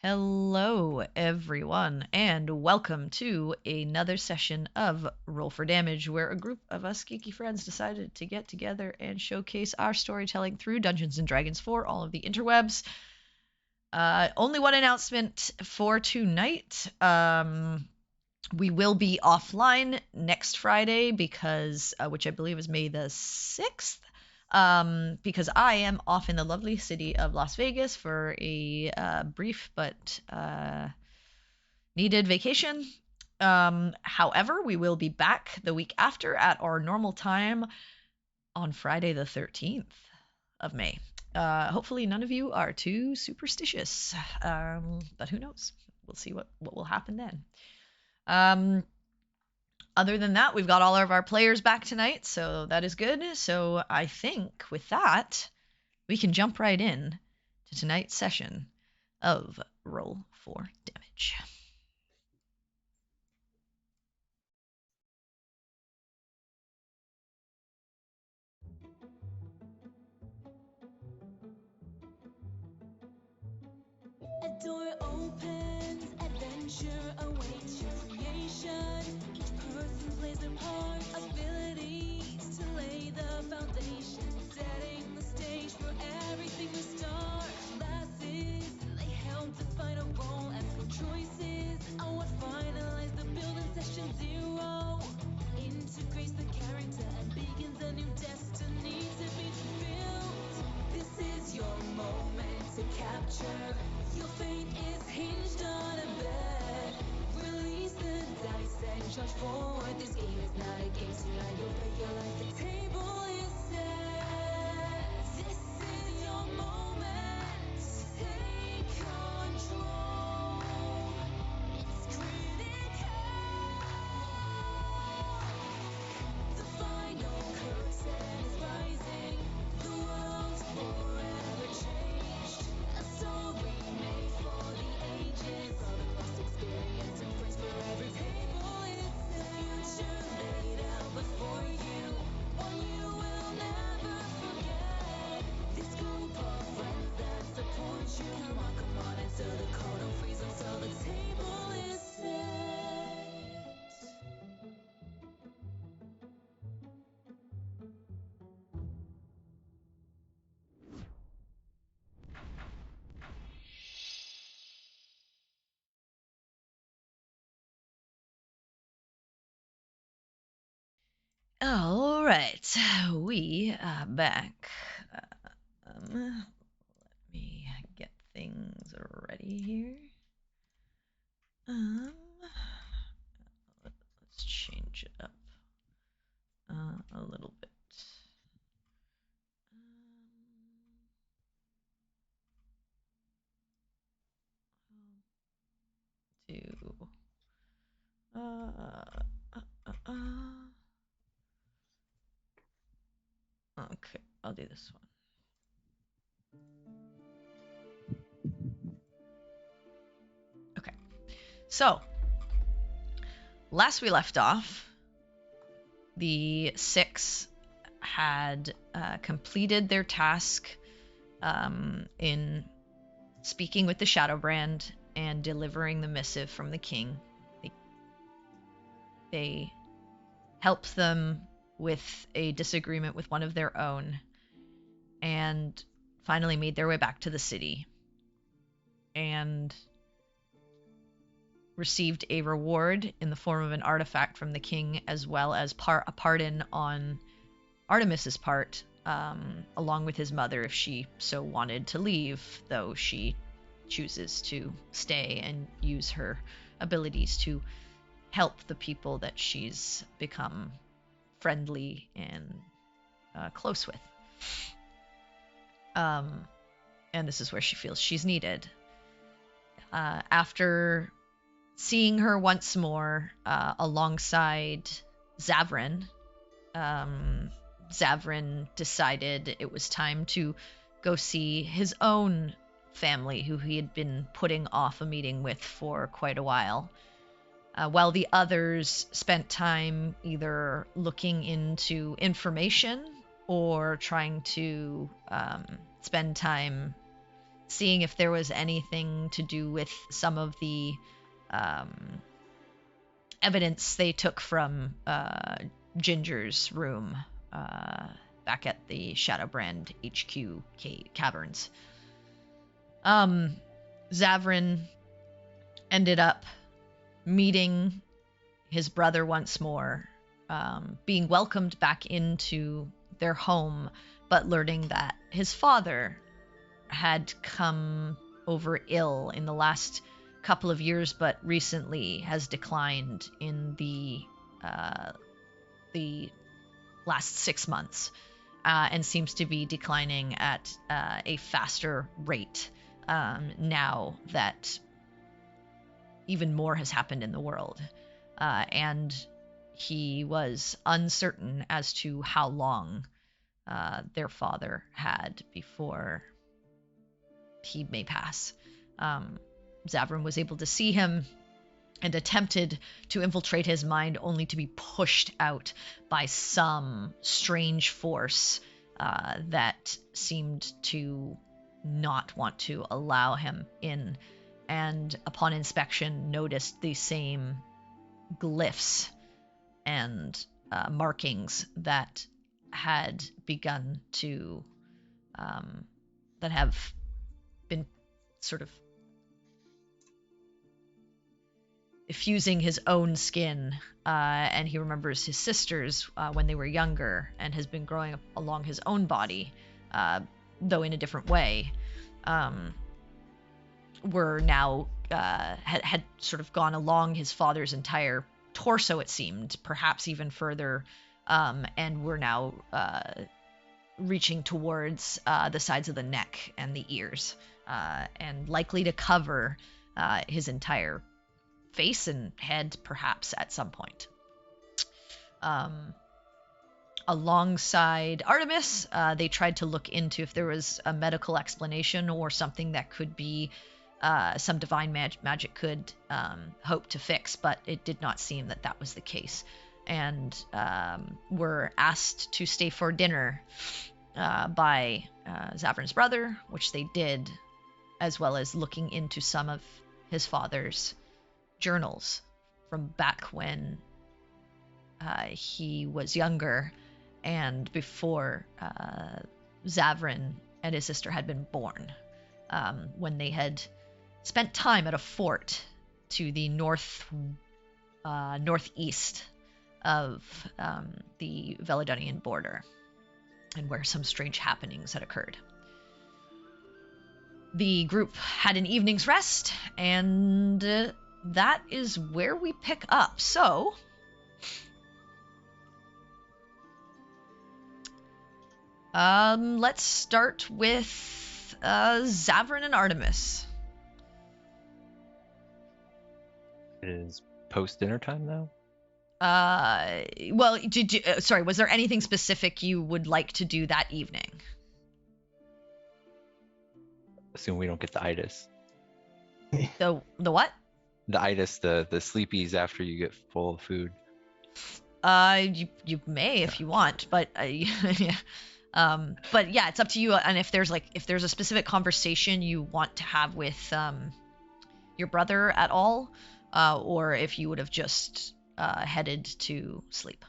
Hello, everyone, and welcome to another session of Roll for Damage, where a group of us geeky friends decided to get together and showcase our storytelling through Dungeons and Dragons for all of the interwebs. Only one announcement for tonight. We will be offline next Friday because, which I believe is May the 6th, because I am off in the lovely city of Las Vegas for a brief but needed vacation. However, we will be back the week after at our normal time on Friday the 13th of May. Hopefully none of you are too superstitious, but who knows? We'll see what will happen then. Other than that, we've got all of our players back tonight, so that is good. So I think with that, we can jump right in to tonight's session of Roll for Damage. A door opens, adventure awaits your creation. Each person plays their part, abilities to lay the foundation, setting the stage for everything to start. Classes, they help define a role, and for choices are what finalize the build in session 0. Integrates the character and begins a new destiny to be fulfilled. This is your moment to capture. Your fate is hinged on a bet. Release the dice and charge forward. This game is not a game, tonight you'll bet your life. The table is set. This is your moment. Take control. It's critical. The final curtain is rising. The world's forever changed. A story made for the ages. All the lost experience and friends for every table is the future laid out before you. One you will never forget. This group of friends that support you. Come on, answer the call. Don't freeze until the table is set. All right, we are back. Let me get things ready here. Let's change it up a little bit. Do okay, I'll do this one. Okay, so last we left off, the 6 had completed their task in speaking with the Shadowbrand and delivering the missive from the king. They helped them with a disagreement with one of their own and finally made their way back to the city and received a reward in the form of an artifact from the king, as well as a pardon on Artemis's part, along with his mother if she so wanted to leave, though she chooses to stay and use her abilities to help the people that she's become friendly and close with. And this is where she feels she's needed. After seeing her once more alongside Zavrin, Zavrin decided it was time to go see his own family, who he had been putting off a meeting with for quite a while. While the others spent time either looking into information or trying to spend time seeing if there was anything to do with some of the evidence they took from Ginger's room back at the Shadowbrand HQ caverns. Zavrin ended up meeting his brother once more, being welcomed back into their home, but learning that his father had come over ill in the last couple of years, but recently has declined in the last 6 months, and seems to be declining at a faster rate now that even more has happened in the world. And he was uncertain as to how long their father had before he may pass. Zavrin was able to see him and attempted to infiltrate his mind, only to be pushed out by some strange force that seemed to not want to allow him in, and upon inspection noticed the same glyphs and markings that had begun to that have been sort of effusing his own skin, and he remembers his sisters when they were younger, and has been growing up along his own body, though in a different way. Were now had sort of gone along his father's entire torso, it seemed, perhaps even further, and were now reaching towards the sides of the neck and the ears, and likely to cover his entire face and head, perhaps, at some point. Alongside Artemis, they tried to look into if there was a medical explanation or something that could be some divine magic could hope to fix, but it did not seem that that was the case, and were asked to stay for dinner by Zavrin's brother, which they did, as well as looking into some of his father's journals from back when he was younger and before Zavrin and his sister had been born, when they had spent time at a fort to the northeast of the Veladonian border, and where some strange happenings had occurred. The group had an evening's rest, and that is where we pick up. So, let's start with Zavrin and Artemis. It is post-dinner time now? Well, sorry, was there anything specific you would like to do that evening? Assume we don't get the itis. The what? The itis, the sleepies after you get full of food. You may if you want, but yeah. But yeah, it's up to you. And if there's a specific conversation you want to have with your brother at all, or if you would have just headed to sleep.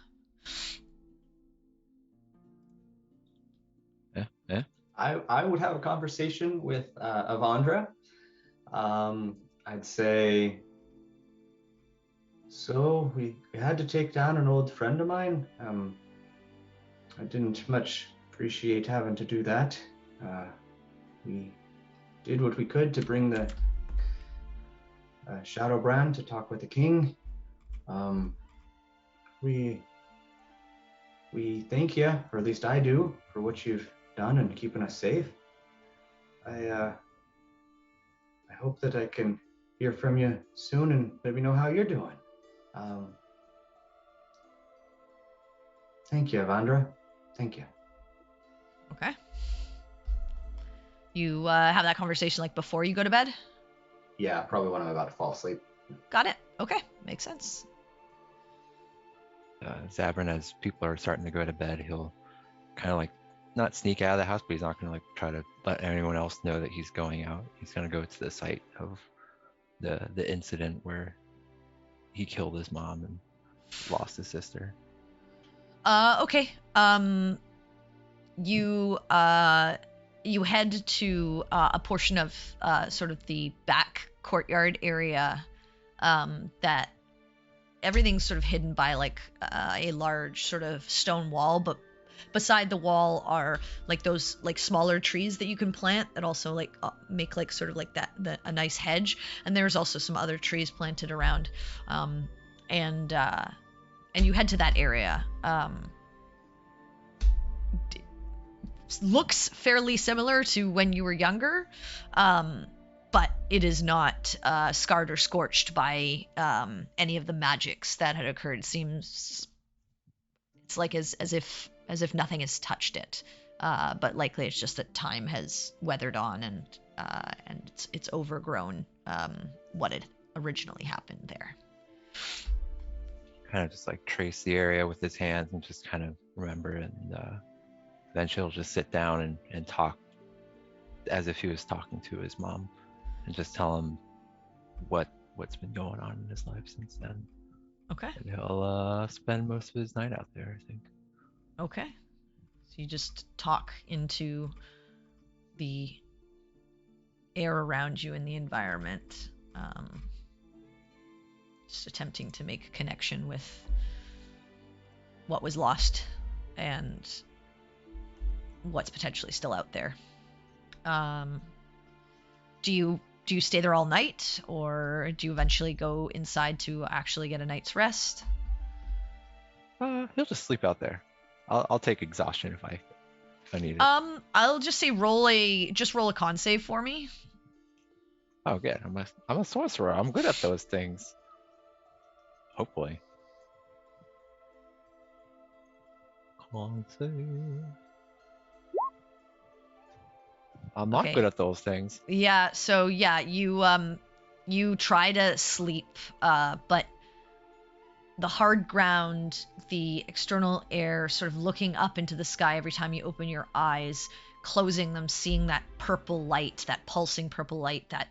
Yeah. I would have a conversation with Avandra. I'd say, so we had to take down an old friend of mine. I didn't much appreciate having to do that. We did what we could to bring the Shadowbrand to talk with the king. We thank you, or at least I do, for what you've done and keeping us safe. I hope that I can hear from you soon and let me know how you're doing. Thank you, Avandra. Thank you. Okay. You have that conversation like before you go to bed? Yeah, probably when I'm about to fall asleep. Got it. Okay, makes sense. Zavrin, as people are starting to go to bed, he'll kind of like not sneak out of the house, but he's not gonna like try to let anyone else know that he's going out. He's gonna go to the site of the incident where he killed his mom and lost his sister. Okay. You you head to a portion of sort of the back courtyard area that everything's sort of hidden by like a large sort of stone wall, but beside the wall are like those like smaller trees that you can plant that also like make like sort of like a nice hedge, and there's also some other trees planted around, and you head to that area. Looks fairly similar to when you were younger, but it is not scarred or scorched by any of the magics that had occurred. It seems it's like as if nothing has touched it, but likely it's just that time has weathered on and it's overgrown what had originally happened there. Kind of just like trace the area with his hands and just kind of remember it, and eventually he'll just sit down and talk as if he was talking to his mom and just tell him what's been going on in his life since then. Okay. And he'll spend most of his night out there, I think. Okay. So you just talk into the air around you and the environment, just attempting to make a connection with what was lost and what's potentially still out there. Do you stay there all night, or do you eventually go inside to actually get a night's rest? He'll just sleep out there. I'll take exhaustion if I need it. I'll just say roll a con save for me. Oh, good. I'm a sorcerer. I'm good at those things. Hopefully. Con save. I'm not Okay. good at those things. Yeah, so yeah, you try to sleep, but the hard ground, the external air, sort of looking up into the sky every time you open your eyes, closing them, seeing that purple light, that pulsing purple light, that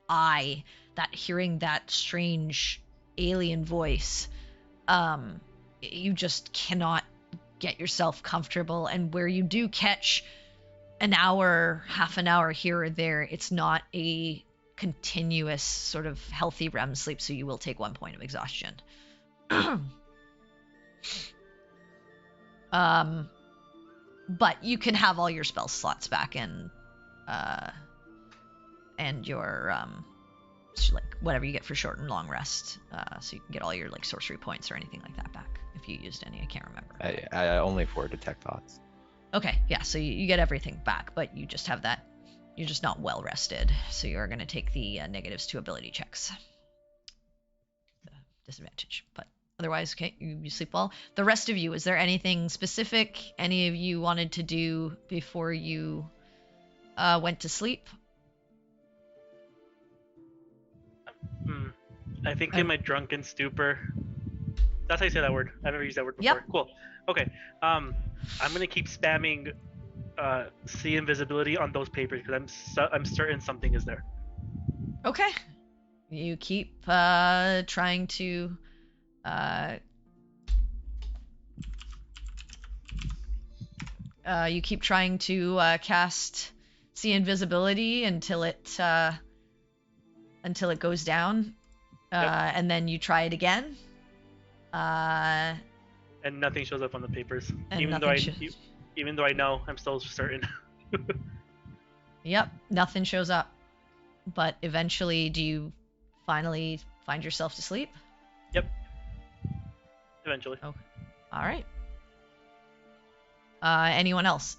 eye, that hearing that strange alien voice, you just cannot get yourself comfortable. And where you do catch an hour, half an hour here or there, it's not a continuous sort of healthy REM sleep, so you will take 1 point of exhaustion. But you can have all your spell slots back and your like whatever you get for short and long rest, so you can get all your like sorcery points or anything like that back if you used any. I can't remember. I only for detect thoughts. Okay, yeah, so you get everything back, but you just have that. You're just not well rested, so you're going to take the negatives to ability checks. The disadvantage, but otherwise, okay, you sleep well. The rest of you, is there anything specific any of you wanted to do before you went to sleep? I think in my drunken stupor. That's how you say that word. I've never used that word before. Yep. Cool. Okay. I'm gonna keep spamming see invisibility on those papers because I'm certain something is there. Okay. You keep trying to cast see invisibility until it goes down, Yep. and then you try it again. And nothing shows up on the papers, And even though I know, I'm still certain. Yep, nothing shows up. But eventually, do you finally find yourself to sleep? Yep. Eventually. Okay. All right. Anyone else?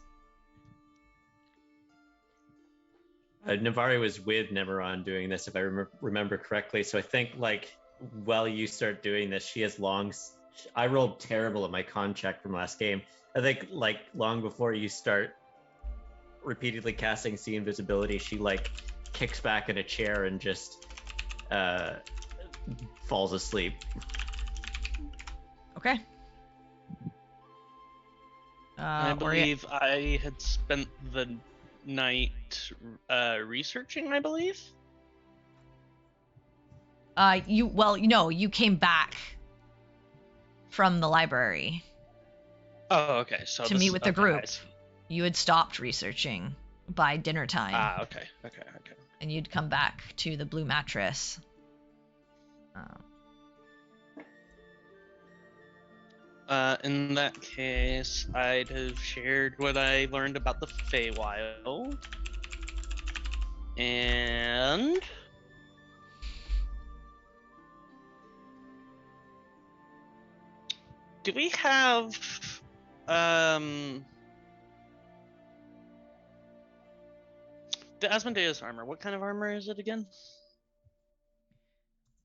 Navari was with Nemeron doing this, if I remember correctly. So I think, like, while you start doing this, she has I rolled terrible at my con check from last game. I think, like, long before you start repeatedly casting see invisibility, she, like, kicks back in a chair and just falls asleep. Okay. I Or believe I had spent the night researching, I believe. you came back from the library Oh, okay. So to meet with the okay, group. I see. You had stopped researching by dinner time, Ah, okay. and you'd come back to the blue mattress. In that case, I'd have shared what I learned about the Feywild. And do we have the Asmodeus armor? What kind of armor is it again?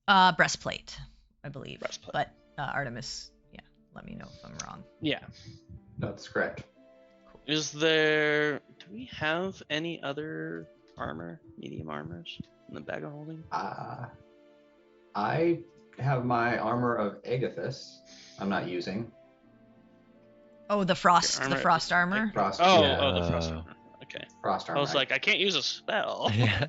Breastplate, I believe. Breastplate. But Artemis, yeah, let me know if I'm wrong. Yeah. No, that's correct. Do we have any other armor, medium armors in the bag of holding? I have my armor of Agathis. I'm not using. Oh, the frost armor. Frost. Oh, yeah, oh, the frost armor. Okay. frost armor. I was like, I can't use a spell. Yeah.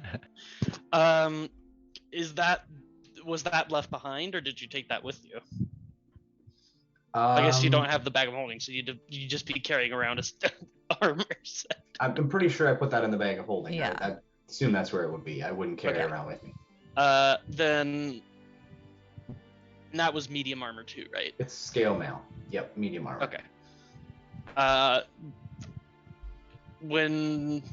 Was that left behind, or did you take that with you? I I guess you don't have the bag of holding, so you just be carrying around a armor set. I'm pretty sure I put that in the bag of holding. Yeah. I assume that's where it would be. I wouldn't carry it around with me. Then that was medium armor too, right? It's scale mail. Yep, medium armor. Okay. When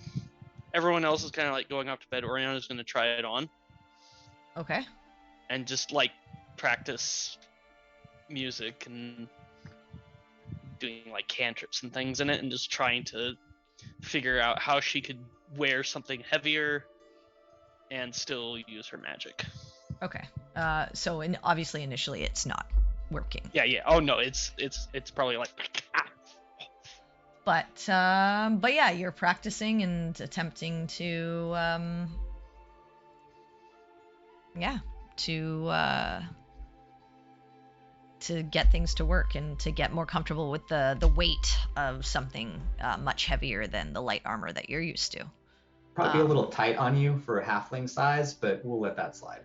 everyone else is kind of like going off to bed, Oriana's going to try it on Okay. and just like practice music and doing like cantrips and things in it, and just trying to figure out how she could wear something heavier and still use her magic. Okay. So obviously initially it's not working. Yeah. Oh no, it's probably like. But yeah, you're practicing and attempting to to get things to work and to get more comfortable with the weight of something much heavier than the light armor that you're used to. Probably be a little tight on you for a halfling size, but we'll let that slide.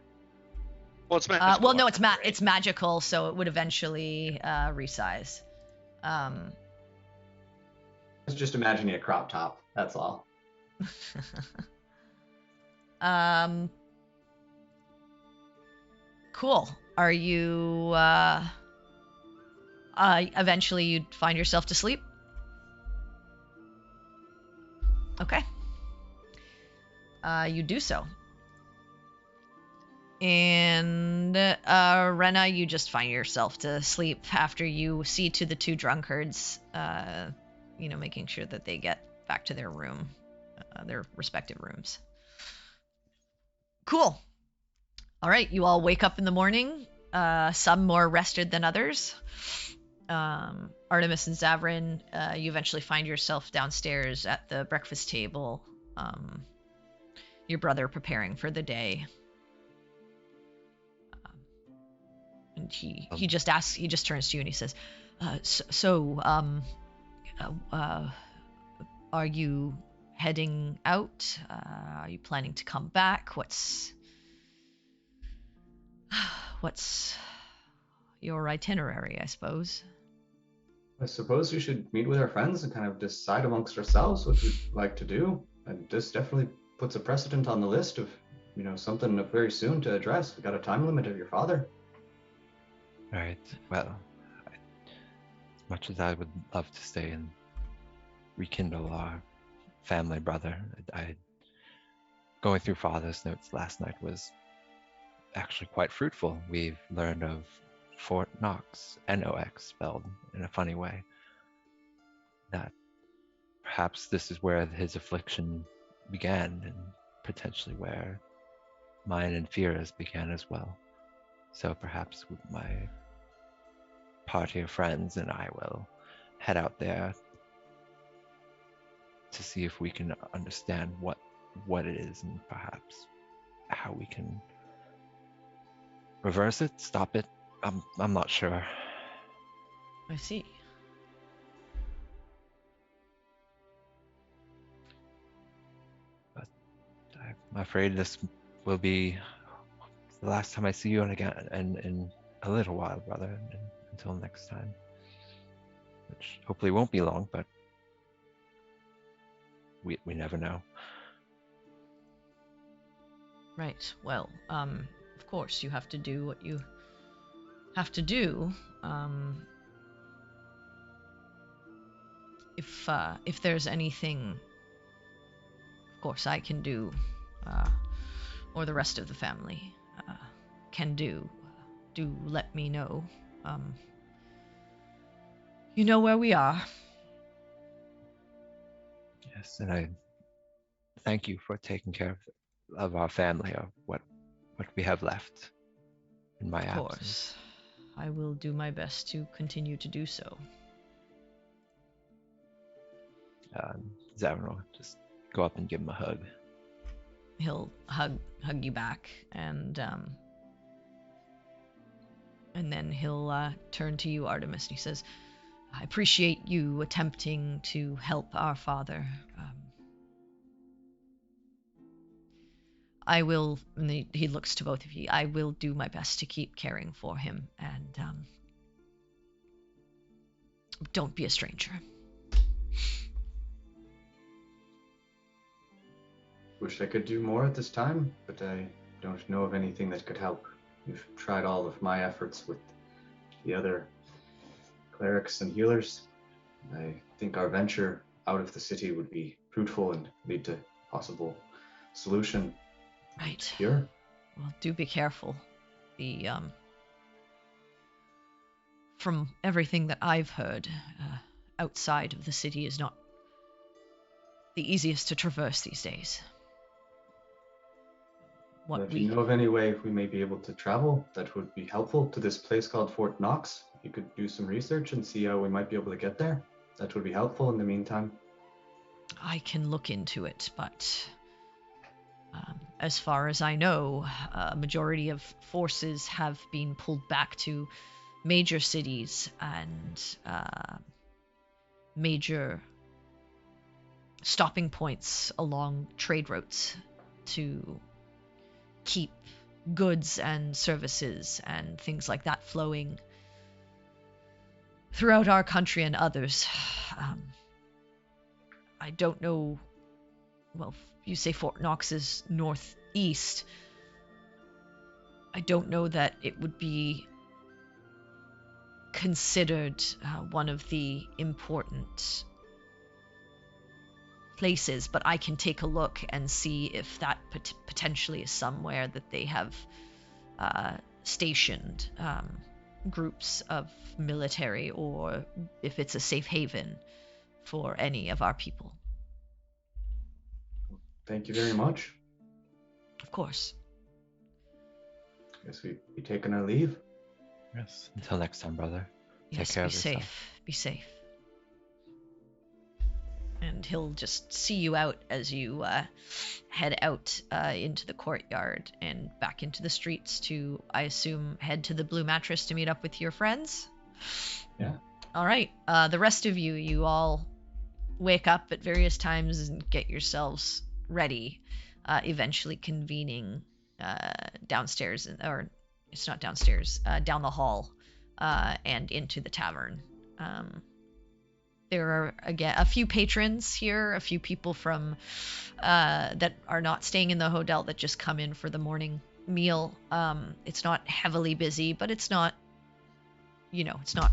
Well, it's magical. No, it's magical, so it would eventually resize. I was just imagining a crop top. That's all. Cool. Are you eventually you'd find yourself to sleep? Okay. You do so. And Rena, you just find yourself to sleep after you see to the two drunkards, making sure that they get back to their room, their respective rooms. Cool. All right, you all wake up in the morning, some more rested than others. Artemis and Zavrin, you eventually find yourself downstairs at the breakfast table, your brother preparing for the day. And he just turns to you and he says, are you heading out? Are you planning to come back? What's your itinerary, I suppose? I suppose we should meet with our friends and kind of decide amongst ourselves what we'd like to do. And this definitely puts a precedent on the list of, something very soon to address. We got a time limit of your father. Right. Well, as much as I would love to stay and rekindle our family, brother, going through father's notes last night was actually quite fruitful. We've learned of Fort Knox, Nox spelled in a funny way, that perhaps this is where his affliction began, and potentially where mine and Fira's began as well. So perhaps my party of friends and I will head out there to see if we can understand what it is, and perhaps how we can reverse it, stop it. I'm not sure. I see. I'm afraid this will be the last time I see you again in a little while, brother. Until next time, which hopefully won't be long, but we never know. Right. Well, of course, you have to do what you have to do. If there's anything, of course, I can do, or the rest of the family can do, do let me know. You know where we are. Yes, and I thank you for taking care of our family, of what we have left in my Of absence. course, I will do my best to continue to do so. Zaron will just go up and give him a hug. He'll hug you back, and then he'll turn to you, Artemis, and he says, "I appreciate you attempting to help our father. I will," and he looks to both of you, "I will do my best to keep caring for him, and don't be a stranger." Wish I could do more at this time, but I don't know of anything that could help. We've tried all of my efforts with the other clerics and healers. I think our venture out of the city would be fruitful and lead to possible solution. Right. Cure? Well, do be careful. The from everything that I've heard, outside of the city is not the easiest to traverse these days. If you know of any way we may be able to travel that would be helpful to this place called Fort Knox, you could do some research and see how we might be able to get there. That would be helpful in the meantime. I can look into it, but as far as I know, a majority of forces have been pulled back to major cities and major stopping points along trade routes to keep goods and services and things like that flowing throughout our country and others. I don't know. Well, you say Fort Knox is northeast. I don't know that it would be considered one of the important places, but I can take a look and see if that potentially is somewhere that they have stationed groups of military, or if it's a safe haven for any of our people. Thank you very much. Of course. Guess we'd be taking our leave. Yes. Until next time, brother. Yes, Take care be of yourself. safe. Be safe. And he'll just see you out as you head out into the courtyard and back into the streets to, I assume, head to the Blue Mattress to meet up with your friends. Yeah. All right. The rest of you all wake up at various times and get yourselves ready, eventually convening downstairs, or it's not downstairs, down the hall and into the tavern. There are, again, a few patrons here, a few people from that are not staying in the hotel that just come in for the morning meal. It's not heavily busy, but it's not, it's not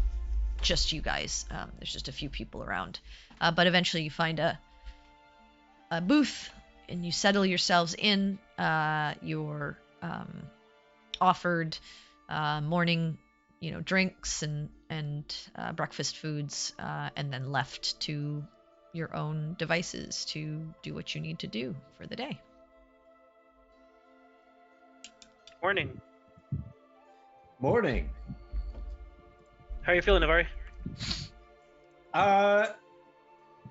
just you guys. There's just a few people around. But eventually you find a booth and you settle yourselves in. You're offered morning drinks and breakfast foods, and then left to your own devices to do what you need to do for the day. Morning. Morning. How are you feeling, Navari?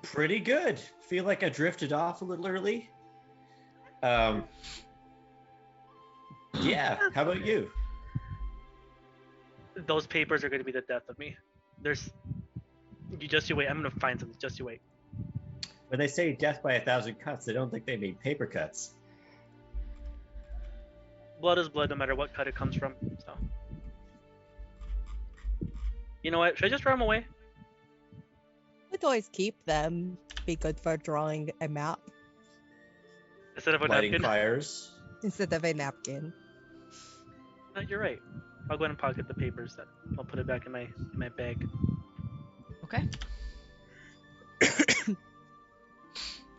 Pretty good. Feel like I drifted off a little early. Yeah, how about you? Those papers are going to be the death of me. You wait. I'm going to find something. Just you wait. When they say death by 1,000 cuts, I don't think they mean paper cuts. blood is blood, no matter what cut it comes from. So, you know what? Should I just throw them away? Would always keep them. Be good for drawing a map Instead of a Lighting napkin? fires. instead of a napkin. You're right. I'll go ahead and pocket the papers. Then I'll put it back in my bag. Okay.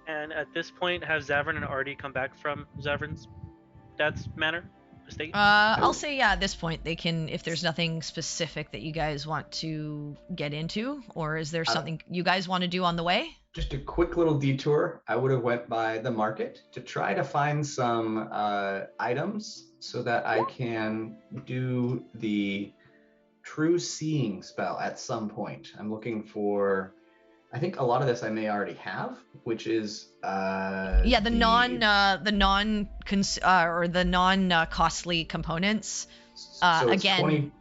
And at this point, have Zavrin and Artie come back from Zavrin's dad's manor estate? I'll say yeah. At this point, they can. If there's nothing specific that you guys want to get into, or is there something you guys want to do on the way? Just a quick little detour. I would have went by the market to try to find some items so that I can do the true seeing spell at some point. I'm looking for. I think a lot of this I may already have, which is Yeah, the non costly components. so it's again, 20,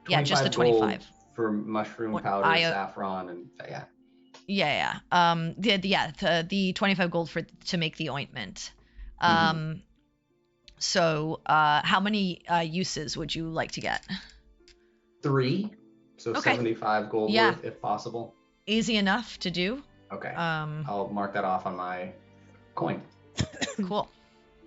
yeah, just the 25 gold 25. for mushroom What- powder, I, saffron, and yeah. The 25 gold to make the ointment. So how many uses would you like to get? 3, so Okay. 75 gold Yeah. worth if possible. Easy enough to do. Okay. Um, I'll mark that off on my coin. cool.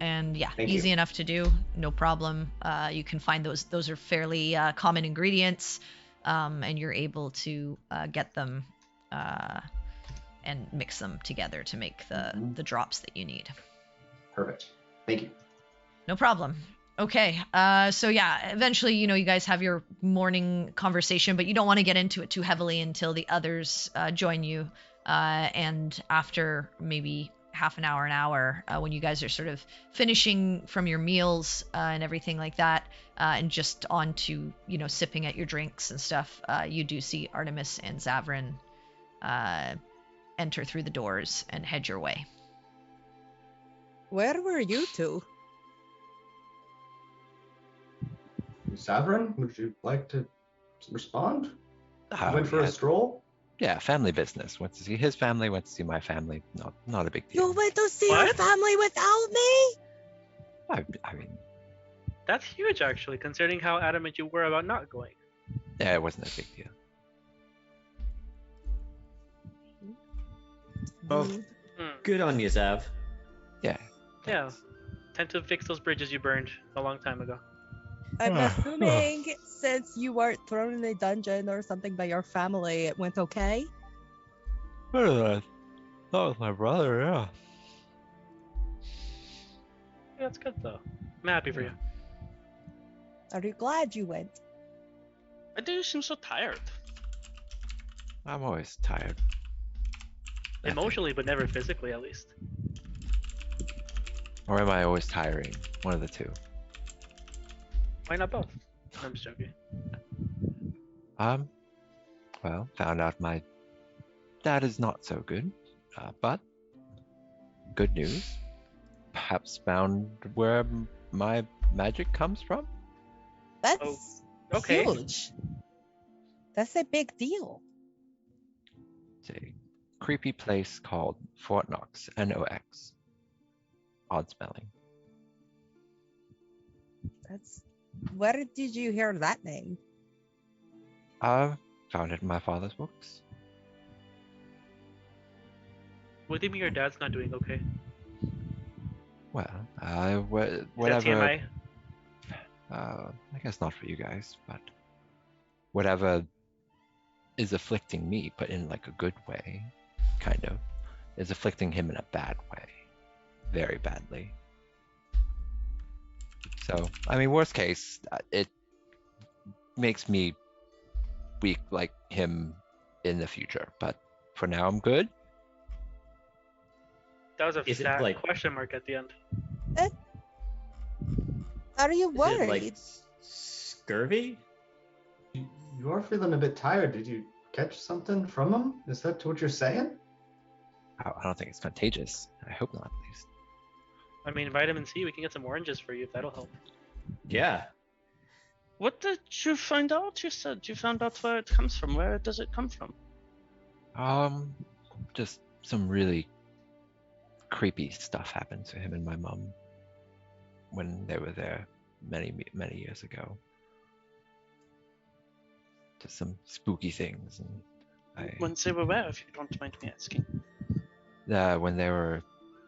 And yeah, Thank easy you. enough to do, no problem. You can find those. Those are fairly common ingredients, and you're able to get them and mix them together to make the drops that you need. Perfect. Thank you. No problem. Okay. So yeah, eventually, you guys have your morning conversation, but you don't want to get into it too heavily until the others join you. And after maybe half an hour, when you guys are sort of finishing from your meals and everything like that, and just on to, sipping at your drinks and stuff, you do see Artemis and Zavrin enter through the doors and head your way. Where were you two? Savrin, would you like to respond? Went for yeah, a stroll? yeah, family business. Went to see his family, went to see my family. Not a big deal. You went to see your What? family without me? I mean, That's huge, actually, considering how adamant you were about not going. yeah, it wasn't a big deal. Oh, Hmm. good on you, Zav. Yeah. Yeah. Time to fix those bridges you burned a long time ago. I'm assuming since you weren't thrown in a dungeon or something by your family, it went okay? That was my brother, yeah. Yeah, that's good, though. I'm happy for you. Are you glad you went? I do seem so tired. I'm always tired. Emotionally, but never physically, at least. Or am I always tiring? One of the two. Why not both? I'm just joking. Well, found out my dad is not so good, but good news. Perhaps found where my magic comes from. That's Okay. huge. That's a big deal. It's a creepy place called Fort Knox, Nox. Odd spelling. That's where did you hear that name? Found it in my father's books. What do you mean your dad's not doing okay? Well, Is that whatever. TMI? I guess not for you guys, but whatever is afflicting me, but in like a good way, kind of, is afflicting him in a bad way, very badly. So, I mean, worst case, it makes me weak like him in the future, but for now, I'm good. That was a Is it fat like- question mark at the end. Are you Is worried? it like scurvy? You are feeling a bit tired. Did you catch something from him? Is that what you're saying? I don't think it's contagious. I hope not, at least. I mean, vitamin C, we can get some oranges for you if that'll help. Yeah. What did you find out? You said you found out where it comes from. Where does it come from? Just some really creepy stuff happened to him and my mom when they were there many years ago. Just some spooky things, and When they were where, if you don't mind me asking. when they were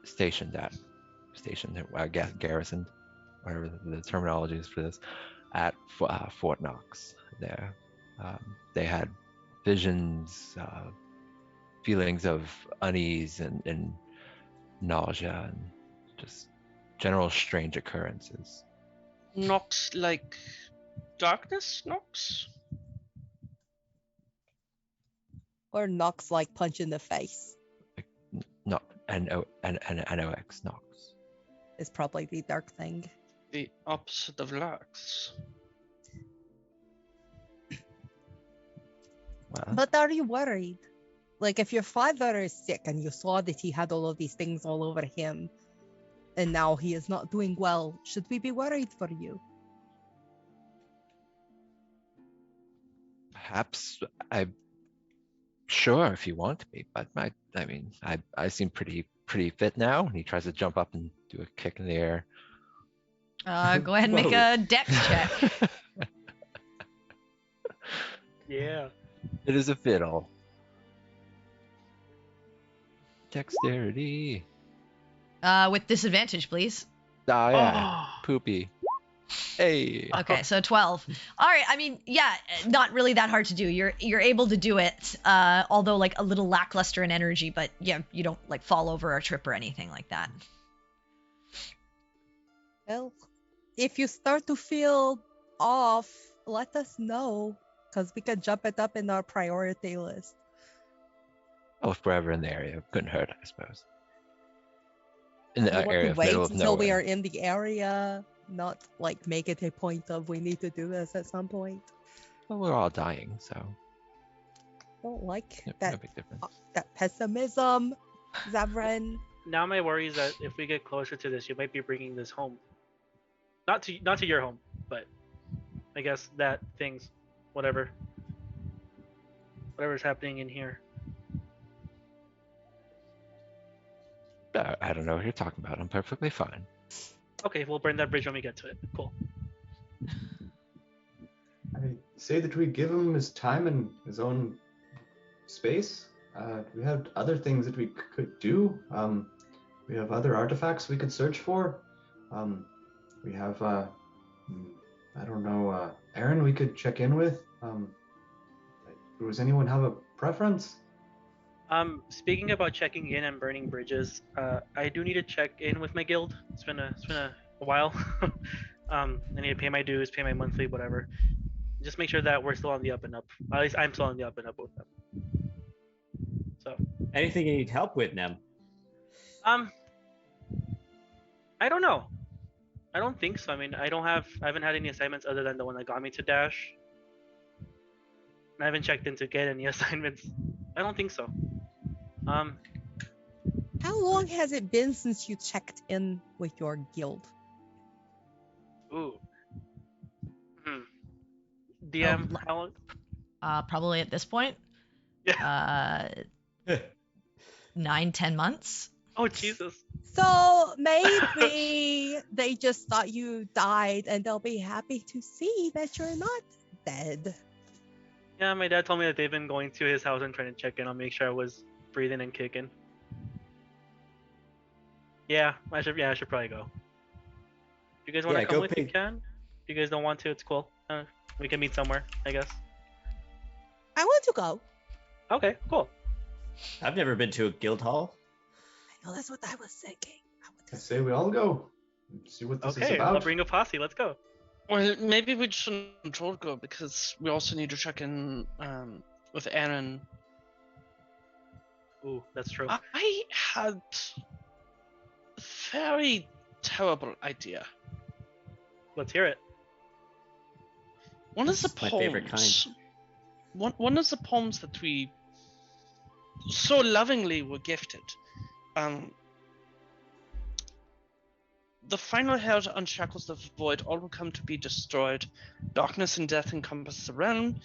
stationed, I guess garrisoned, whatever the terminology is for this, at Fort Knox. There, they had visions, feelings of unease and nausea, and just general strange occurrences. Nox like darkness, Nox? Or knocks like punch in the face Not NOX Knox. is probably the dark thing. The opposite of Lux. Well, But are you worried? Like, if your father is sick and you saw that he had all of these things all over him, and now he is not doing well, should we be worried for you? perhaps I'm sure if you want to be, but I seem pretty fit now. And he tries to jump up and do a kick in the air. Go ahead and make Whoa. a dex check. Yeah. It is a fiddle. Dexterity. With disadvantage, please. Oh yeah, poopy. Hey. Okay, so 12. All right, I mean, yeah, not really that hard to do. You're able to do it, although like a little lackluster in energy, but yeah, you don't like fall over or trip or anything like that. Well, if you start to feel off, let us know, because we can jump it up in our priority list. Oh, if we're ever in the area, couldn't hurt, I suppose. In the We want area to of wait middle of until we nowhere. are in the area, not like make it a point of we need to do this at some point. Well, we're all dying, so Don't like no that big difference. that pessimism, Zavran. Now my worry is that if we get closer to this, you might be bringing this home. Not to your home, but I guess that things, whatever's happening in here. I don't know what you're talking about. I'm perfectly fine. Okay, we'll burn that bridge when we get to it. Cool. I say that we give him his time and his own space. We have other things that we could do. We have other artifacts we could search for. We have, I don't know, Aaron we could check in with. Does anyone have a preference? Speaking about checking in and burning bridges, I do need to check in with my guild. It's been a while. I need to pay my dues, pay my monthly, whatever. Just make sure that we're still on the up and up. At least I'm still on the up and up with them. So. Anything you need help with, Nem? I don't know. I don't think so. I mean, I haven't had any assignments other than the one that got me to Dash. I haven't checked in to get any assignments. I don't think so. How long has it been since you checked in with your guild? Ooh. DM, Oh, how long? Probably at this point, Yeah. 9-10 months. Oh, Jesus. So maybe they just thought you died and they'll be happy to see that you're not dead. Yeah, my dad told me that they've been going to his house and trying to check in on make sure I was breathing and kicking. Yeah, I should probably go. If you guys want to Yeah, come go with, you pig. can. If you guys don't want to, it's cool. We can meet somewhere, I guess. I want to go. Okay, cool. I've never been to a guild hall. I know that's what I was thinking. I want I to say we all go. See what this is Okay, about. I'll bring a posse. Let's go. Well, maybe we shouldn't all go because we also need to check in with Aaron. Ooh, that's true. I had a very terrible idea. Let's hear it. One of the It's my favorite poems. One of the poems that we so lovingly were gifted. The final hell unshackles the void, all will come to be destroyed. Darkness and death encompass the realm.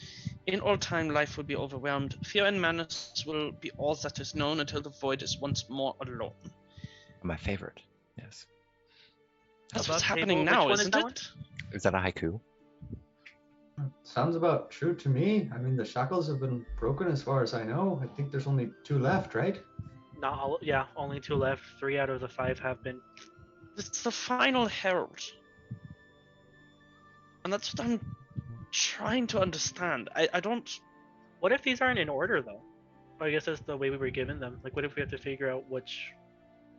In all time, life will be overwhelmed. Fear and madness will be all that is known until the void is once more alone. My favorite. Yes. That's Above what's table, happening which now, one is isn't that one? it? Is that a haiku? Sounds about true to me. I mean, the shackles have been broken as far as I know. I think there's only 2 left, right? Not all. Yeah, only 2 left. 3 out of the 5 have been. It's the final herald. And that's what I'm trying to understand. I don't. What if these aren't in order though? I guess that's the way we were given them. Like, what if we have to figure out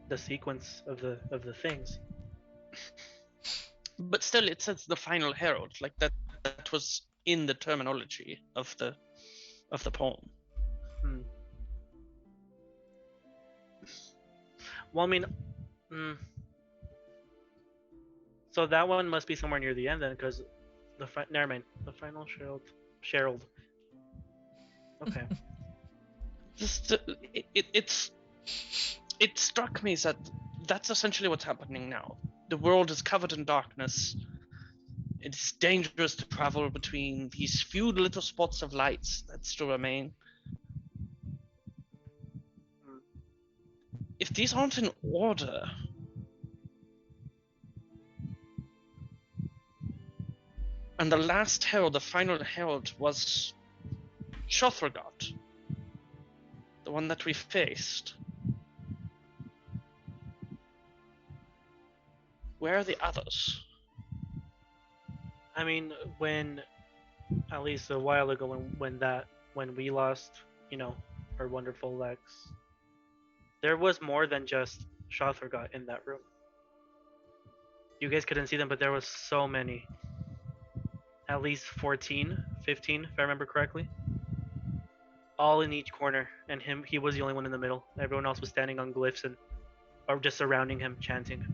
the sequence of the things? But still, it says the final herald. Like that was in the terminology of the poem. Hmm. Well, I mean, so that one must be somewhere near the end then, because never mind. The final Sherald. Okay. Just it struck me that that's essentially what's happening now. The world is covered in darkness. It's dangerous to travel between these few little spots of lights that still remain. If these aren't in order, and the last herald, the final herald, was Shothragot, the one that we faced. Where are the others? I mean, when at least a while ago, when we lost, our wonderful Lex, there was more than just Shothergot in that room. You guys couldn't see them, but there was so many. At least 14, 15, if I remember correctly. All in each corner, and he was the only one in the middle. Everyone else was standing on glyphs or just surrounding him, chanting.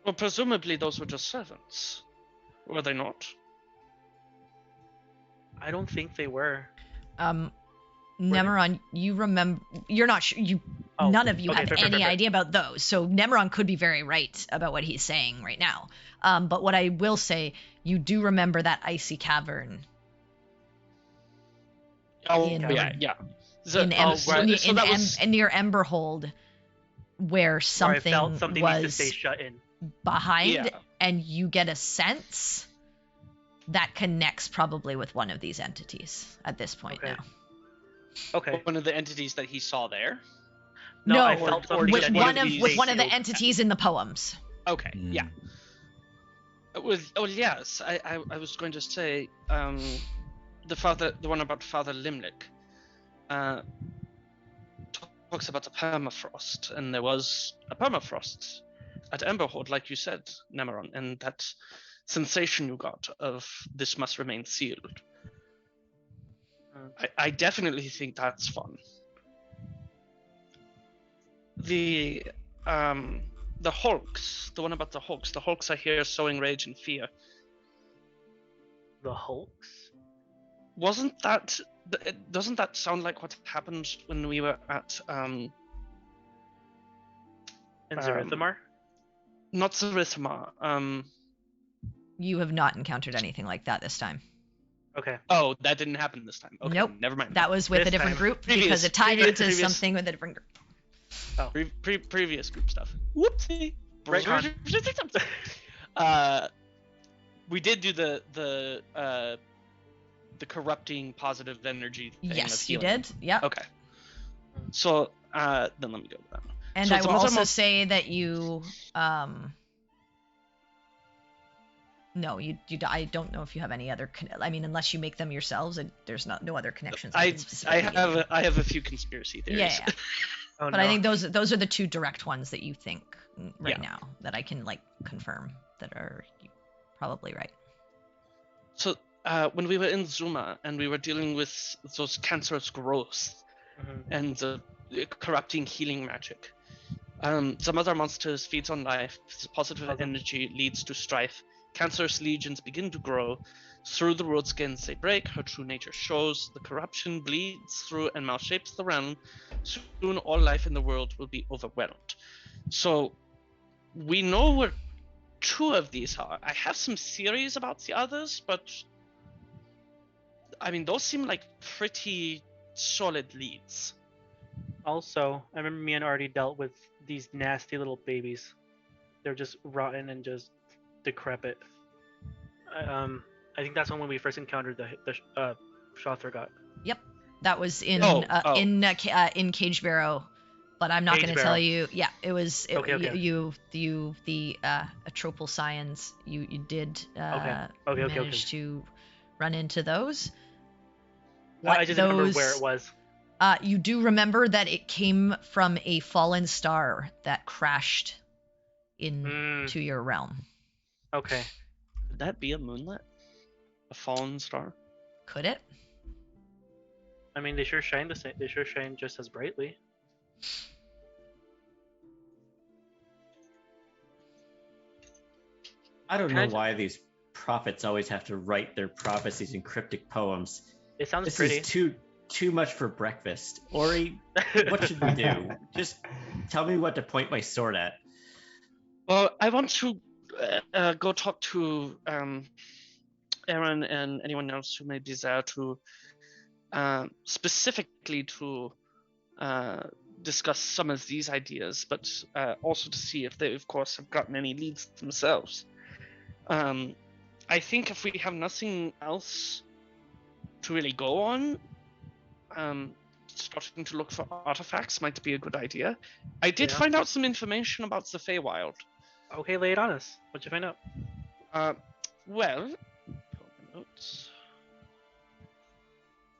Well, presumably those were just servants, were they not? I don't think they were. Nemeron, you remember? You're not sure. None of you have any idea about those. So Nemeron could be very right about what he's saying right now. But what I will say, you do remember that icy cavern. Oh, in, yeah. Near Emberhold, where something was needs to stay shut in behind, and you get a sense that connects probably with one of these entities at this point now. Okay. One of the entities that he saw there? No, I felt with one of the entities in the poems. Okay, yeah. Yes, I was going to say, the one about Father Limlick, talks about the permafrost, and there was a permafrost at Emberhold, like you said, Nemeron, and that sensation you got of this must remain sealed. I definitely think that's fun. The Hulks, the one about the Hulks are here sowing rage and fear. The Hulks? Doesn't that sound like what happened when we were at in Zarithimar? Not Zarithimar. You have not encountered anything like that this time. Okay. Oh, that didn't happen this time. Okay, nope. Never mind. That was with a different group because it tied into something with a different group. Oh. Previous group stuff. Whoopsie. We did do the corrupting positive energy thing. Yes, you did. Yeah. Okay. So then let me go to that. And so I will also say that you no, I don't know if you have any other. I mean, unless you make them yourselves, and there's no other connections. I have a few conspiracy theories. Yeah. But I think those are the two direct ones that you think right now that I can confirm that are probably right. So when we were in Zuma and we were dealing with those cancerous growths and the corrupting healing magic, some other monsters feeds on life. Positive energy leads to strife. Cancerous legions begin to grow. Through the root skins they break, her true nature shows. The corruption bleeds through and malshapes the realm. Soon all life in the world will be overwhelmed. So we know where 2 of these are. I have some theories about the others, but I mean, those seem like pretty solid leads. Also, I remember me and already dealt with these nasty little babies. They're just rotten and just decrepit. I think that's when we first encountered the Shothraggot. Yep, that was in Oh. in Cage Barrow, but I'm not Cage going to tell Barrow. you. Yeah, it was Okay. you the atropal scions. You did Okay. manage to run into those. I just remember those- where it was. You do remember that it came from a fallen star that crashed into your realm. Okay. Could that be a moonlet? A fallen star? Could it? I mean, they sure shine the same. They sure shine just as brightly. I don't Can know I ju- why these prophets always have to write their prophecies in cryptic poems. It sounds This pretty. is too much for breakfast. Ori, what should we do? Just tell me what to point my sword at. Well, I want to go talk to Aaron and anyone else who may desire to specifically to discuss some of these ideas, but also to see if they, of course, have gotten any leads themselves. I think if we have nothing else to really go on, starting to look for artifacts might be a good idea. I did Yeah. find out some information about the Feywild. Okay, lay it on us. What'd you find out? Well, pull my notes.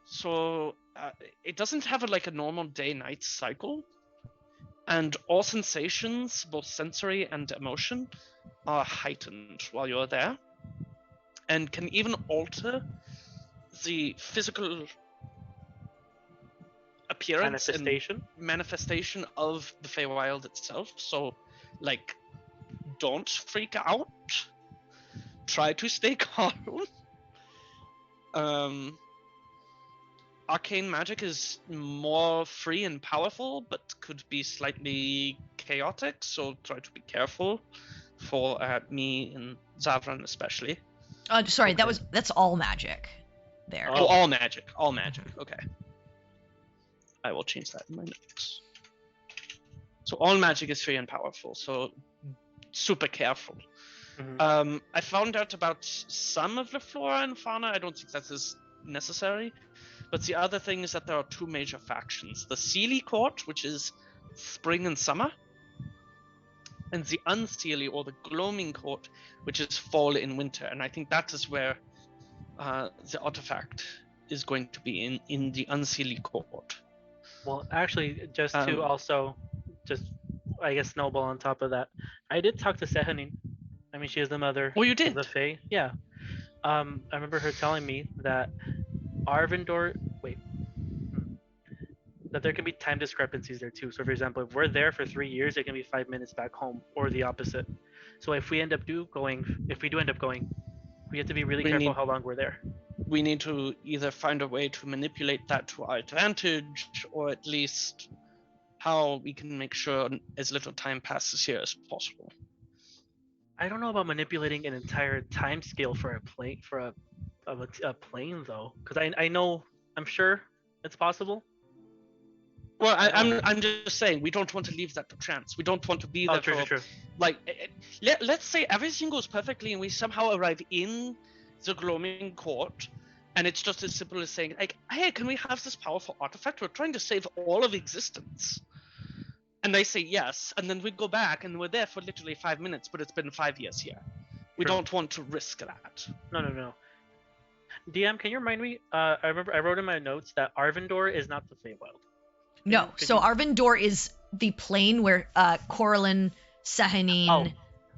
So it doesn't have a normal day-night cycle, and all sensations, both sensory and emotion, are heightened while you're there, and can even alter the physical appearance and manifestation of the Feywild itself. So, don't freak out. Try to stay calm. Arcane magic is more free and powerful, but could be slightly chaotic, so try to be careful for me and Zavran especially. Sorry, Okay. that's all magic there. Oh, all magic. All magic. Okay. I will change that in my notes. So all magic is free and powerful, so super careful. Mhm. I found out about some of the flora and fauna. I don't think that is necessary. But the other thing is that there are two major factions. The Seelie Court, which is spring and summer, and the Unseelie or the Gloaming Court, which is fall and winter. And I think that is where the artifact is going to be in the Unseelie Court. Well, actually, just to also, I guess, snowball on top of that, I did talk to Sehanin. I mean, she is the mother Oh, you of did? the Fae. Yeah. I remember her telling me that Arvindor. That there can be time discrepancies there too. So, for example, if we're there for 3 years, it can be 5 minutes back home, or the opposite. So, if we do end up going, we have to be really careful how long we're there. We need to either find a way to manipulate that to our advantage, or at least how we can make sure as little time passes here as possible. I don't know about manipulating an entire time scale for a plane though, because I'm sure it's possible. Well, I'm just saying we don't want to leave that to chance. We don't want to be there True. let's say everything goes perfectly and we somehow arrive in the Gloaming Court, and it's just as simple as saying hey, can we have this powerful artifact? We're trying to save all of existence. And they say yes, and then we go back and we're there for literally 5 minutes, but it's been 5 years here. We True. don't want to risk that. No. DM, can you remind me? I remember I wrote in my notes that Arvindor is not the Feywild. No, so Arvindor is the plane where Coralin, Sehanin,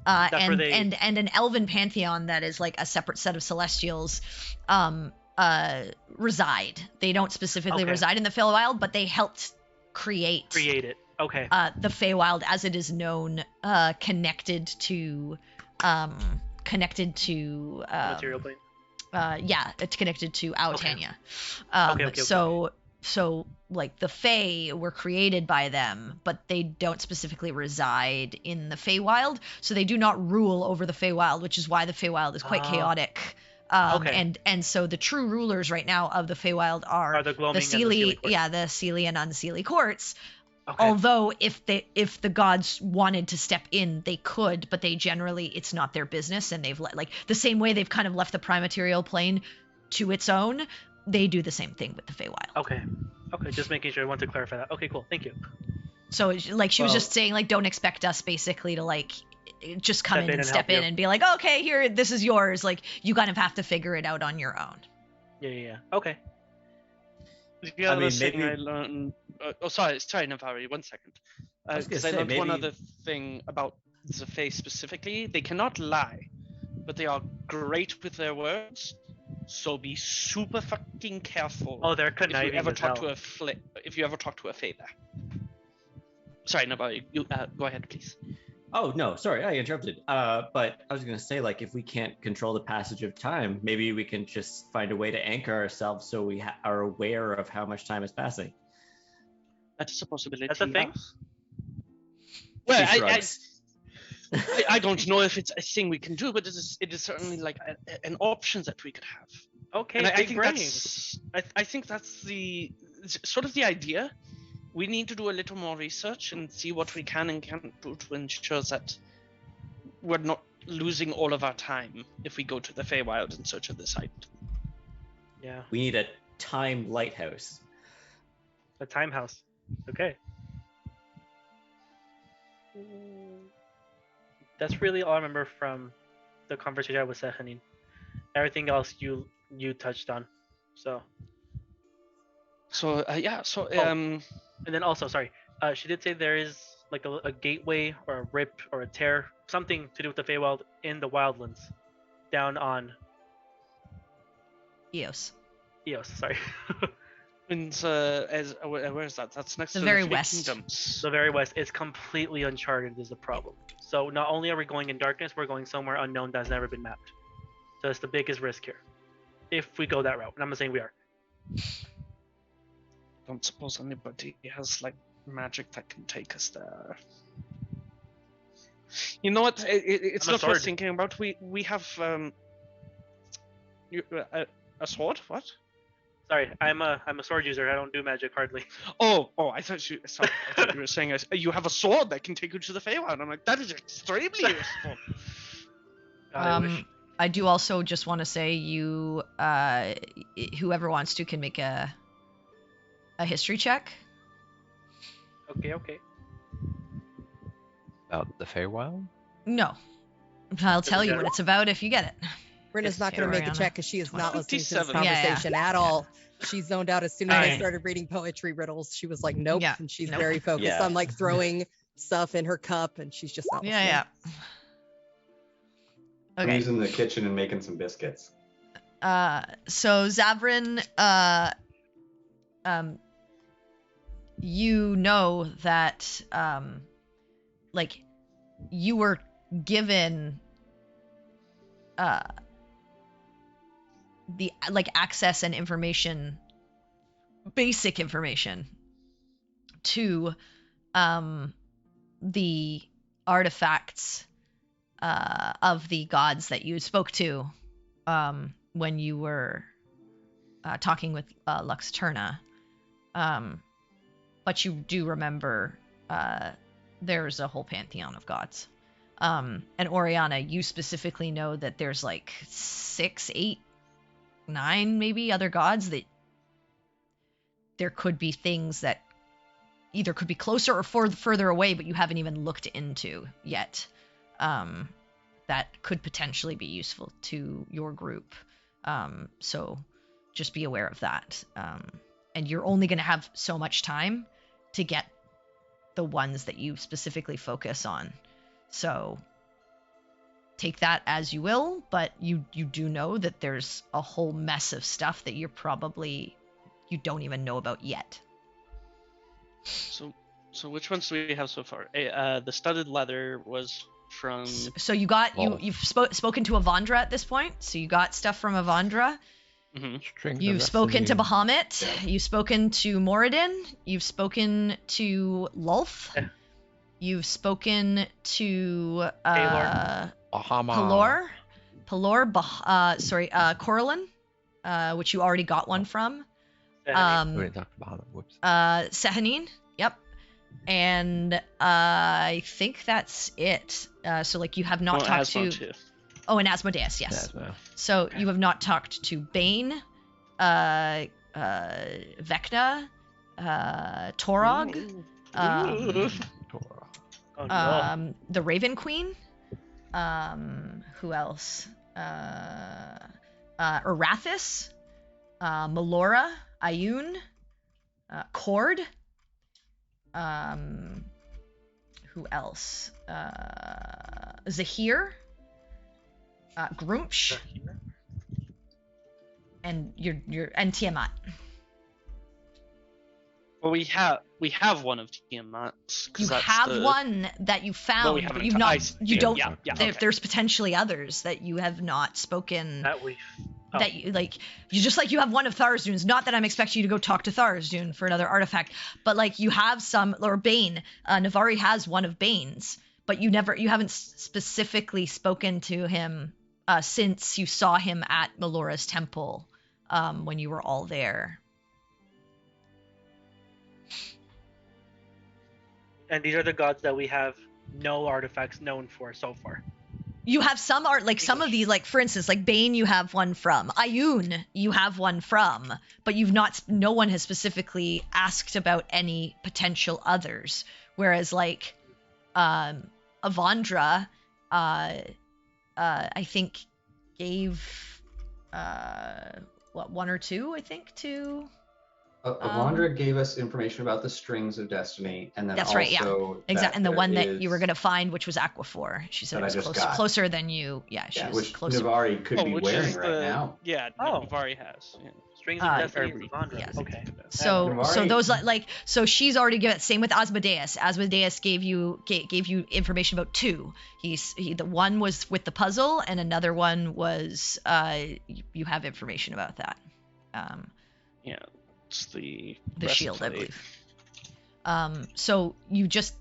and an elven pantheon that is like a separate set of celestials reside. They don't specifically reside in the Feywild, but they helped create it. Okay. The Feywild as it is known, connected to Material plane. it's connected to Aotania. Okay. So like the Fey were created by them, but they don't specifically reside in the Feywild, so they do not rule over the Feywild, which is why the Feywild is quite chaotic. And so the true rulers right now of the Feywild are the Gloaming the and the Seelie Seelie, courts. the Seelie and Unseelie courts. Okay. Although if the gods wanted to step in, they could, but they generally, it's not their business, and they've like the same way they've kind of left the primaterial plane to its own, they do the same thing with the Feywild. Okay. Okay. Just making sure. I want to clarify that. Okay. Cool. Thank you. So like she was Well- just saying like, don't expect us basically to like just come Step in in and and step help in you. and be like, okay, here, this is yours. Like you kind of have to figure it out on your own. Yeah. Okay. The I other mean, thing maybe- I learned. Sorry, Navari. 1 second. I was gonna Because I say, learned one maybe- other thing about the Fae specifically. They cannot lie, but they are great with their words. So be super fucking careful. Oh, they're if you conniving ever as talk hell. if you ever talk to a Fae there. Sorry, Navari. You go ahead, please. Oh no, sorry, I interrupted. But I was gonna say, like, if we can't control the passage of time, maybe we can just find a way to anchor ourselves so we are aware of how much time is passing. That is a possibility. That's a thing? yes. Well, She I, shrugs. I don't know if it's a thing we can do, but it is certainly like an option that we could have. Okay. And I big think brain. I think that's the sort of the idea. We need to do a little more research and see what we can and can't do to ensure that we're not losing all of our time if we go to the Feywild in search of this item. Yeah. We need a time lighthouse. A time house. Okay. That's really all I remember from the conversation I had with Sehanin. Everything else you touched on. So So yeah, so Oh. and then also sorry, she did say there is like a gateway or a rip or a tear, something to do with the Feywild in the Wildlands, down on Eos. Eos. Sorry, and where is that? That's next The to very the Three west. Kingdoms. the very west. It's completely uncharted. Is the problem. So not only are we going in darkness, we're going somewhere unknown that's never been mapped. So it's the biggest risk here, if we go that route. And I'm not saying we are. Don't suppose anybody has like magic that can take us there. You know what? It's I'm a not worth sword. thinking about. We have a sword. What? Sorry, I'm a sword user. I don't do magic hardly. Oh! I thought you. Sorry, I thought you were saying you have a sword that can take you to the Feywild. I'm like, that is extremely useful. God, I wish. I do also just want to say you, whoever wants to can make a history check. Okay. About the Feywild? No, I'll tell you what it's about if you get it. Brenna's It's not going to make a Ariana. check because she is not listening to this 27. Yeah, yeah. conversation at all. She zoned out as soon as I Aye. started reading poetry riddles. She was like, nope. Yeah, And she's nope. very focused Yeah. on like throwing stuff in her cup and she's just not listening. Yeah. I'm Okay. using the kitchen and making some biscuits. So Zavrin, you know that, like, you were given, the, like, access and information, basic information to, the artifacts, of the gods that you spoke to, when you were talking with Luxturna. But you do remember there's a whole pantheon of gods. And Oriana, you specifically know that there's like 6, 8, 9 maybe other gods that there could be things that either could be closer or further away, but you haven't even looked into yet. That could potentially be useful to your group. So just be aware of that. And you're only going to have so much time to get the ones that you specifically focus on. So take that as you will, but you do know that there's a whole mess of stuff that you don't even know about yet. So which ones do we have so far? The studded leather was from. So you got you've spoken to Avandra at this point. So you got stuff from Avandra. Mhm. You've spoken to Bahamut. You've spoken to Moradin. You've spoken to Lulth. Yeah. You've spoken to Paylor. Bahama. Coralin, which you already got one from. Sehanin. We didn't talk to Bahama. Whoops. Sehanin. Yep. And I think that's it. So like you have not Well, talked Asmo to. too. Oh, and Asmodeus, yes. Asmo. So you have not talked to Bane, Vecna, Torog, Ooh. Oh no. the Raven Queen. Who else? Arathis, Melora, Ayun, Cord. Who else? Zahir, Grumpsh, and and Tiamat. Well, we have one of Tiamat's. 'cause You that's have the- one that you found, Well, we but haven't you've I not. see. You don't. Yeah, there- okay. There's potentially others that you have not spoken. That we. Oh. That you like. You just like you have one of Tharsdoon's. Not that I'm expecting you to go talk to Tharsdoon for another artifact, but like you have some or Bane. Navari has one of Bane's, but you haven't specifically spoken to him since you saw him at Melora's temple when you were all there. And these are the gods that we have no artifacts known for so far. You have some art, like some of these, like for instance, like Bane, you have one from. Ayun, you have one from, but no one has specifically asked about any potential others. Whereas like, Avandra, I think gave, one or two, I think, to. Avandra gave us information about the strings of destiny, and then That's also right, yeah. Exactly, and the there one that you were is- gonna find, which was Aquaphor. She said That it I was just closer, got. closer than you. Yeah, she Yeah, was which closer. Navari could be which wearing is right the- now. Yeah, Oh. Navari has. Yeah. Strings of Destiny or- is Avandra. yes. Okay. So Navari- those so she's already given. Same with Asmodeus. Asmodeus gave you information about two. The one was with the puzzle, and another one was you have information about that. Yeah, it's the Shield, I breastplate. believe. So you just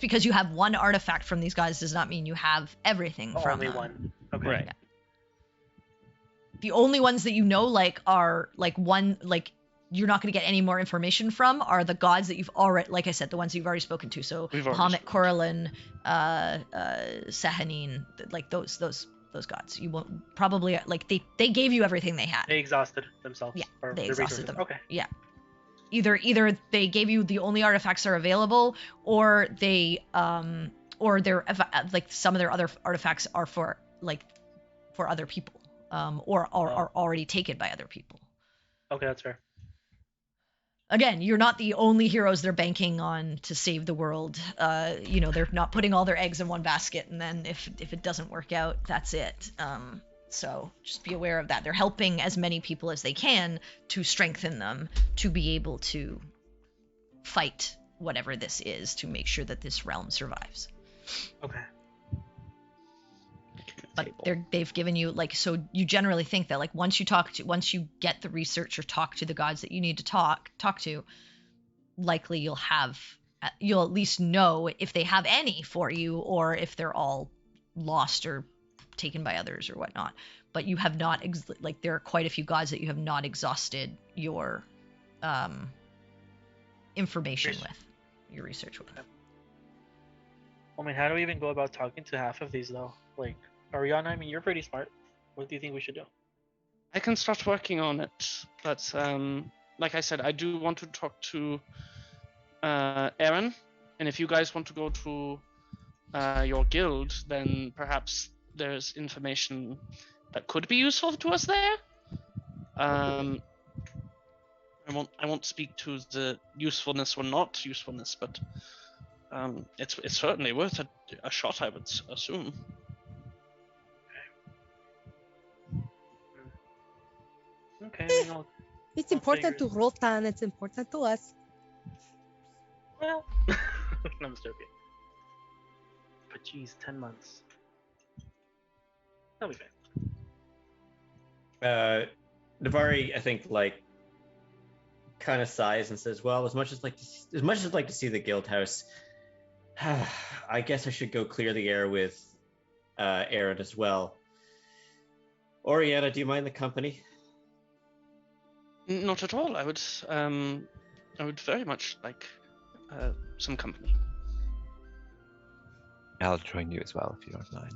because you have one artifact from these guys does not mean you have everything from Only them. one. Okay. Right. Yeah. The only ones that you know are one you're not going to get any more information from are the gods that you've already, like I said, the ones you've already spoken to. So We've already Bahamut, Coralin, Sahanin, like those gods. You won't probably they gave you everything they had. They exhausted themselves. Yeah, or they their exhausted resources. them. Okay. Yeah. Either they gave you the only artifacts are available, or they or they're like some of their other artifacts are for other people, or are already taken by other people. Okay, that's fair. Again, you're not the only heroes they're banking on to save the world. They're not putting all their eggs in one basket, and then if it doesn't work out, that's it. So just be aware of that. They're helping as many people as they can to strengthen them to be able to fight whatever this is to make sure that this realm survives. Okay. But they've given you so you generally think that once you get the research or talk to the gods that you need to talk to, likely you'll at least know if they have any for you or if they're all lost or taken by others or whatnot. But you have not there are quite a few gods that you have not exhausted your information with, your research with. I mean, how do we even go about talking to half of these though? Ariana, I mean, you're pretty smart. What do you think we should do? I can start working on it, but like I said, I do want to talk to Aaron, and if you guys want to go to your guild, then perhaps there's information that could be useful to us there. I won't speak to the usefulness or not usefulness, but it's certainly worth a shot, I would assume. Okay. I mean, It's I'll important to figure- Rotan. It's important to us. well, no, I'm just joking. But geez, 10 months. That'll be fine. Navari, I think, kind of sighs and says, "Well, as much as I'd like to see the guild house, I guess I should go clear the air with Aaron as well. Oriana, do you mind the company?" Not at all. I would very much like some company. I'll join you as well if you don't mind.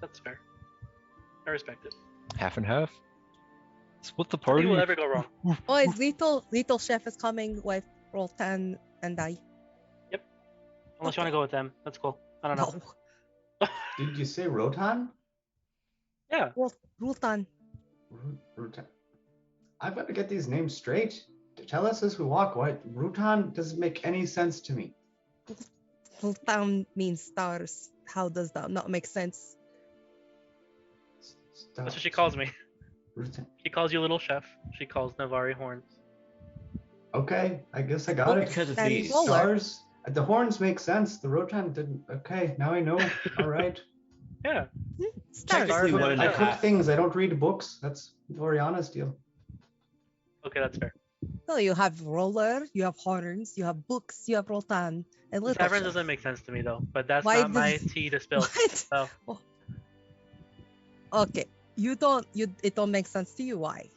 That's fair. I respect it. Half and half. Split the Nothing party. will ever go wrong. Oh, is Little Chef is coming with Roltan and I? Unless you want to go with them. That's cool. I don't know. No. Did you say Rotan? Yeah. Roltan. Rutan. I've got to get these names straight. Tell us as we walk. What Rutan doesn't make any sense to me. Roltan means stars. How does that not make sense? That's what she calls me. Rutan. She calls you Little Chef. She calls Navari Horns. Okay, I guess I got it. Because of And these. roller. Stars. The horns make sense. The Rotan didn't. Okay, now I know. All right. Yeah. Stars. Technically, Stars. one and I a cook half. things. I don't read books. That's Oriana's deal. Okay, that's fair. No, you have roller, you have horns, you have books, you have Roltan, and Little Tavern Chef. doesn't make sense to me though, but that's Why not my does- tea to spill. What? So Okay, it don't make sense to you. Why?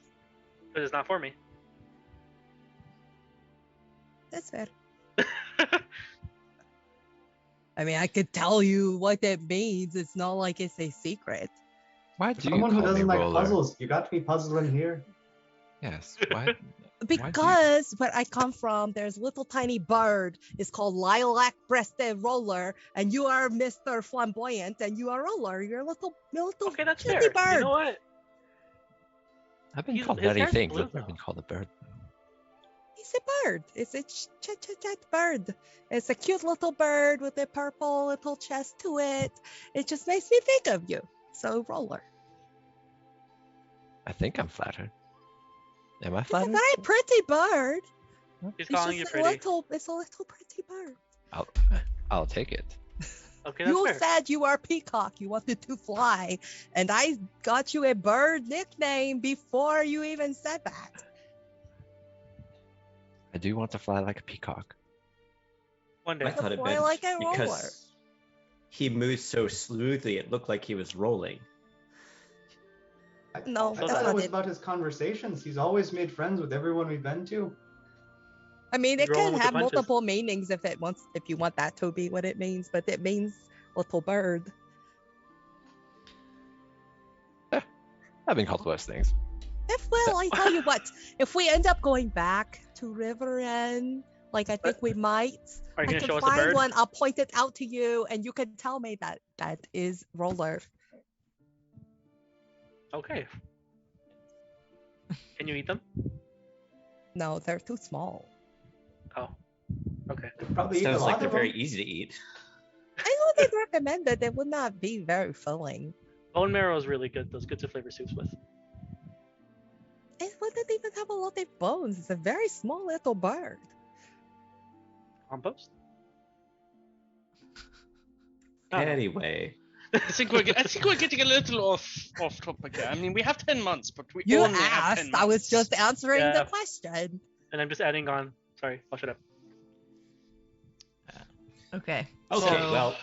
but it's not for me. That's fair. I mean, I could tell you what that means. It's not like it's a secret. Why do you Someone who call me doesn't like roller? puzzles. You got me puzzling here. Yes. Why? Because where I come from, there's a little tiny bird. It's called lilac-breasted roller, and you are Mr. Flamboyant, and you are roller. You're a little Okay, that's cutie fair. bird. You know what? I've been He's- called his many hair's things. blue, I've never though. been called a bird. It's a bird. It's a chat bird. It's a cute little bird with a purple little chest to it. It just makes me think of you. So roller. I think I'm flattered. Am I It's a flattered? very pretty bird. He's It's calling you just pretty. it's a little pretty bird. I'll take it. Okay, that's You fair. said you are peacock. You wanted to fly, and I got you a bird nickname before you even said that. I do want to fly like a peacock. One I day. thought it Fly meant like a roller. because he moved so smoothly, it looked like he was rolling. No, I that's thought not it was it. about his conversations. He's always made friends with everyone we've been to. I mean, He's it rolling can with the have punches. multiple meanings if you want that to be what it means, but it means little bird. I've been called worse things. I tell you what, if we end up going back to River End, like I think we might, Are you I gonna can show us the find bird? one. I'll point it out to you, and you can tell me that that is roller. Okay. Can you eat them? No, they're too small. Oh. Okay. Could probably eat a Sounds lot like they're of very them. easy to eat. I know they'd recommend that they would not be very filling. Bone marrow is really good. Those good to flavor soups with. It wouldn't even have a lot of bones. It's a very small little bird. Compost. I don't know. Anyway, I think we're getting a little off topic here. I mean, we have 10 months, but we You only have 10 asked. months. I was just answering Yeah. the question. And I'm just adding on. Sorry, I'll shut up. Okay. okay, So- well,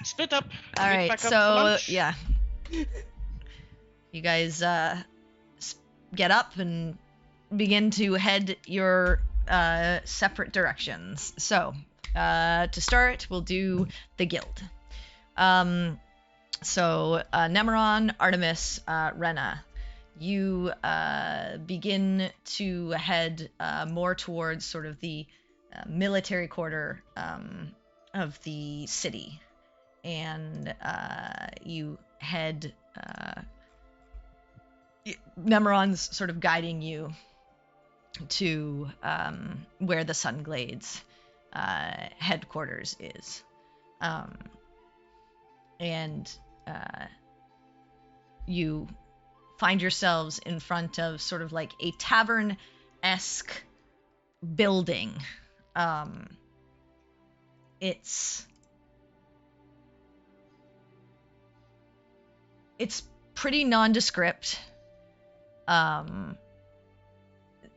Split up. All meet right. back up for So lunch. yeah, you guys get up and begin to head your separate directions. So to start, we'll do the guild. So Nemeron, Artemis, Rena, you begin to head more towards sort of the military quarter of the city, and you head. Nemeron's sort of guiding you to where the Sunglades headquarters is, and you find yourselves in front of sort of like a tavern-esque building. It's pretty nondescript.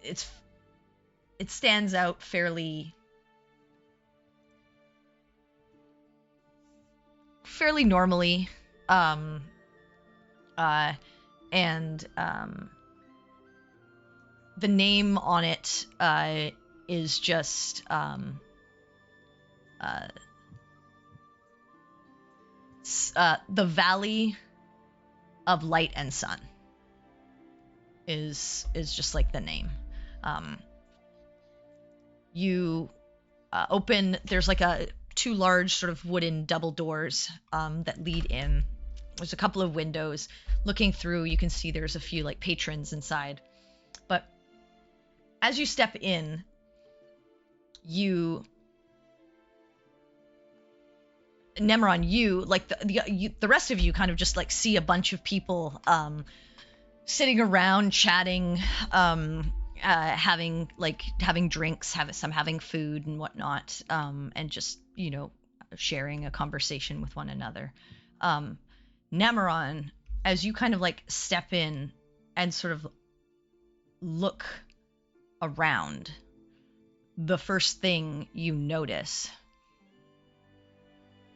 It stands out fairly normally. And the name on it is just the Valley of Light and Sun is just like the name. You open, there's like two large sort of wooden double doors that lead in. There's a couple of windows. Looking through, you can see there's a few like patrons inside. But as you step in, Nemeron, you like the rest of you kind of just like see a bunch of people sitting around chatting, having drinks, some having food and whatnot, and just sharing a conversation with one another. Nemeron, as you kind of like step in and sort of look around, the first thing you notice,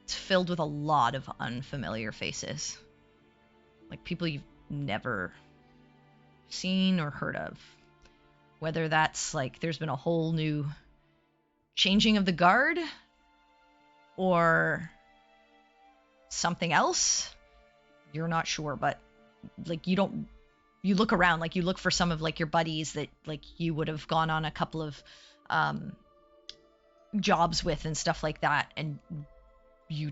it's filled with a lot of unfamiliar faces. Like people you've never seen or heard of. Whether that's like there's been a whole new changing of the guard or something else, you're not sure, but like you look around, like you look for some of like your buddies that like you would have gone on a couple of jobs with and stuff like that, and you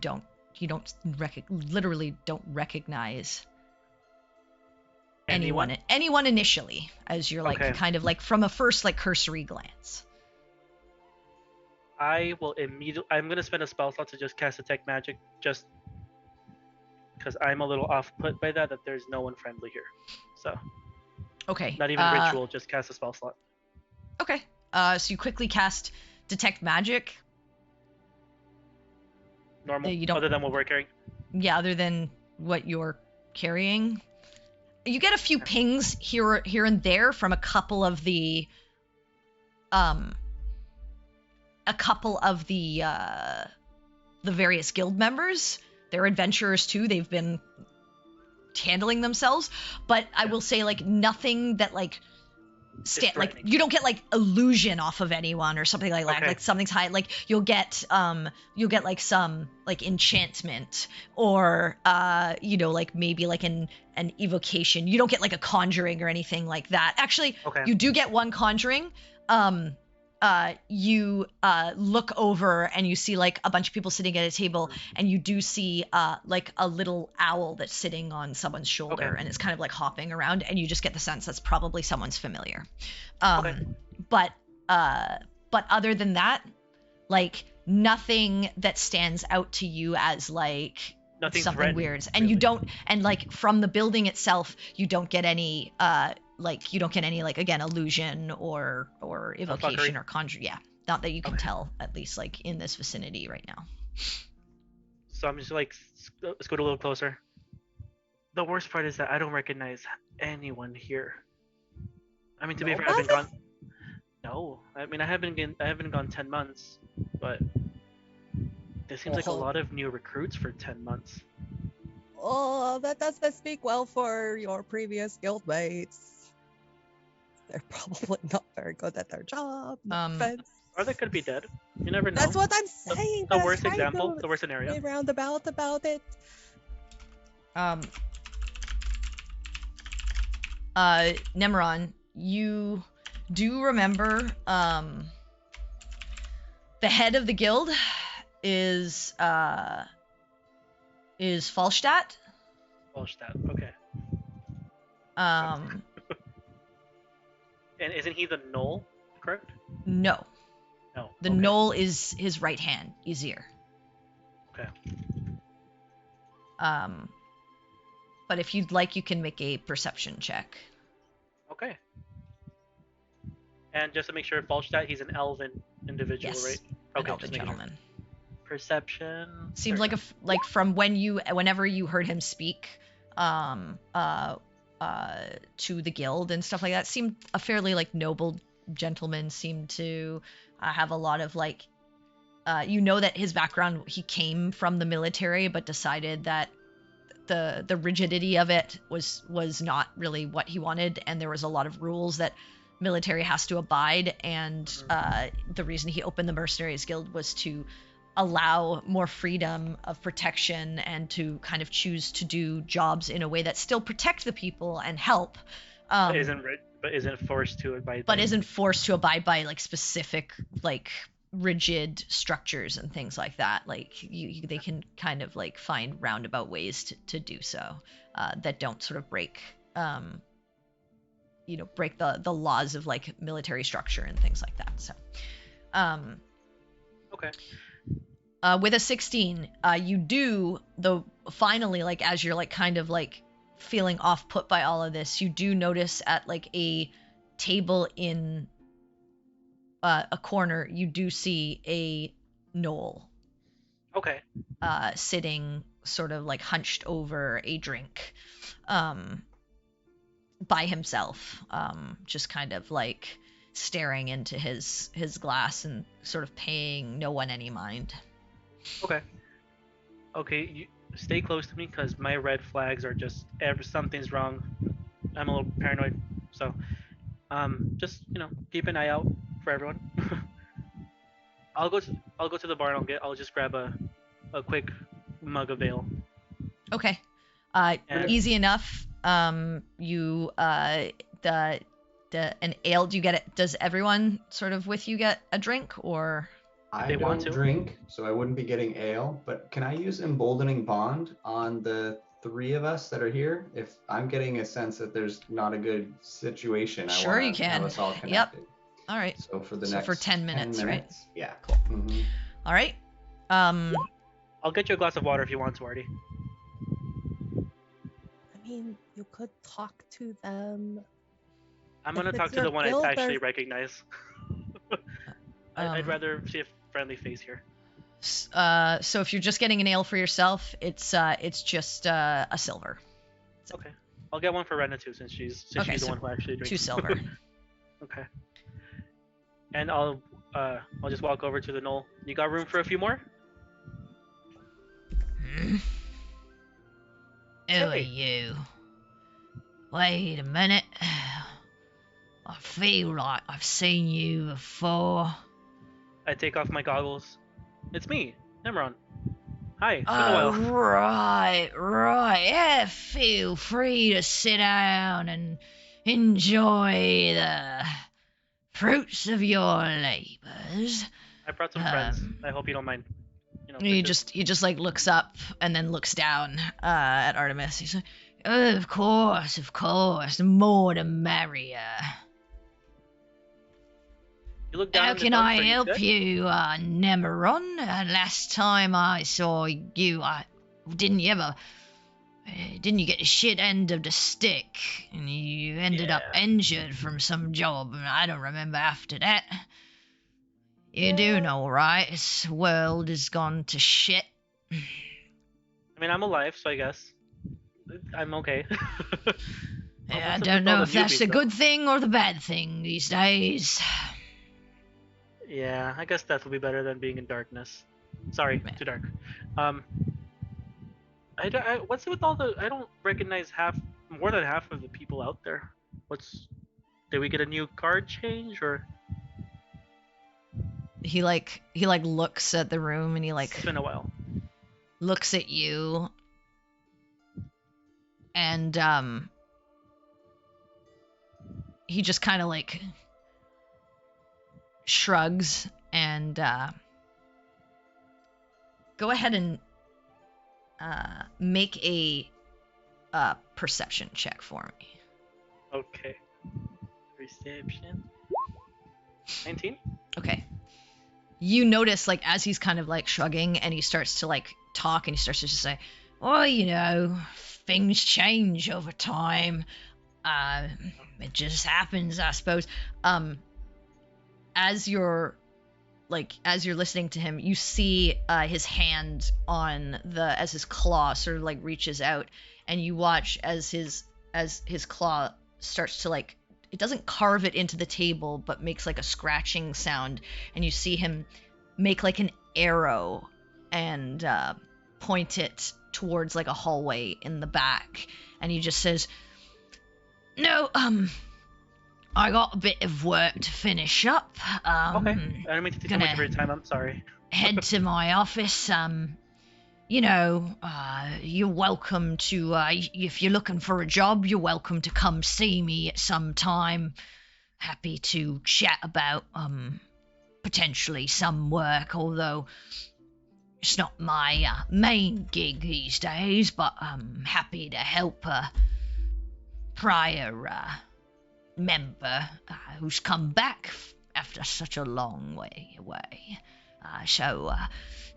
literally don't recognize anyone initially, as you're like kind of like from a first like cursory glance. I will I'm gonna spend a spell slot to just cast detect magic, just because I'm a little off put by that there's no one friendly here. So okay, not even ritual, just cast a spell slot. Okay, so you quickly cast detect magic. Normal, other than what we're carrying. Yeah, other than what you're carrying. You get a few pings here and there from a couple of the various guild members. They're adventurers too. They've been handling themselves, but I will say like nothing that like like you don't get like illusion off of anyone or something like that. Like something's high, like you'll get like some like enchantment or like maybe like an evocation. You don't get like a conjuring or anything like that. Actually, you do get one conjuring. You look over and you see like a bunch of people sitting at a table, and you do see like a little owl that's sitting on someone's shoulder, and it's kind of like hopping around, and you just get the sense that's probably someone's familiar. But other than that, like nothing that stands out to you as like something weird. And really, you don't, and like from the building itself, you don't get any like again illusion or evocation or conjure. Yeah, not that you can tell, at least like in this vicinity right now. So I'm just like, let's go a little closer. The worst part is that I don't recognize anyone here. I mean, to be fair, I've been gone. No, I mean I haven't gone 10 months, but there seems like a lot of new recruits for 10 months. Oh, that doesn't speak well for your previous guildmates. They're probably not very good at their job. Or they could be dead. You never know. That's what I'm saying. The worst example, the worst scenario. Roundabout about it. Nemeron, you do remember the head of the guild is Falstadt. Falstadt, okay. And isn't he the Knoll, correct? No. No. The Knoll is his right hand, Ysir. Okay. But if you'd like, you can make a perception check. Okay. And just to make sure, Falstadt, he's an elven individual, yes, right? Okay, an elven gentleman. Sure. Perception. Seems like from whenever you heard him speak, to the guild and stuff like that, seemed a fairly like noble gentleman. Seemed to have a lot of like, that his background, he came from the military, but decided that the rigidity of it was not really what he wanted, and there was a lot of rules that military has to abide, and the reason he opened the Mercenaries Guild was to allow more freedom of protection and to kind of choose to do jobs in a way that still protect the people and help. But isn't forced to abide. But isn't forced to abide by like specific like rigid structures and things like that. Like they can kind of like find roundabout ways to do so that don't sort of break break the laws of like military structure and things like that. So Okay. with a 16, you do finally, like as you're like kind of like feeling off put by all of this, you do notice at like a table in a corner, you do see a gnoll Okay. sitting sort of like hunched over a drink by himself, just kind of like staring into his glass and sort of paying no one any mind. Okay. Okay, you stay close to me because my red flags are just something's wrong. I'm a little paranoid, so just keep an eye out for everyone. I'll go to the bar and I'll just grab a quick mug of ale. Okay. And- Easy enough. You an ale. Do you get it? Does everyone sort of with you get a drink, or? I they want don't to. drink, so I wouldn't be getting ale. But can I use emboldening bond on the 3 of us that are here? If I'm getting a sense that there's not a good situation, Sure, I want you to can. have us all Yep. connected. All right. So for the So next for 10 minutes, right? Yeah. Cool. Mhm. All right. I'll get you a glass of water if you want to, Artie. I mean, you could talk to them. I'm If gonna it's talk to your the one guild, I actually they're- recognize. I'd rather see a friendly face here. So if you're just getting an ale for yourself, it's just a silver. Okay. I'll get one for Rena too, since she's Okay, the so one who actually drinks. 2 silver. Okay. And I'll just walk over to the knoll. You got room for a few more? Hmm? Who are Hey. you? Wait a minute. I feel like I've seen you before. I take off my goggles. It's me, Nemeron. Hi, it's been a Oh, while. right. Yeah, feel free to sit down and enjoy the fruits of your labors. I brought some friends. I hope you don't mind. He just just like looks up and then looks down at Artemis. He's like, oh, of course, the more the merrier. you look down. How in the can dumps, I are you help good? you, Nemeron? Last time I saw you, didn't you get the shit end of the stick, and you ended up Yeah. injured from some job, and I don't remember after that. You do know, right? This world has gone to shit. I mean, I'm alive, so I guess I'm okay. I What's up don't with all know the if that's the newbies, good thing or the bad thing these days. Yeah, I guess that would be better than being in darkness. Sorry, Man. too dark. What's with all the? I don't recognize more than half of the people out there. Did we get a new card change or? He looks at the room and he It's been a while. looks at you and he just kind of like shrugs and go ahead and make a perception check for me. Okay. Reception. 19. Okay. You notice, like, as he's kind of like shrugging and he starts to like talk and he starts to just say, well, things change over time. It just happens, I suppose. As you're listening to him, you see his hand as his claw sort of like reaches out, and you watch as his claw starts to like, it doesn't carve it into the table, but makes like a scratching sound, and you see him make like an arrow and point it towards like a hallway in the back, and he just says, no, I got a bit of work to finish up. Okay. I don't mean to take too much of your time. I'm sorry. Head to my office. You're welcome to, if you're looking for a job, you're welcome to come see me at some time. Happy to chat about, potentially some work, although it's not my main gig these days, but I'm happy to help a prior member who's come back after such a long way away. So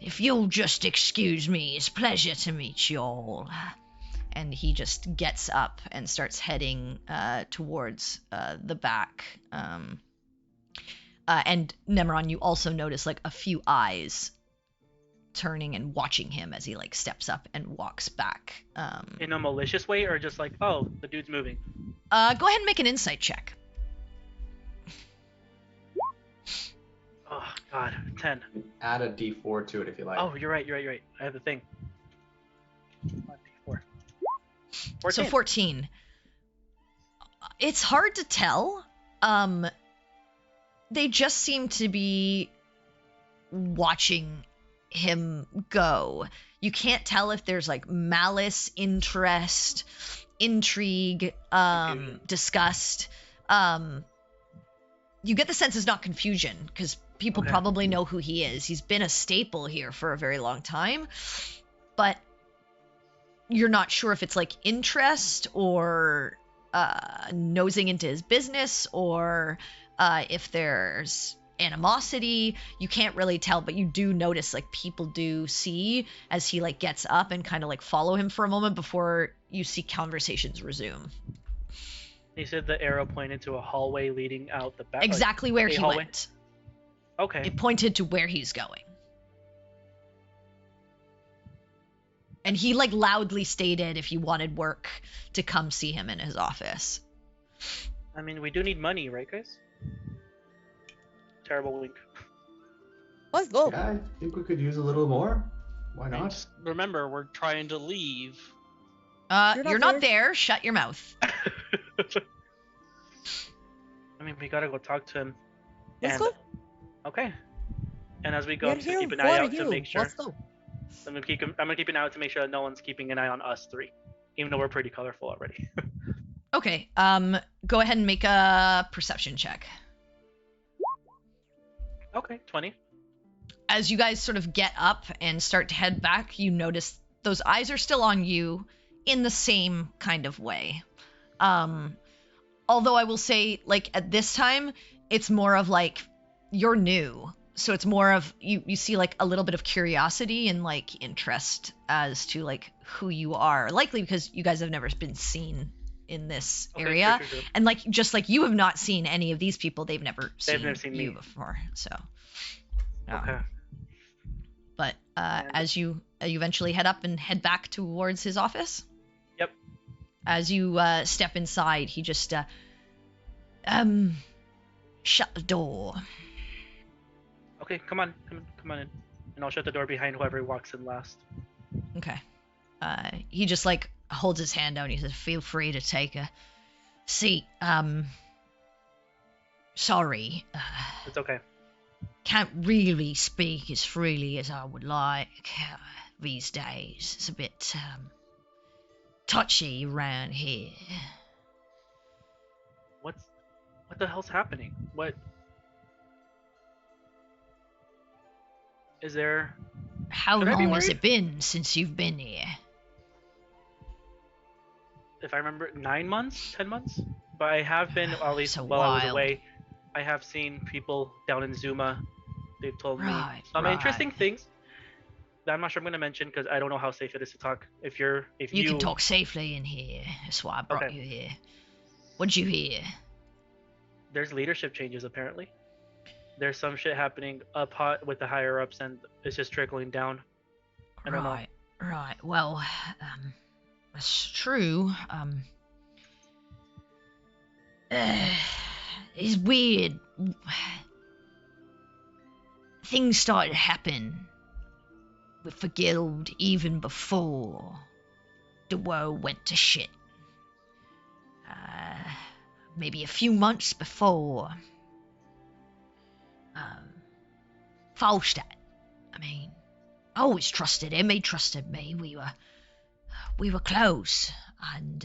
if you'll just excuse me, it's a pleasure to meet you all. And he just gets up and starts heading towards the back. And Nemeron, you also notice like a few eyes turning and watching him as he like steps up and walks back. In a malicious way, or just like, oh, the dude's moving? Go ahead and make an insight check. Oh God, 10. Add a D4 to it if you like. Oh, you're right. I have the thing. D4. 14. So 14. It's hard to tell. They just seem to be watching him go. You can't tell if there's like malice, interest, intrigue, disgust. You get the sense it's not confusion, because people probably know who he is. He's been a staple here for a very long time, but you're not sure if it's like interest or nosing into his business, or if there's animosity. You can't really tell, but you do notice like people do see as he like gets up and kind of like follow him for a moment before you see conversations resume. He said the arrow pointed to a hallway leading out the back. Exactly where he hallway? went. Okay. It pointed to where he's going. And he like loudly stated if you wanted work to come see him in his office. I mean, we do need money, right, guys? Terrible wink. Let's go. Yeah, I think we could use a little more. Why I mean, not? just remember, we're trying to leave. You're not there. Shut your mouth. I mean, we gotta go talk to him. Let's And- go. Okay. And as we go, We're I'm just here keep an for eye out you. to make sure. Let's go. I'm gonna keep an eye out to make sure that no one's keeping an eye on us three, even though we're pretty colorful already. Okay. Go ahead and make a perception check. Okay, 20. As you guys sort of get up and start to head back, you notice those eyes are still on you in the same kind of way. Although I will say, like, at this time, it's more of like you're new. So it's more of you see like a little bit of curiosity and like interest as to like who you are. Likely because you guys have never been seen in this Okay, area. sure. And like just like you have not seen any of these people, they've never seen you me. before. So Okay. But as you eventually head up and head back towards his office. Yep. As you step inside, he just shut the door. Okay, come on in, and I'll shut the door behind whoever walks in last. Okay. He just like holds his hand out and he says, "Feel free to take a seat. Sorry. It's okay. Can't really speak as freely as I would like these days. It's a bit touchy around here." What the hell's happening? What is there? How Should I be long has worried? it been since you've been here? If I remember, 9 months, 10 months. But I have been, at least It's a while I was while. away, I have seen people down in Zuma. They've told Right, me some right. interesting things that I'm not sure I'm going to mention because I don't know how safe it is to talk. If you can talk safely in here. That's why I brought Okay. you here. What'd you hear? There's leadership changes apparently. There's some shit happening up hot with the higher ups, and it's just trickling down. I don't know. Right. Well, that's true. It's weird. Things started to happen with the guild even before the world went to shit. maybe a few months before Falstadt. I mean, I always trusted him. He trusted me. We were close, and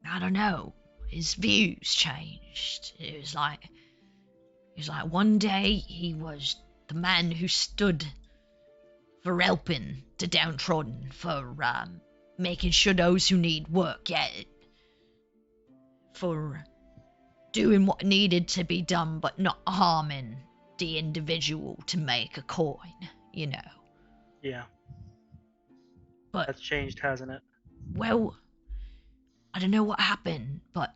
I don't know. His views changed. It was like one day he was the man who stood for helping the downtrodden, for making sure those who need work get it, for doing what needed to be done, but not harming the individual to make a coin, you know. Yeah. But That's changed, hasn't it? well, I don't know what happened, but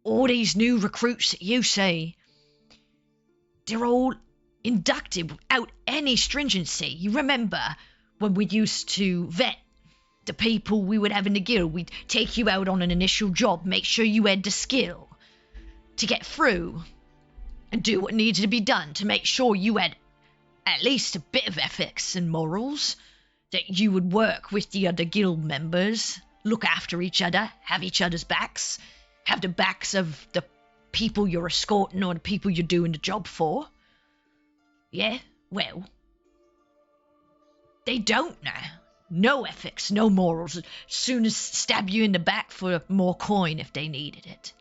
all these new recruits that you see, they're all inducted without any stringency. You remember when we used to vet the people we would have in the guild? We'd take you out on an initial job, make sure you had the skill to get through and do what needed to be done to make sure you had at least a bit of ethics and morals, that you would work with the other guild members, look after each other, have each other's backs, have the backs of the people you're escorting or the people you're doing the job for. Yeah, well, they don't now. No ethics, no morals. As soon as stab you in the back for more coin if they needed it.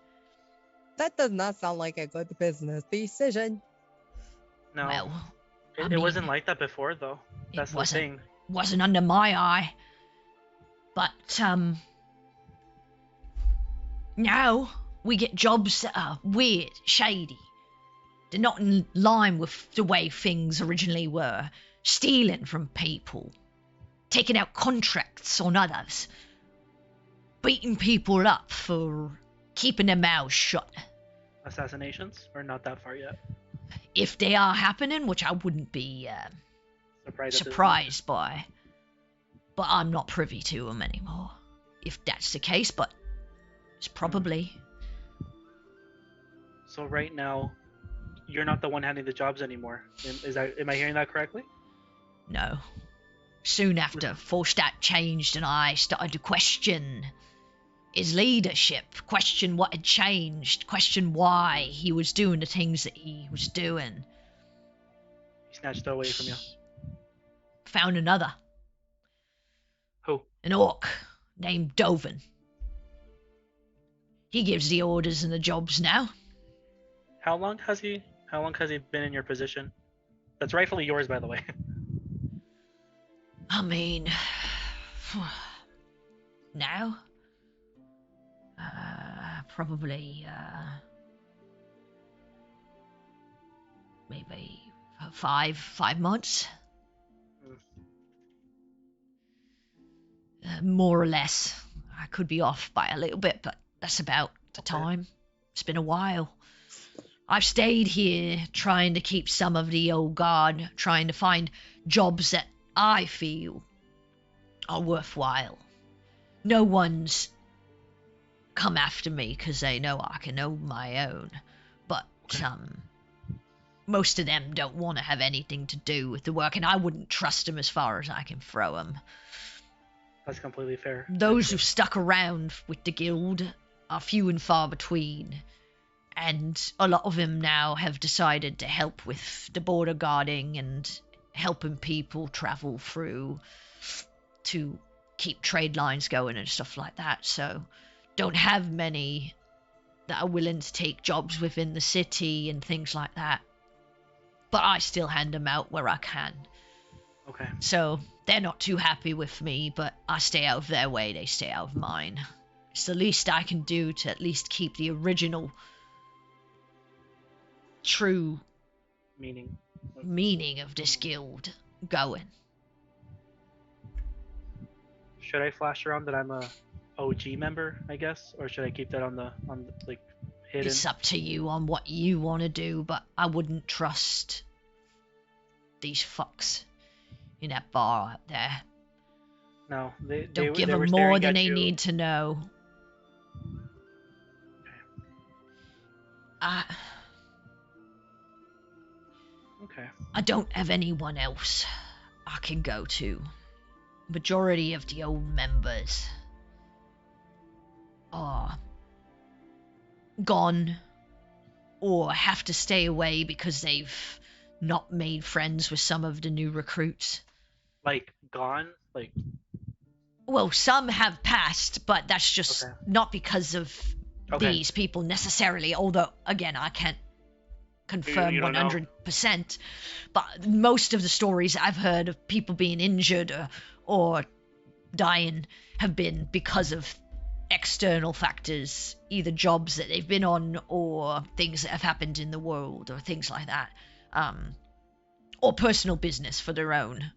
That does not sound like a good business decision. No. Well, I it mean, wasn't like that before, though. it That's the wasn't. thing. Wasn't under my eye. But now we get jobs that are weird, shady. They're not in line with the way things originally were. Stealing from people, taking out contracts on others, beating people up for keeping their mouths shut. Assassinations? Or not that far yet? If they are happening, which I wouldn't be surprised by, but I'm not privy to them anymore. If that's the case, but it's probably. So right now, you're not the one handling the jobs anymore. Am I hearing that correctly? No. Soon after, Falstadt changed and I started to question his leadership, question what had changed, question why he was doing the things that he was doing. He snatched it away from you. Found another. Who? An orc named Dovin. He gives the orders and the jobs now. How long has he been in your position? That's rightfully yours, by the way. I mean, now? Probably, maybe 5 months. More or less. I could be off by a little bit, but that's about the time. It's been a while. I've stayed here trying to keep some of the old guard, trying to find jobs that I feel are worthwhile. No one's come after me because they know I can own my own, but most of them don't want to have anything to do with the work, and I wouldn't trust them as far as I can throw them. That's completely fair. Those who've stuck around with the guild are few and far between, and a lot of them now have decided to help with the border guarding and helping people travel through to keep trade lines going and stuff like that. So don't have many that are willing to take jobs within the city and things like that. But I still hand them out where I can. Okay. So they're not too happy with me, but I stay out of their way, they stay out of mine. It's the least I can do to at least keep the original true meaning of this guild going. Should I flash around that I'm a OG member, I guess, or should I keep that on the like hidden? It's up to you on what you want to do, but I wouldn't trust these fucks in that bar out there. No, they Don't give they were them more staring than at they you. need to know. Okay. I don't have anyone else I can go to. Majority of the old members are gone or have to stay away because they've not made friends with some of the new recruits. Like gone? Like Well, some have passed, but that's just Okay. not because of Okay. these people necessarily, although, again, I can't confirm You don't know. 100%. But most of the stories I've heard of people being injured or dying have been because of external factors, either jobs that they've been on or things that have happened in the world or things like that, or personal business for their own.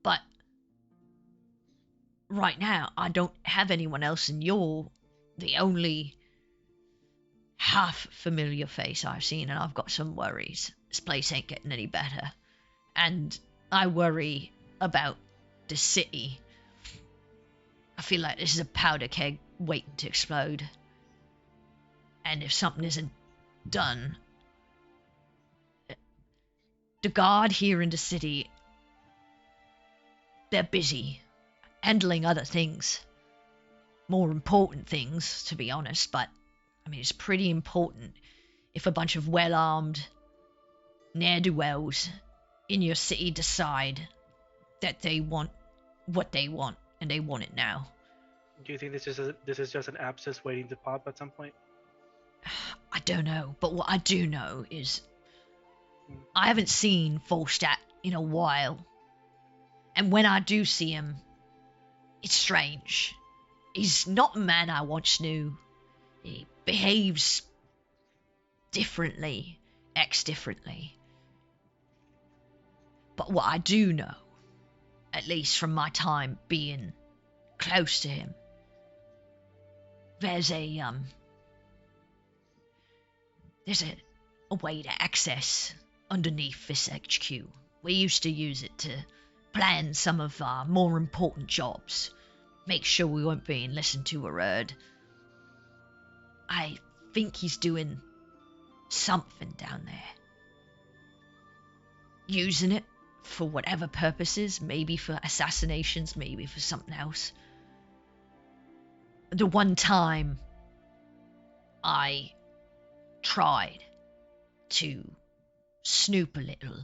But right now, I don't have anyone else, and you're the only half familiar face I've seen, and I've got some worries. This place ain't getting any better, and I worry about the city. I feel like this is a powder keg waiting to explode. And if something isn't done, the guard here in the city, they're busy handling other things. More important things, to be honest, but I mean, it's pretty important if a bunch of well-armed ne'er-do-wells in your city decide that they want what they want, and they want it now. Do you think this is just an abscess waiting to pop at some point? I don't know, but what I do know is I haven't seen Volstadt in a while, and when I do see him, it's strange. He's not a man I once knew. He behaves differently, acts differently. But what I do know, at least from my time being close to him, there's a way to access underneath this HQ. We used to use it to plan some of our more important jobs, make sure we weren't being listened to or heard. I think he's doing something down there. Using it for whatever purposes, maybe for assassinations, maybe for something else. The one time I tried to snoop a little,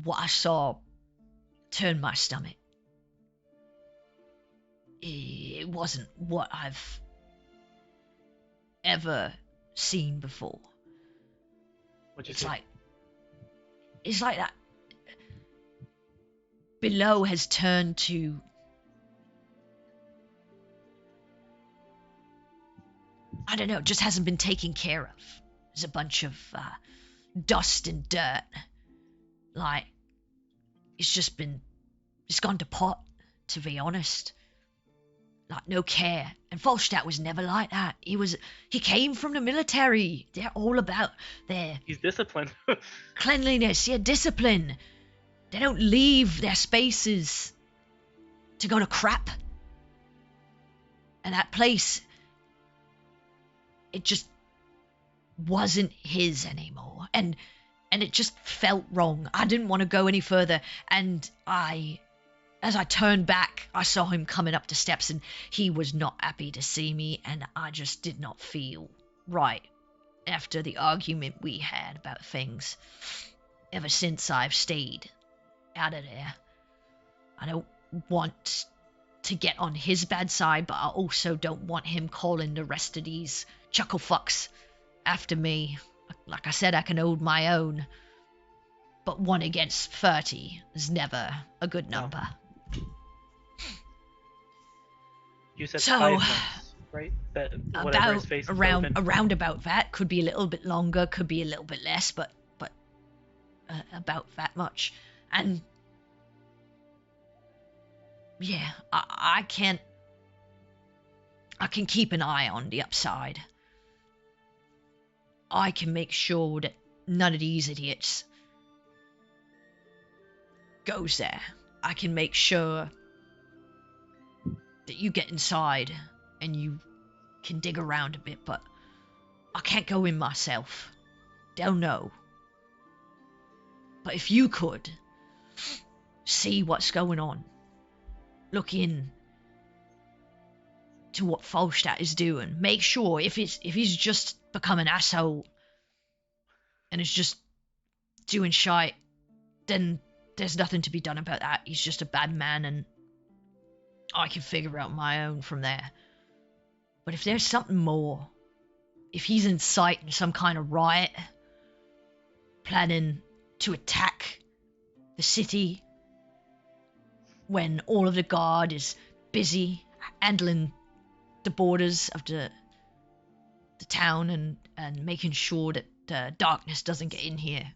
what I saw turned my stomach. It wasn't what I've ever seen before. What'd you It's see? like that below has turned to I don't know, just hasn't been taken care of. There's a bunch of dust and dirt. Like, it's gone to pot, to be honest. Like, no care. And Volstadt was never like that. He came from the military. They're all about their He's disciplined. cleanliness, discipline. They don't leave their spaces to go to crap. And that place, it just wasn't his anymore. And it just felt wrong. I didn't want to go any further. And as I turned back, I saw him coming up the steps, and he was not happy to see me, and I just did not feel right after the argument we had about things. Ever since I've stayed out of there. I don't want to get on his bad side, but I also don't want him calling the rest of these chuckle fucks after me. Like I said, I can hold my own, but 1 against 30 is never a good number. You said So, 5 months, right? That whatever his face is open. around about that. Could be a little bit longer, could be a little bit less, but about that much. And yeah, I can keep an eye on the upside. I can make sure that none of these idiots goes there. I can make sure that you get inside and you can dig around a bit, but I can't go in myself. They'll know. But if you could see what's going on, look in, to what Falstadt is doing. Make sure if he's just become an asshole and is just doing shite, then there's nothing to be done about that. He's just a bad man, and I can figure out my own from there. But if there's something more, if he's inciting some kind of riot, planning to attack the city when all of the guard is busy handling the borders of the town and making sure that darkness doesn't get in here,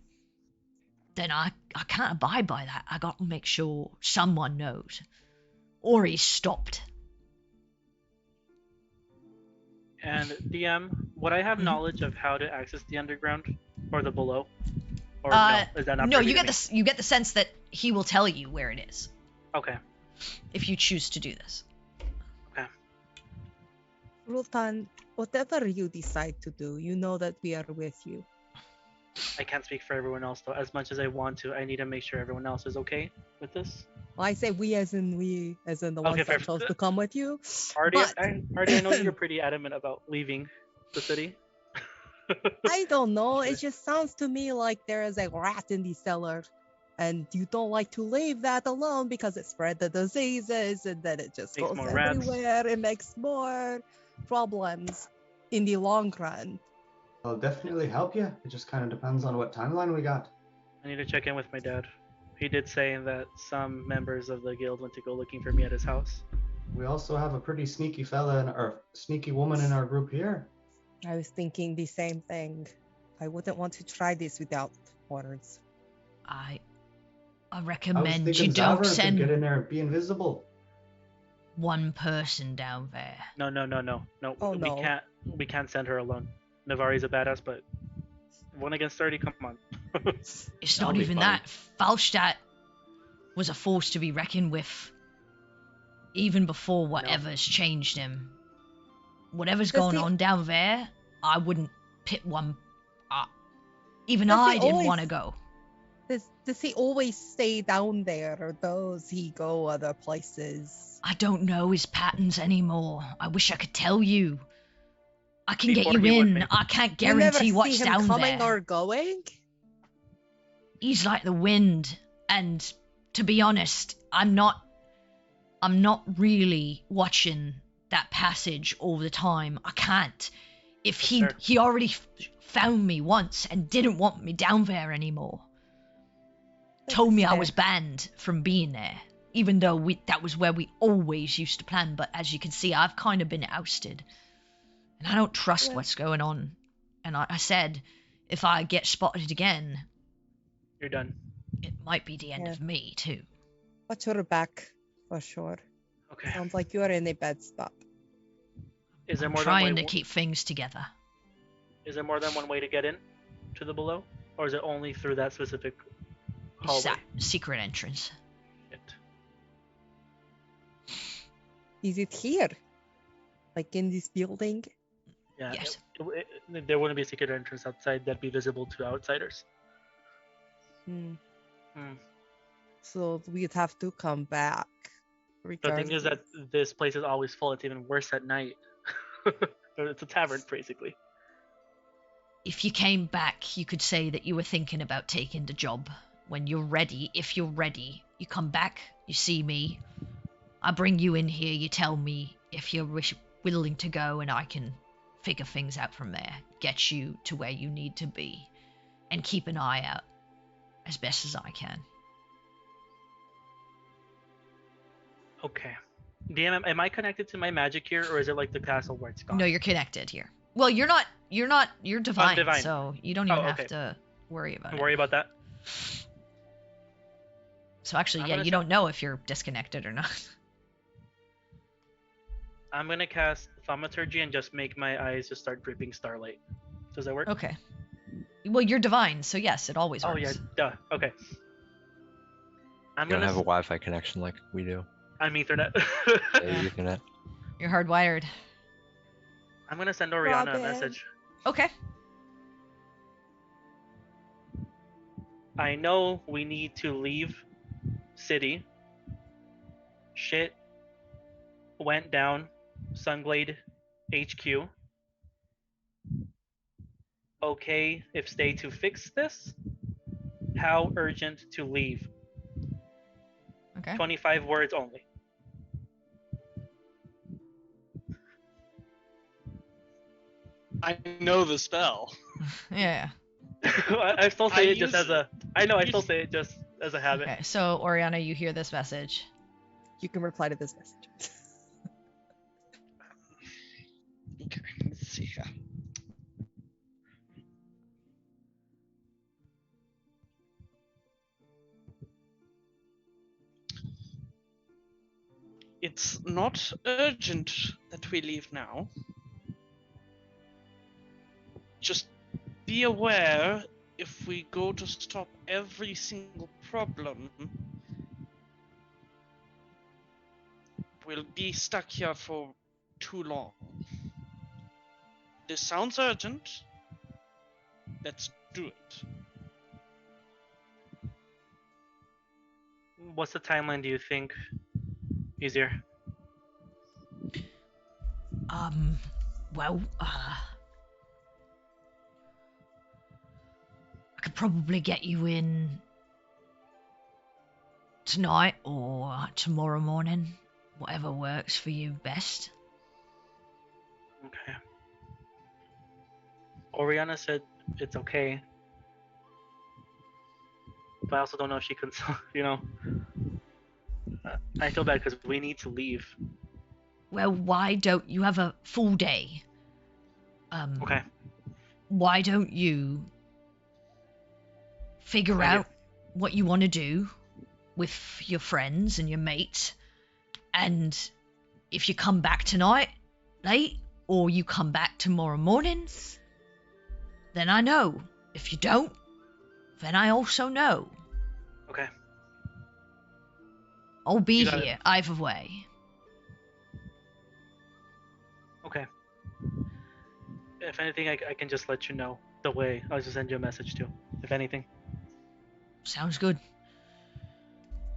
then I can't abide by that. I got to make sure someone knows, or he's stopped. And DM, would I have Mhm. knowledge of how to access the underground or the below? Or no, is that not no, privy you to get me? this. You get the sense that he will tell you where it is Okay. if you choose to do this. Rultan, whatever you decide to do, you know that we are with you. I can't speak for everyone else though. As much as I want to, I need to make sure everyone else is okay with this. Well, I say we as in the Okay, ones fair. that chose to come with you. Artie, But- I know you're pretty adamant about leaving the city. I don't know. Sure. It just sounds to me like there is a rat in the cellar, and you don't like to leave that alone because it spread the diseases, and then it just Makes goes more rats. everywhere. It makes more problems in the long run. I'll definitely help you. It just kind of depends on what timeline we got. I need to check in with my dad. He did say that some members of the guild went to go looking for me at his house. We also have a pretty sneaky fella or sneaky woman in our group here. I was thinking the same thing. I wouldn't want to try this without orders. I I was recommend you thinking don't Zavra could send get in there and be invisible. one person down there. No. Oh, no. We can't send her alone. Navari's a badass, but 1 against 30, come on. It's That'll not be even fun. that. Falstadt was a force to be reckoned with, even before whatever's changed him. Whatever's Does going he- on down there, I wouldn't pit one. Even Does he I didn't always- want to go. Does he always stay down there, or does he go other places? I don't know his patterns anymore. I wish I could tell you. I can get Before you he would in. be. I can't You never guarantee see what's him down coming there. or going? He's like the wind, and to be honest, I'm not really watching that passage all the time. I can't. If That's he fair. he already found me once and didn't want me down there anymore. Told me I fair. was banned from being there, even though that was where we always used to plan. But as you can see, I've kind of been ousted, and I don't trust Yeah. what's going on. And I said, if I get spotted again, You're done. it might be the end Yeah. of me too. Watch your back, for sure. Okay. Sounds like you're in a bad spot. Is there I'm more trying than to one way? keep things together. Is there more than one way to get in to the below, or is it only through that specific It's hallway? that secret entrance. Shit. Is it here? Like in this building? Yeah. Yes. There wouldn't be a secret entrance outside that'd be visible to outsiders. Hmm. Hmm. So we'd have to come back. The thing is that regardless. this place is always full. It's even worse at night. It's a tavern, basically. If you came back, you could say that you were thinking about taking the job. When you're ready, if you're ready, you come back, you see me. I bring you in here, you tell me if you're willing to go, and I can figure things out from there. Get you to where you need to be. And keep an eye out as best as I can. Okay. DM, am I connected to my magic here, or is it like the castle where it's gone? No, you're connected here. Well, you're divine, divine. so you don't even Oh, have okay. to worry about Don't it. worry about that. So actually, I'm yeah, gonna you say- don't know if you're disconnected or not. I'm gonna cast Thaumaturgy and just make my eyes just start dripping starlight. Does that work? Okay. Well, you're divine, so yes, it always Oh works. yeah, duh. Okay. I'm You don't gonna. have a Wi-Fi connection like we do. I'm Ethernet. Yeah, Ethernet. You're hardwired. I'm gonna send Oriana a Robin. message. Okay. I know we need to leave city. Shit went down Sunglade HQ. Okay, if stay to fix this. How urgent to leave? Okay. 25 words only. I know the spell. Yeah. I still say I it just use as a. I know. I still Use- say it just as a habit. Okay. So Oriana, you hear this message. You can reply to this message. Okay, let's see here. It's not urgent that we leave now. Just be aware if we go to stop every single problem, we'll be stuck here for too long. This sounds urgent. Let's do it. What's the timeline? Do you think easier? Well, I could probably get you in tonight or tomorrow morning, whatever works for you best. Okay. Oriana said it's okay, but I also don't know if she can. You know, I feel bad because we need to leave. Well, why don't you have a full day? Okay. Why don't you figure Idea. out what you want to do with your friends and your mates, and if you come back tonight late or you come back tomorrow morning, then I know. If you don't, then I also know. Okay. I'll be You got it. here either way. Okay. If anything, I can just let you know the way. I'll just send you a message too. If anything. Sounds good.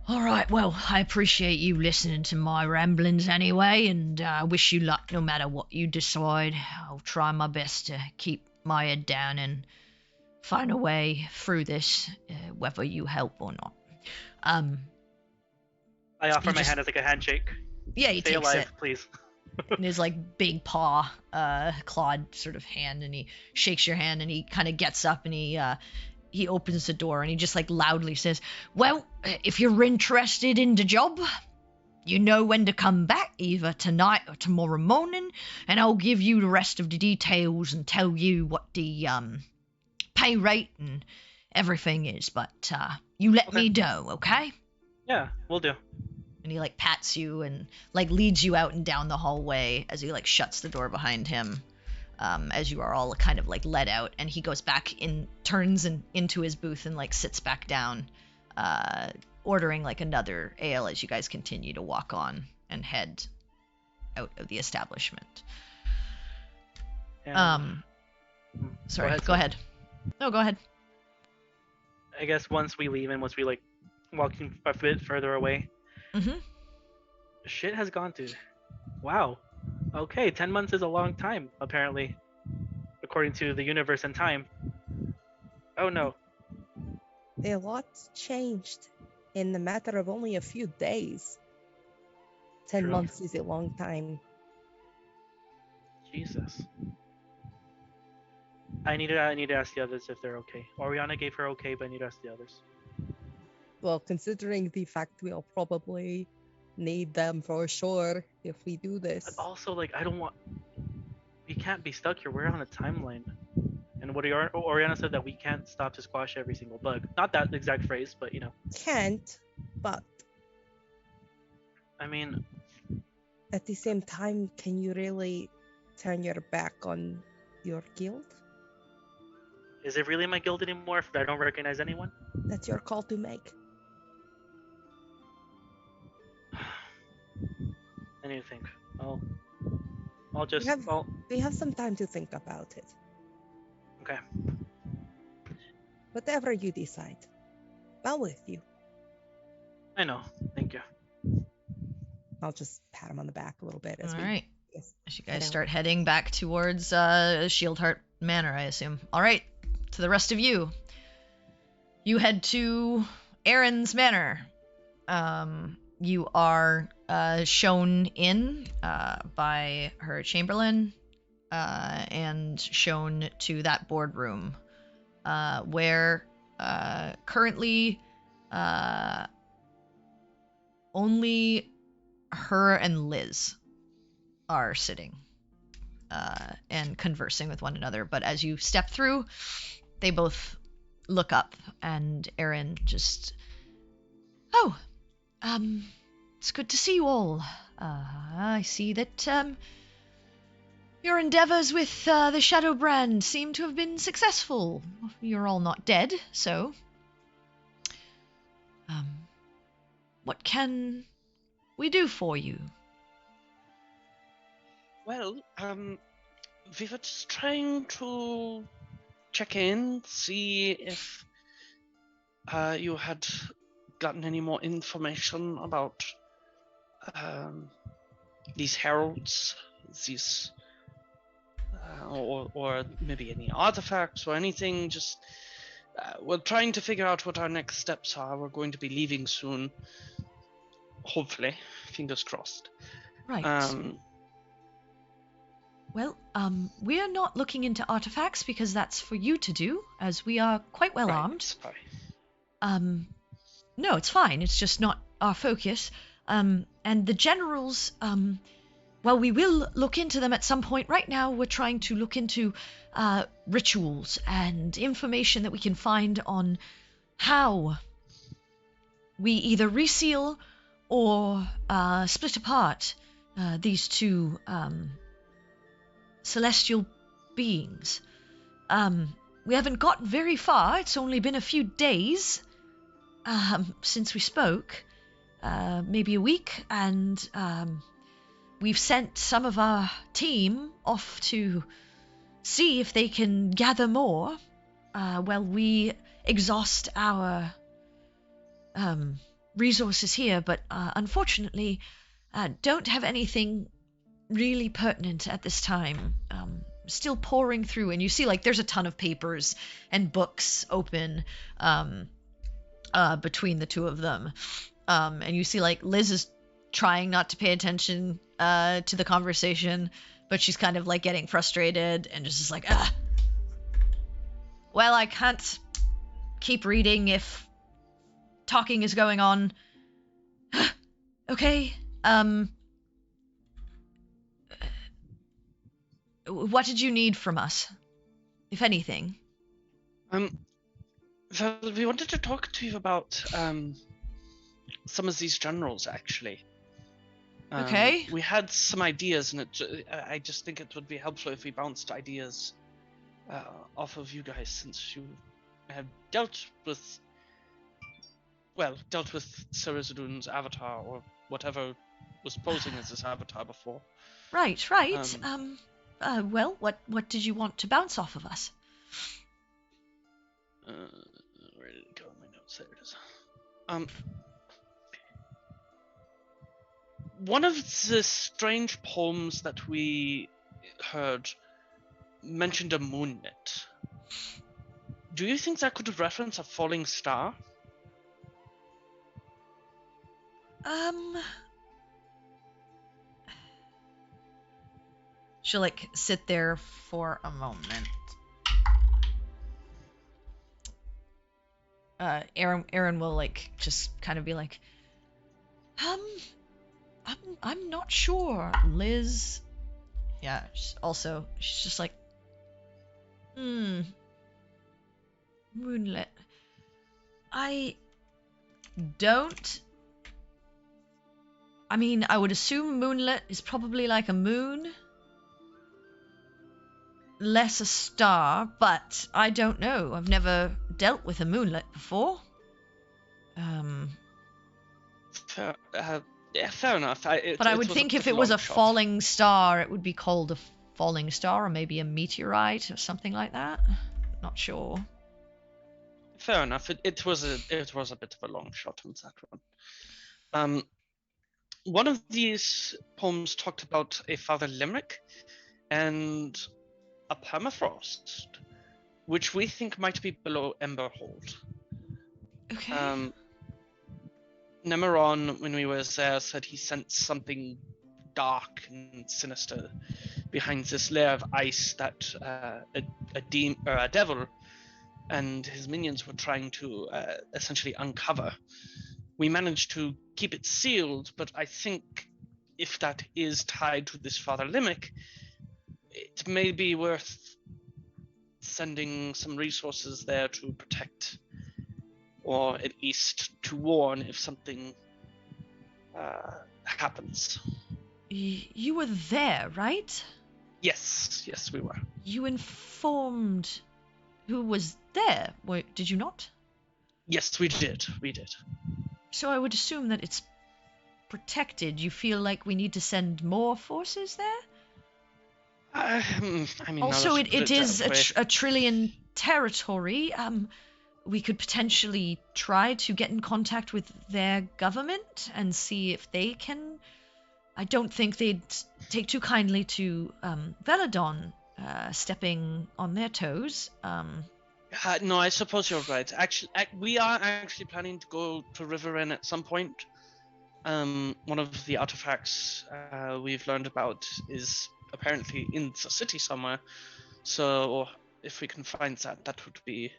All right, well, I appreciate you listening to my ramblings anyway, and I wish you luck no matter what you decide. I'll try my best to keep my head down and find a way through this, whether you help or not. I offer You my just- hand as like a handshake. Yeah, he Stay takes alive, it please. in his like big paw, clawed sort of hand, and he shakes your hand, and he kind of gets up and he opens the door and he just like loudly says, "Well, if you're interested in the job, you know when to come back, either tonight or tomorrow morning, and I'll give you the rest of the details and tell you what the pay rate and everything is. But you let me know, okay?" Yeah, we'll do. And he like pats you and like leads you out and down the hallway as he like shuts the door behind him, as you are all kind of like led out, and he goes back in, turns and into his booth and like sits back down, ordering like another ale as you guys continue to walk on and head out of the establishment. And Sorry, ahead, go sir. ahead. No, go ahead. I guess once we leave and once we like walking a bit further away, Mm-hmm. shit has gone to. Wow. Okay, 10 months is a long time, apparently, according to the universe and time. Oh no. A lot's changed in the matter of only a few days. 10 True. months is a long time. Jesus. I need to ask the others if they're okay. Oriana gave her okay, but I need to ask the others. Well, considering the fact we'll probably need them for sure if we do this. But also, like, I don't want. We can't be stuck here. We're on a timeline. And what Oriana said that we can't stop to squash every single bug. Not that exact phrase, but you know. Can't, but I mean, at the same time, can you really turn your back on your guild? is it really my guild anymore if I don't recognize anyone? That's your call to make. I need to think. I'll just. We have- I'll, We have some time to think about it. okay. Whatever you decide, well with you. I know. Thank you. I'll just pat him on the back a little bit as All we right. Yes. As you I guys know. start heading back towards Shieldheart Manor, I assume. All right, to the rest of you. You head to Erin's Manor. You are shown in by her chamberlain and shown to that boardroom where currently only her and Liz are sitting and conversing with one another. But as you step through, they both look up, and Erin just, "Oh, it's good to see you all. I see that your endeavors with the Shadow Brand seem to have been successful. You're all not dead, so what can we do for you?" Well, we were just trying to check in, see if you had gotten any more information about these heralds, these, or maybe any artifacts or anything. Just we're trying to figure out what our next steps are. We're going to be leaving soon, hopefully. Fingers crossed. Right. Well, we're not looking into artifacts because that's for you to do, as we are quite well armed. Sorry. No, it's fine. It's just not our focus. And the generals, well, we will look into them at some point. Right now, we're trying to look into rituals and information that we can find on how we either reseal or split apart these two celestial beings. We haven't gotten very far. It's only been a few days since we spoke, maybe a week, and we've sent some of our team off to see if they can gather more while we exhaust our resources here, but unfortunately don't have anything really pertinent at this time. Still pouring through, and you see like there's a ton of papers and books open between the two of them, and you see like Liz is trying not to pay attention to the conversation, but she's kind of like getting frustrated and just like, well, I can't keep reading if talking is going on. Okay, what did you need from us, if anything? Well, we wanted to talk to you about some of these generals, actually. Okay. We had some ideas, and I just think it would be helpful if we bounced ideas off of you guys, since you have dealt with Cerizadun's avatar, or whatever was posing as this avatar before. Right. Well, what did you want to bounce off of us? Where did it go in my notes? There it is. One of the strange poems that we heard mentioned a moonlit. Do you think that could reference a falling star? She'll like sit there for a moment. Erin will like just kind of be like, I'm not sure, Liz. Yeah, she's just like, moonlit. I mean, I would assume moonlit is probably like a moon, less a star, but I don't know. I've never dealt with a moonlit before. Fair enough. But I would think if it was a falling star, it would be called a falling star, or maybe a meteorite or something like that. Not sure. Fair enough. It was a bit of a long shot on that one. one of these poems talked about a father limerick and a permafrost, which we think might be below Emberhold. Okay. Nemeron, when we were there, said he sensed something dark and sinister behind this layer of ice that a devil and his minions were trying to essentially uncover. We managed to keep it sealed, but I think if that is tied to this Father Limerick, it may be worth sending some resources there to protect, or at least to warn if something happens. You were there, right? Yes, we were. You informed who was there, did you not? Yes, we did. So I would assume that it's protected. You feel like we need to send more forces there? I mean, Also, now that you it put is that way- a trillion territory. We could potentially try to get in contact with their government and see if they can. I don't think they'd take too kindly to Veladon stepping on their toes. No, I suppose you're right. Actually, we are actually planning to go to Riverin at some point. One of the artifacts we've learned about is apparently in the city somewhere. So if we can find that, that would be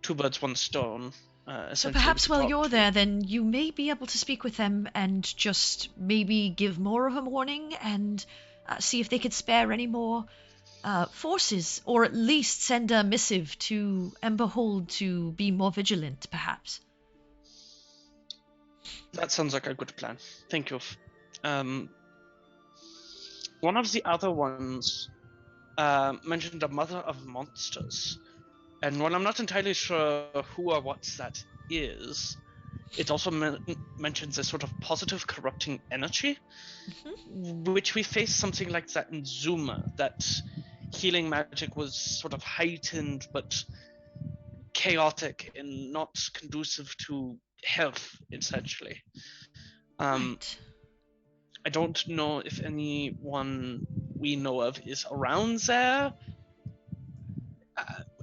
two birds, one stone. So perhaps we while could you're talk to- there, then you may be able to speak with them and just maybe give more of a warning and see if they could spare any more forces, or at least send a missive to Emberhold to be more vigilant, perhaps. That sounds like a good plan. Thank you. One of the other ones mentioned a mother of monsters. And while I'm not entirely sure who or what that is, it also mentions a sort of positive corrupting energy, which we faced something like that in Zuma, that healing magic was sort of heightened but chaotic and not conducive to health, essentially. Right. I don't know if anyone we know of is around there.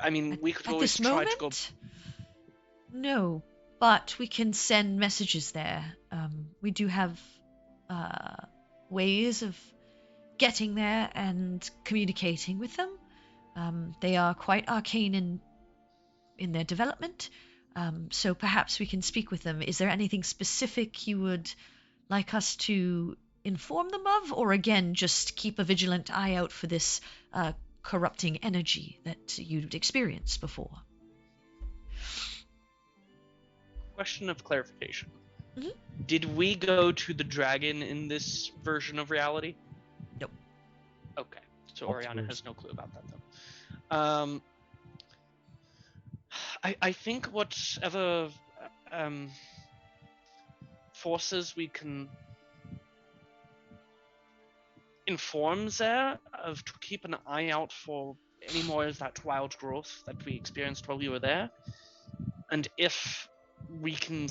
I mean, we could At always this try moment? to go. No, but we can send messages there. We do have ways of getting there and communicating with them. They are quite arcane in their development, so perhaps we can speak with them. Is there anything specific you would like us to inform them of, or again, just keep a vigilant eye out for this corrupting energy that you'd experienced before? Question of clarification. Mhm. Did we go to the dragon in this version of reality? Nope. Okay. So Oh, Oriana weird. has no clue about that, though. I think whatever forces we can inform there of to keep an eye out for any more of that wild growth that we experienced while we were there, and if we can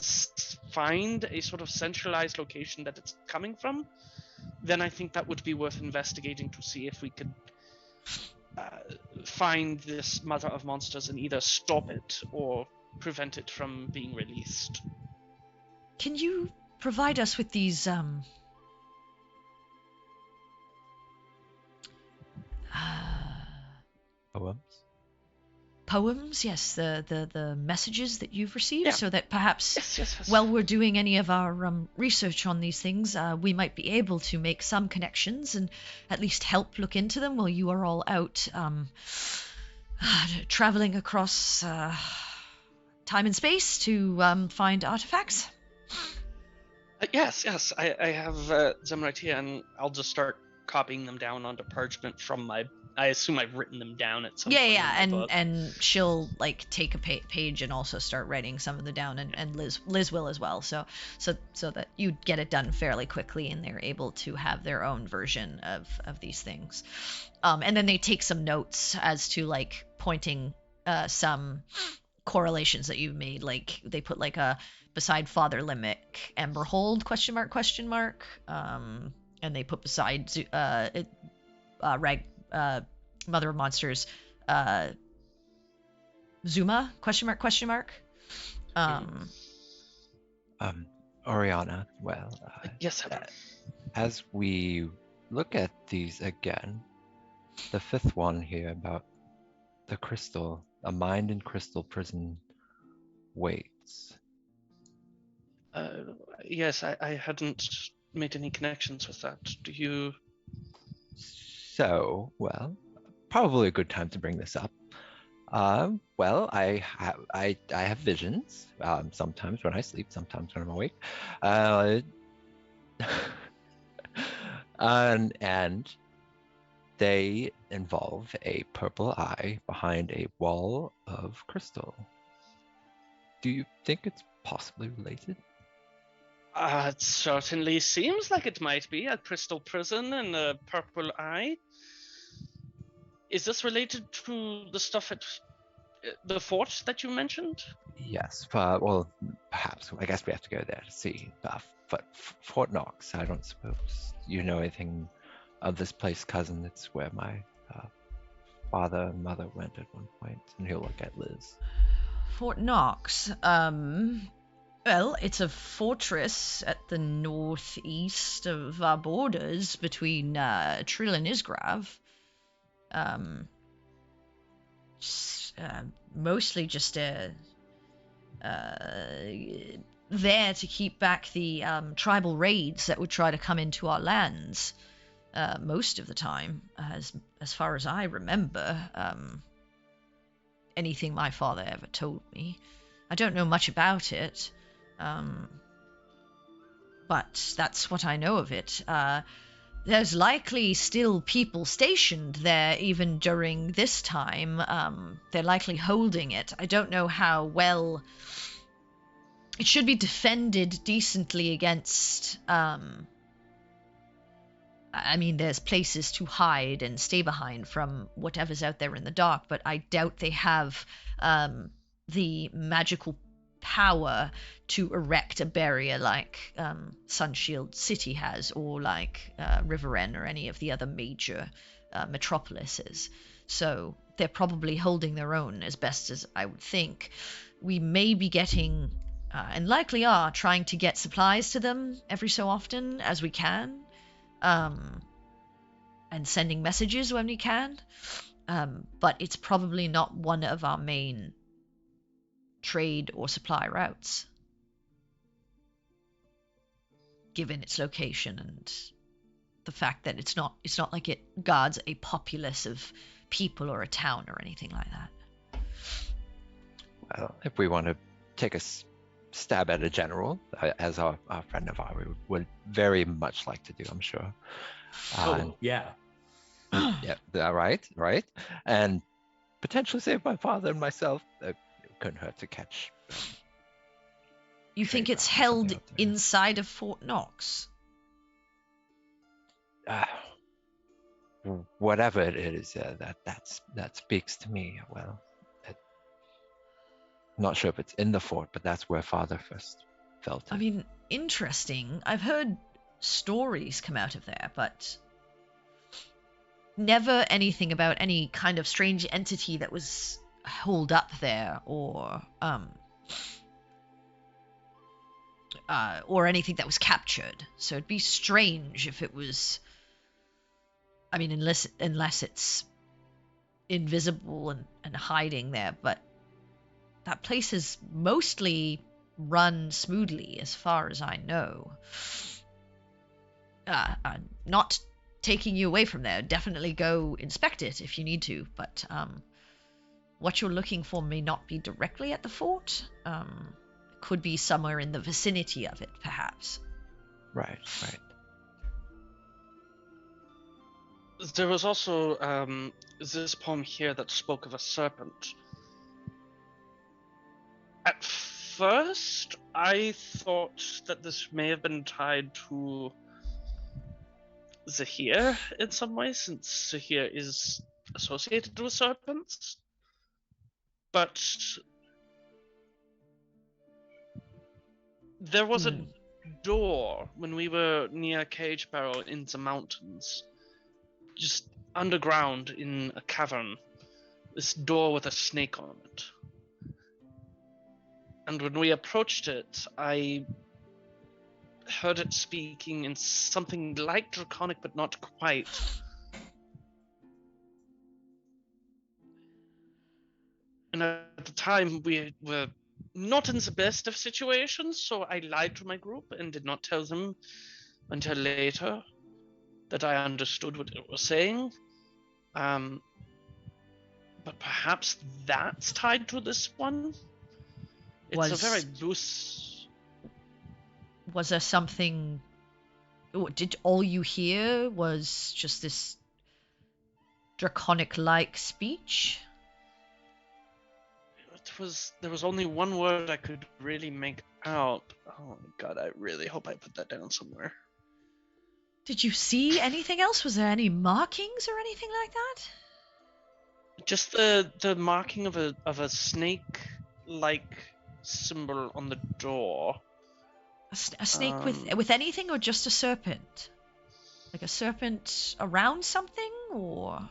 find a sort of centralized location that it's coming from, then I think that would be worth investigating to see if we could find this mother of monsters and either stop it or prevent it from being released. Can you provide us with these Poems? poems? Yes, the messages that you've received, Yeah. so that perhaps Yes. while we're doing any of our research on these things, we might be able to make some connections and at least help look into them while you are all out traveling across time and space to find artifacts. Yes. I have them right here, and I'll just start copying them down onto parchment from my. I assume I've written them down at some point. Yeah, in my book. and she'll like take a page and also start writing some of them down, and Liz will as well. So that you get it done fairly quickly, and they're able to have their own version of these things. And then they take some notes as to like pointing some correlations that you've made. Like they put like a beside Father Limerick, Emberhold, question mark, question mark. And they put beside Mother of Monsters, Zuma, question mark, question mark. Oriana, well, Yes, Heaven. as we look at these again, the fifth one here about the crystal, a mind in crystal prison waits. Yes, I hadn't made any connections with that. Do you? So, well, probably a good time to bring this up. Well, I have visions. Sometimes when I sleep, sometimes when I'm awake. And they involve a purple eye behind a wall of crystal. Do you think it's possibly related? It certainly seems like it might be a crystal prison and a purple eye. Is this related to the stuff at the fort that you mentioned? Yes. Well, perhaps. I guess we have to go there to see. But Fort Knox, I don't suppose you know anything of this place, cousin. It's where my father and mother went at one point. And he'll look at Liz. Fort Knox. Well, it's a fortress at the northeast of our borders between Trill and Isgrav. Mostly just there to keep back the tribal raids that would try to come into our lands. Most of the time, as far as I remember, anything my father ever told me. I don't know much about it, but that's what I know of it. There's likely still people stationed there even during this time. They're likely holding it. I don't know how well. It should be defended decently against. I mean, there's places to hide and stay behind from whatever's out there in the dark, but I doubt they have the magical power to erect a barrier like Sunshield City has, or like Riverend or any of the other major metropolises. So they're probably holding their own as best as I would think. We may be getting, and likely are, trying to get supplies to them every so often as we can. And sending messages when we can, but it's probably not one of our main trade or supply routes, given its location and the fact that it's not like it guards a populace of people or a town or anything like that. Well, if we want to take a stab at a general, as our friend Navarro would very much like to do, I'm sure. Yeah. Yeah, right. And potentially save my father and myself. It couldn't hurt to catch. You think it's held inside of Fort Knox? Whatever it is, that speaks to me. Well, not sure if it's in the fort, but that's where father first felt it. I mean, interesting. I've heard stories come out of there, but never anything about any kind of strange entity that was holed up there, or anything that was captured. So it'd be strange if it was. I mean, unless it's invisible and hiding there, but that place is mostly run smoothly, as far as I know. I'm not taking you away from there. Definitely go inspect it if you need to, but what you're looking for may not be directly at the fort. Could be somewhere in the vicinity of it, perhaps. Right. There was also this poem here that spoke of a serpent. At first, I thought that this may have been tied to Zahir in some way, since Zahir is associated with serpents. But There was a door when we were near Cage Barrel in the mountains. Just underground in a cavern. This door with a snake on it. And when we approached it, I heard it speaking in something like Draconic, but not quite. And at the time, we were not in the best of situations, so I lied to my group and did not tell them until later that I understood what it was saying. But perhaps that's tied to this one? It's a very loose... Was there something... Did all you hear was just this draconic-like speech? There was only one word I could really make out. Oh my god, I really hope I put that down somewhere. Did you see anything else? Was there any markings or anything like that? Just the marking of a snake-like symbol on the door. A snake with anything, or just a serpent? Like a serpent around something, or...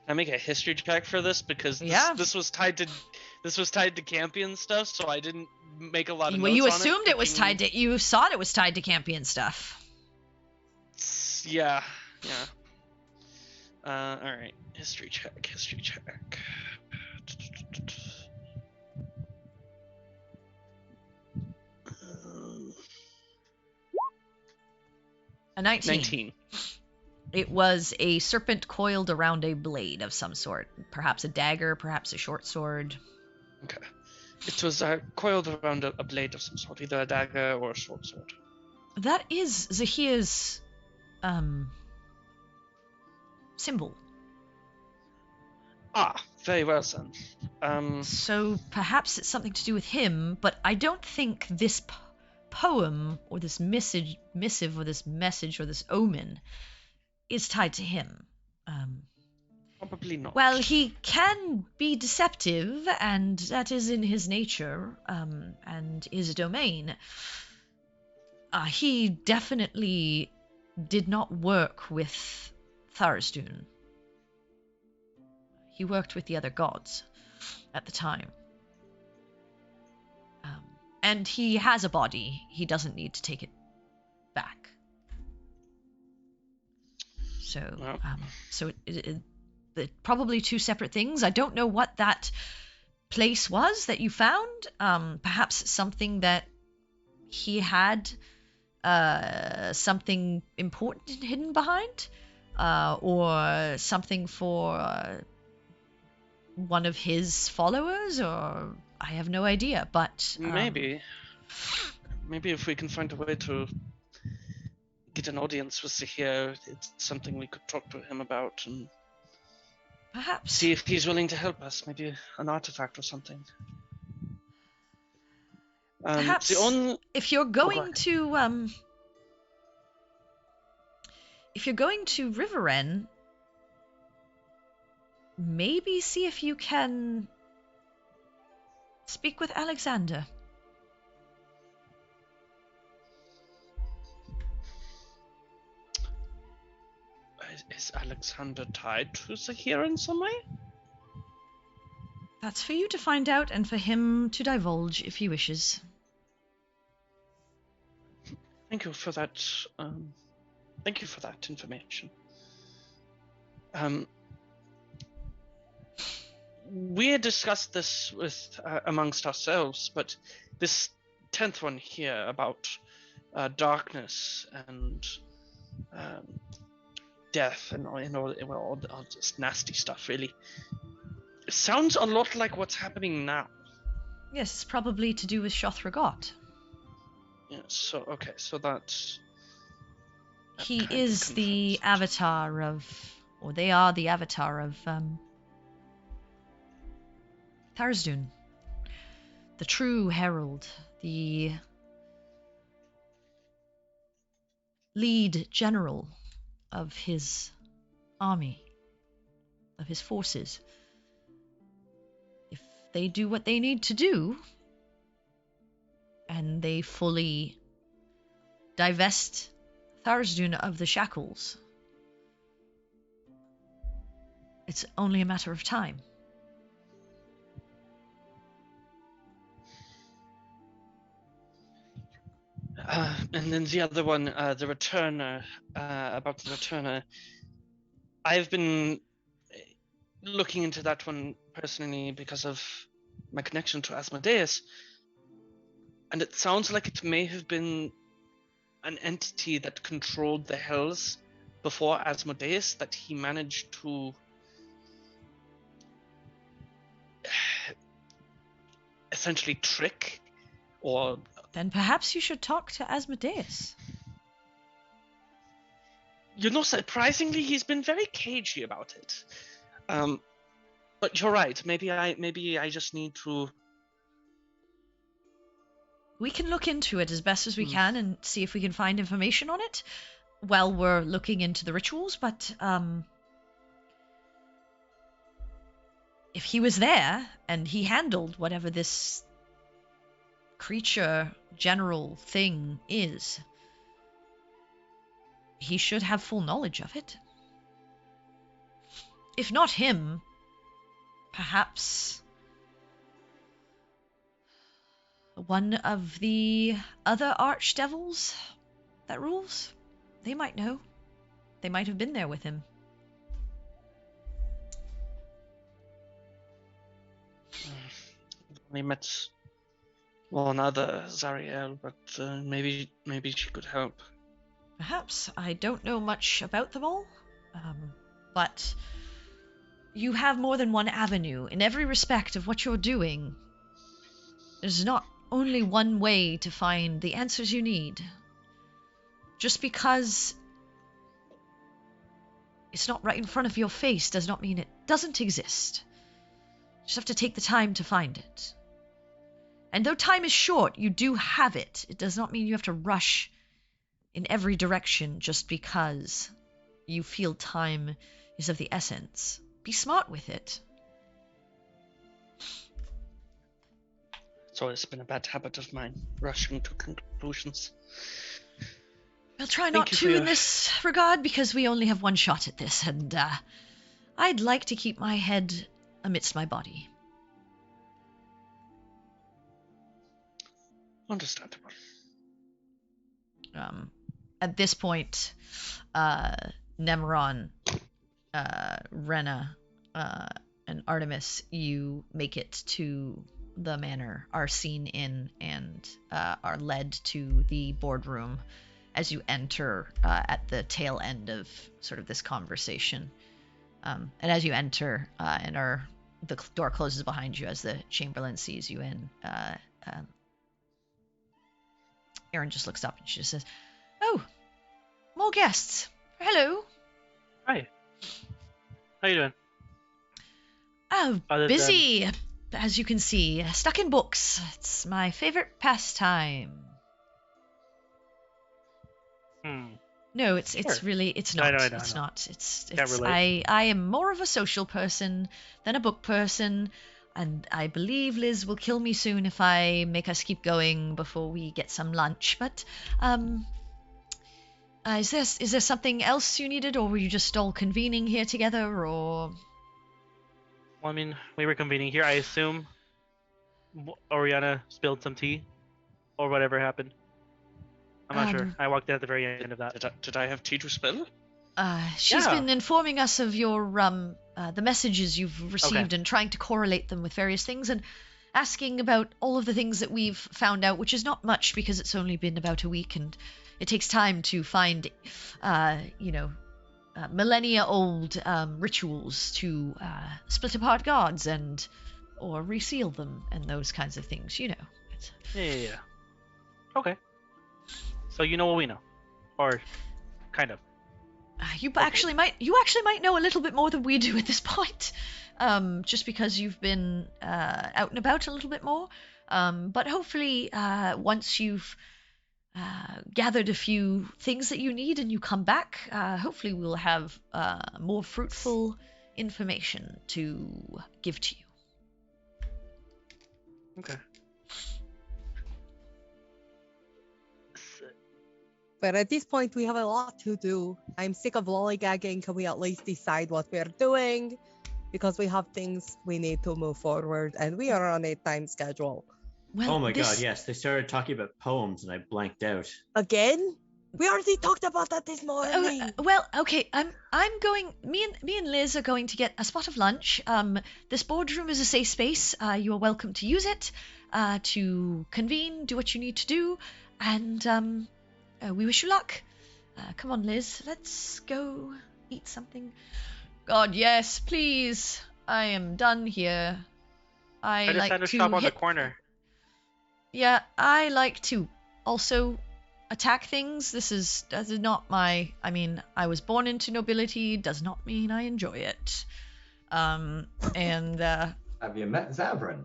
Can I make a history check for this? Because this was tied to Campion stuff, so I didn't make a lot of notes you on assumed it was tied to... You thought it was tied to Campion stuff. Yeah. Alright. History check. A 19. 19. It was a serpent coiled around a blade of some sort. Perhaps a dagger, perhaps a short sword. Okay. It was coiled around a blade of some sort, either a dagger or a short sword. That is Zahir's symbol. Ah, very well then. So perhaps it's something to do with him, but I don't think this poem or this missive or this message or this omen is tied to him. Probably not. Well, he can be deceptive, and that is in his nature, and his domain. He definitely did not work with Tharizdun. He worked with the other gods at the time. And he has a body. He doesn't need to take it back. So, probably two separate things. I don't know what that place was that you found. Perhaps something that he had something important hidden behind, or something for one of his followers, or I have no idea. But maybe if we can find a way to get an audience with Zahir, it's something we could talk to him about and perhaps see if he's willing to help us. Maybe an artifact or something. Perhaps if you're going to Riveren, maybe see if you can speak with Alexander. Is Alexander tied to Zahir in some way? That's for you to find out, and for him to divulge if he wishes. Thank you for that. Thank you for that information. We had discussed this with amongst ourselves, but this 10th one here about darkness and death and all this nasty stuff, really, it sounds a lot like what's happening now. Yes, it's probably to do with Shothragot. Yeah, so that's... He is the avatar of, or they are the avatar of Tharizdun, the true herald, the lead general of his army, of his forces. If they do what they need to do, and they fully divest Tharsdun of the shackles. It's only a matter of time. And then the other one, the returner, about the returner. I've been looking into that one personally because of my connection to Asmodeus. And it sounds like it may have been an entity that controlled the Hells before Asmodeus that he managed to essentially trick or... Then perhaps you should talk to Asmodeus. You know, surprisingly, he's been very cagey about it. But you're right. Maybe I just need to... We can look into it as best as we can and see if we can find information on it while we're looking into the rituals, but if he was there and he handled whatever this creature general thing is, he should have full knowledge of it. If not him, perhaps one of the other archdevils that rules. They might know. They might have been there with him. We met one other Zariel, but maybe she could help. Perhaps. I don't know much about them all, but you have more than one avenue in every respect of what you're doing. There's not only one way to find the answers you need. Just because it's not right in front of your face does not mean it doesn't exist. You just have to take the time to find it. And though time is short, you do have it. It does not mean you have to rush in every direction just because you feel time is of the essence. Be smart with it. It's always been a bad habit of mine, rushing to conclusions. I'll try not to in this regard, because we only have one shot at this, and I'd like to keep my head amidst my body. Understandable. At this point, Nemeron, Rena, and Artemis, you make it to the manor, are seen in, and are led to the boardroom as you enter at the tail end of sort of this conversation. And as you enter, the door closes behind you as the Chamberlain sees you in, Erin just looks up and she just says, "Oh, more guests. Hello." Hi. How you doing? Oh, Other busy, as you can see. Stuck in books. It's my favorite pastime. No, it's really, it's not. I know. It's not. It's Can't relate. I am more of a social person than a book person, and I believe Liz will kill me soon if I make us keep going before we get some lunch. But is there something else you needed, or were you just all convening here together, or? Well, I mean, we were convening here. I assume Oriana spilled some tea, or whatever happened. I'm not sure. I walked in at the very end of that. Did I have tea to spill? She's Yeah. been informing us of your the messages you've received and trying to correlate them with various things, and asking about all of the things that we've found out, which is not much because it's only been about a week and it takes time to find millennia old rituals to split apart gods or reseal them and those kinds of things, Yeah. Okay. So you know what we know, or kind of. You actually might know a little bit more than we do at this point, just because you've been out and about a little bit more. But hopefully, once you've gathered a few things that you need and you come back, hopefully we'll have more fruitful information to give to you. Okay. But at this point, we have a lot to do. I'm sick of lollygagging. Can we at least decide what we're doing? Because we have things we need to move forward, and we are on a time schedule. Well, Oh my this... god, yes. They started talking about poems and I blanked out. Again? We already talked about that this morning. Well, okay. I'm going. Me and Liz are going to get a spot of lunch. This boardroom is a safe space. You are welcome to use it, to convene, do what you need to do, and we wish you luck. Come on, Liz. Let's go eat something. God, yes, please. I am done here. I just like had to to shop on the hit... corner. Yeah, I like to also attack things. This is not my... I mean, I was born into nobility, does not mean I enjoy it. And Have you met Zavrin?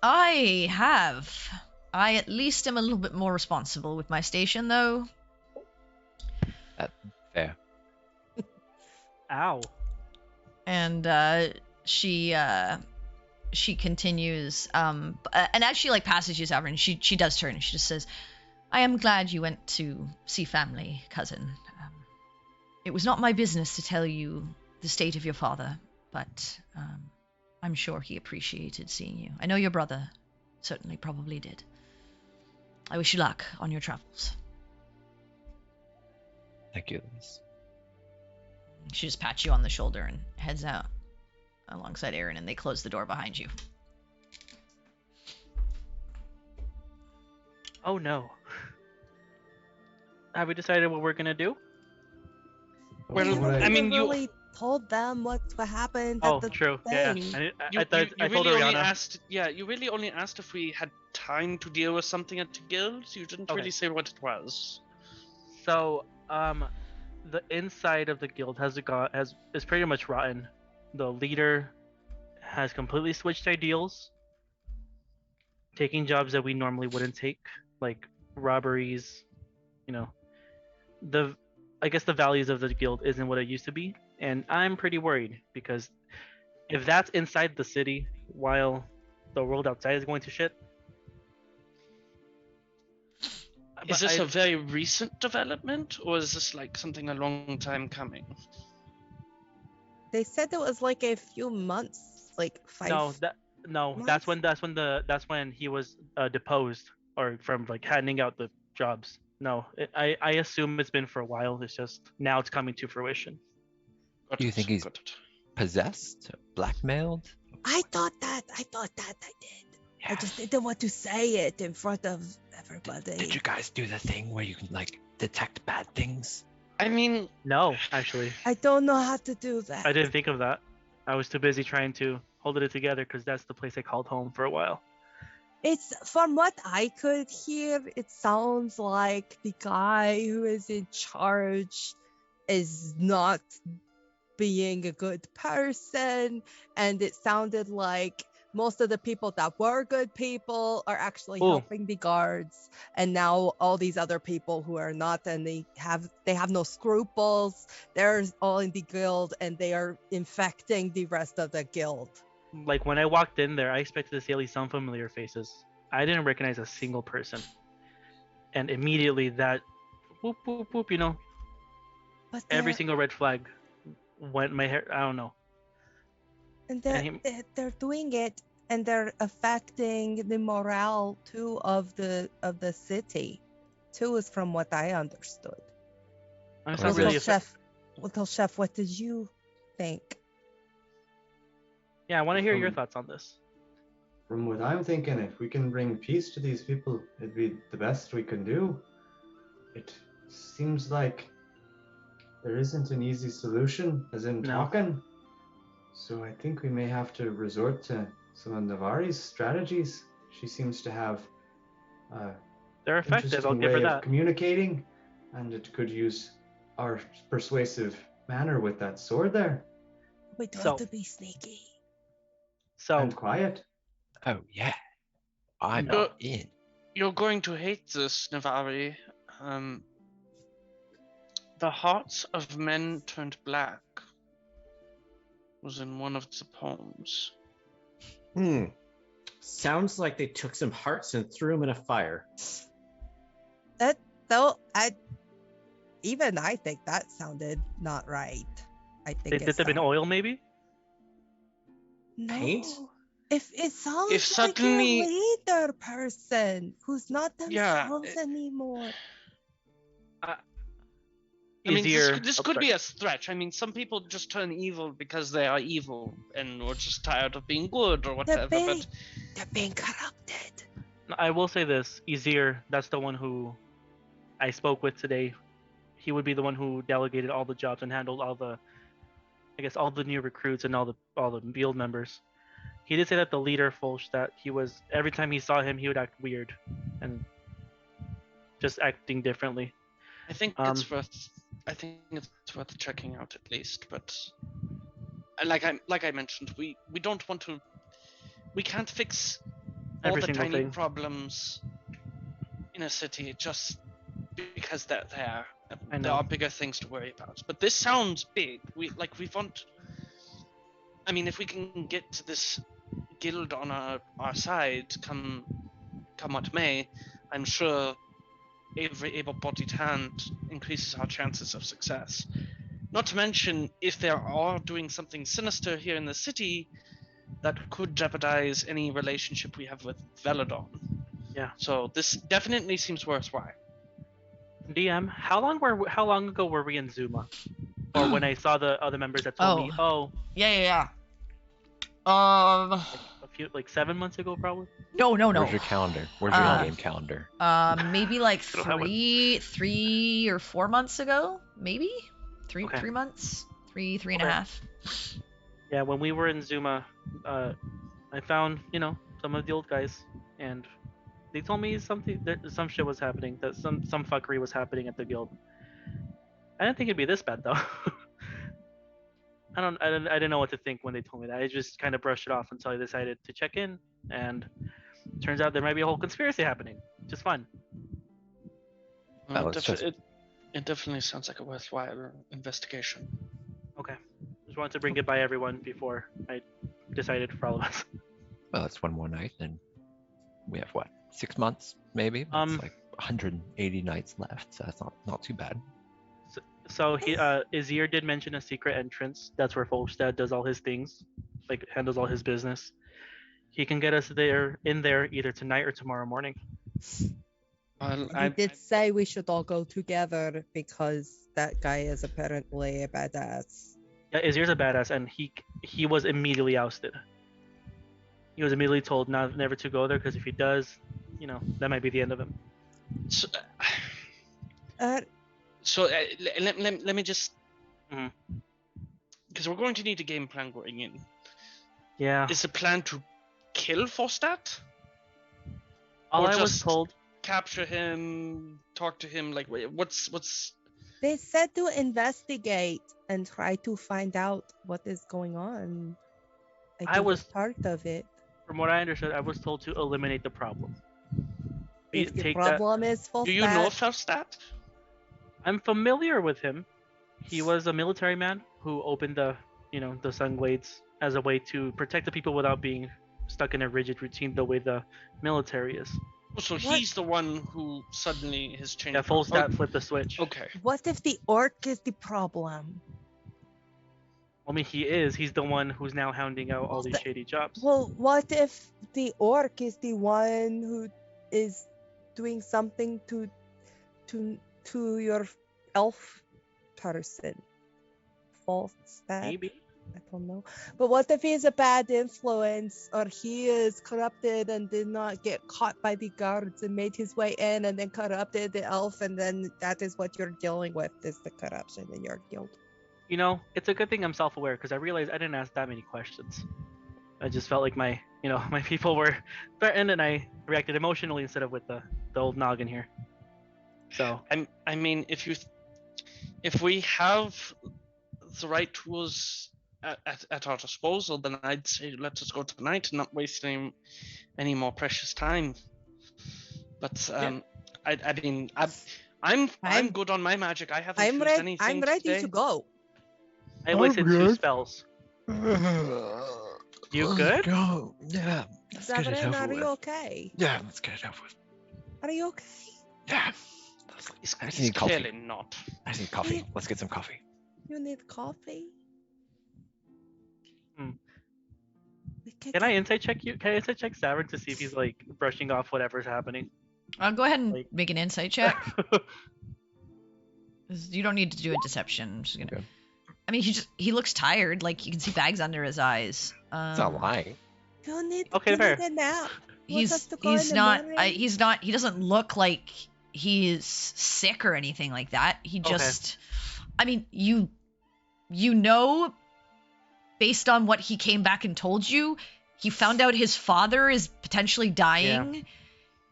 I have. I at least am a little bit more responsible with my station, though. Fair. Ow. And she continues, and as she like passes you, Zavrin, she does turn and she just says, I am glad you went to see family, cousin. It was not my business to tell you the state of your father, but I'm sure he appreciated seeing you. I know your brother certainly probably did. I wish you luck on your travels. Thank you, Liz. She just pats you on the shoulder and heads out alongside Aaron, and they close the door behind you. Oh no. Have we decided what we're gonna do? Well, What I mean, you really told them what happened Oh, at the true. thing. Yeah. you, I thought you I told really only Ariana. asked. Yeah, you really only asked if we had time to deal with something at the guild. You didn't Okay. really say what it was. So, the inside of the guild is pretty much rotten. The leader has completely switched ideals, taking jobs that we normally wouldn't take, like robberies. You know, I guess the values of the guild isn't what it used to be, and I'm pretty worried because if that's inside the city while the world outside is going to shit. Is But this a very recent development, or is this like something a long time coming? They said it was like a few months, like 5. No, months? that's when he was deposed or from like handing out the jobs. No, I assume it's been for a while. It's just now it's coming to fruition. Got Do you it, think he's- got it. Possessed? Blackmailed? I thought that I did. I just didn't want to say it in front of everybody. Did you guys do the thing where you can like detect bad things? I mean, No, actually, I don't know how to do that. I didn't think of that. I was too busy trying to hold it together because that's the place I called home for a while. It's from what I could hear, it sounds like the guy who is in charge is not being a good person, and it sounded like most of the people that were good people are actually Ooh. helping the guards, and now all these other people who are not, and they have no scruples, they're all in the guild and they are infecting the rest of the guild. Like when I walked in there, I expected to see at least some familiar faces. I didn't recognize a single person, and immediately that whoop whoop whoop, you know, But every they're- single red flag went my hair. I don't know. and and they're doing it, and they're affecting the morale too of the city too, is from what I understood. I'm Oh, not really? really. Well, Chef, what did you think? Yeah, I want to hear your thoughts on this. From what I'm thinking, if we can bring peace to these people, it'd be the best we can do. It seems like there isn't an easy solution, as in No. talking. So I think we may have to resort to some of Navari's strategies. She seems to have They're effective. I'll interesting give her way of that. communicating, and it could use our persuasive manner with that sword there, We do So- have to be sneaky. So and quiet. Oh yeah, I'm No. in. you're going to hate this, Navari. The hearts of men turned black was in one of the poems. Sounds like they took some hearts and threw them in a fire. though, even I think that sounded not right. I think They did them in oil, maybe? No. Paint? If it sounds If like suddenly- a leader person who's not Yeah, themselves anymore. I mean, Easier. this could be a stretch. I mean, some people just turn evil because they are evil and are just tired of being good or whatever. But They're being corrupted. I will say this, Ezir, that's the one who I spoke with today. He would be the one who delegated all the jobs and handled all the, I guess, all the new recruits and all the guild members. He did say that the leader, Folch, that he was, every time he saw him, he would act weird and just acting differently. I think it's worth checking out at least. But like I mentioned, we don't want to. We can't fix all Every the single tiny thing. problems in a city just because they're there. I know. There are bigger things to worry about. But this sounds big. We want. I mean, if we can get to this guild on our side, come what may, I'm sure every able-bodied hand increases our chances of success. Not to mention, if they are doing something sinister here in the city, that could jeopardize any relationship we have with Veladon. Yeah. So this definitely seems worthwhile. DM, how long ago were we in Zuma? Or when I saw the other members that told me, Yeah. a few, like 7 months ago, probably. No. Where's your calendar? Where's your in-game calendar? Maybe like don't have one. 3 or 4 months ago. Maybe three Okay. 3 months, three and a Okay. half. Yeah, when we were in Zuma, I found, some of the old guys, and they told me some shit was happening, that some fuckery was happening at the guild. I didn't think it'd be this bad though. I didn't know what to think when they told me that. I just kind of brushed it off until I decided to check in, and turns out there might be a whole conspiracy happening. Just fun. Well, it's just- It definitely sounds like a worthwhile investigation. Okay. Just wanted to bring it by everyone before I decided for all of us. Well, it's one more night, and we have what, 6 months maybe? That's like 180 nights left, so that's not too bad. So he Azir did mention a secret entrance. That's where Folstad does all his things, like handles all his business. He can get us in there either tonight or tomorrow morning. Well, He did say we should all go together because that guy is apparently a badass. Yeah, Azir's a badass, and he was immediately ousted. He was immediately told never to go there because if he does, that might be the end of him. So let me just, Mhm. because we're going to need a game plan going in. Yeah. Is the plan to kill Forstat? All or I was just- told. Capture him, talk to him. Like, what's? They said to investigate and try to find out what is going on. I think was- it's part of it. From what I understood, I was told to eliminate the problem. If the Take that- problem is full Do you know Forstat? I'm familiar with him. He was a military man who opened the Sunglades as a way to protect the people without being stuck in a rigid routine the way the military is. So What? he's the one who suddenly has changed. Yeah, Folstad flipped the switch. Okay. What if the orc is the problem? I mean, he's the one who's now hounding out all these shady jobs. Well, what if the orc is the one who is doing something to your elf person? False stat? Maybe. I don't know. But what if he's a bad influence, or he is corrupted and did not get caught by the guards and made his way in and then corrupted the elf, and then that is what you're dealing with, is the corruption in your guild? It's a good thing I'm self-aware because I realized I didn't ask that many questions. I just felt like my people were threatened, and I reacted emotionally instead of with the old noggin here. So I mean, if we have the right tools at our disposal, then I'd say let us go tonight and not waste any more precious time. But I mean, I'm good on my magic. I haven't used anything I'm ready today. to go. I wasted 2 spells. You good? Go. Yeah. Let's get it Zavrin, over are with. you okay? Yeah, let's get it over with. Are you okay? Yeah. It's I just need coffee. clearly not. I just need coffee. Let's get some coffee. You need coffee? Hmm. We Can I insight check you? Can I insight check Savern to see if he's like brushing off whatever's happening? Go ahead and Like- make an insight check. 'Cause you don't need to do a deception. I'm just gonna. Okay. I mean, he looks tired. Like you can see bags under his eyes. It's not lying. You need, Okay, you fair. need a nap. You want us He's to go in he's the not. morning? He's not. He doesn't look like he's sick or anything like that. He Okay. just. I mean, you know, based on what he came back and told you, he found out his father is potentially dying.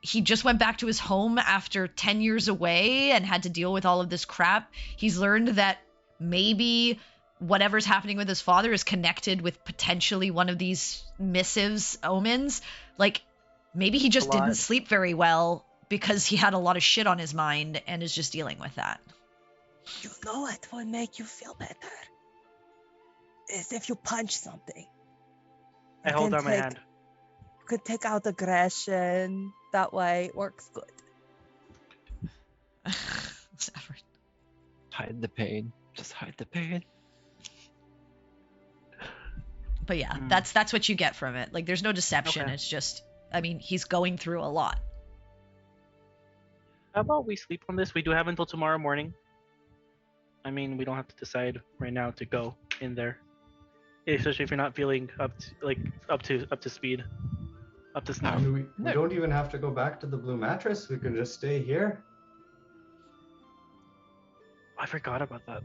He just went back to his home after 10 years away and had to deal with all of this crap. He's learned that maybe whatever's happening with his father is connected with potentially one of these missives, omens. Like, maybe he just didn't Blood. sleep very well because he had a lot of shit on his mind and is just dealing with that. You know what will make you feel better? Is if you punch something. I You hold can down my take- hand. You could take out aggression. That way it works good. Savard. Hide the pain. Just hide the pain. But yeah, Hmm. that's what you get from it. Like, there's no deception. Okay. It's just, I mean, he's going through a lot. How about we sleep on this? We do have until tomorrow morning. I mean, we don't have to decide right now to go in there, especially if you're not feeling up to speed, up to I snuff. mean, we don't even have to go back to the blue mattress. We can just stay here. I forgot about that.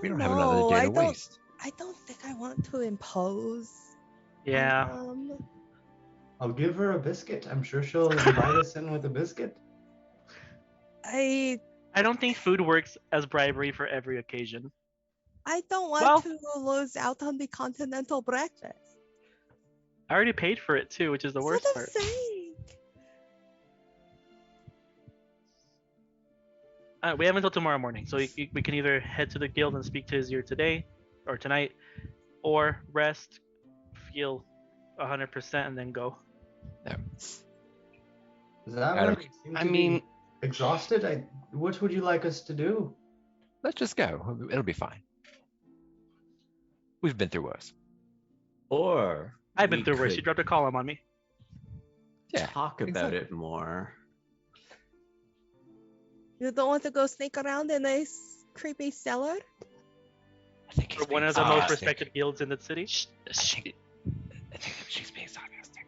We don't have another No, day I to don't. waste. I don't think I want to impose. Yeah. I'll give her a biscuit. I'm sure she'll invite us in with a biscuit. I I don't think food works as bribery for every occasion. don't want Well- to lose out on the continental breakfast. I already paid for it too, which is the worst That's what part. I'm saying. We have until tomorrow morning, so we can either head to the guild and speak to Azir today or tonight, or rest, feel 100%, and then go. Zavra, Adam. you seem I to be mean- exhausted. What would you like us to do? Let's just go. It'll be fine. We've been through worse. Or I've been we through worse. could She dropped a column on me. Yeah. talk about exactly. it more. You don't want to go sneak around in a creepy cellar? I think For he's one being of the most sarcastic. respected guilds in the city. I think she's being sarcastic.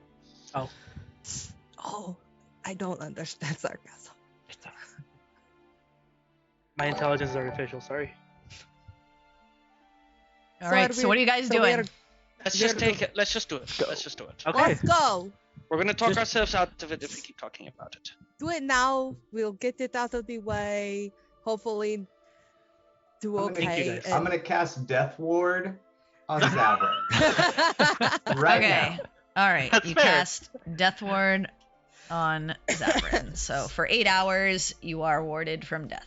Oh, I don't understand sarcasm. It's all right. My intelligence is artificial. Sorry. All right, so what are you guys doing? Let's just take it. Let's just do it. Go. Let's just do it. Okay. Let's go. We're gonna talk Just- ourselves out of it if we keep talking about it. Do it now. We'll get it out of the way. Hopefully, do I'm gonna- okay. Thank you, guys. I'm gonna cast Death Ward on Zavra right Okay. now. All right. That's You fair. cast Death Ward on Zavrin. So for 8 hours, you are warded from death.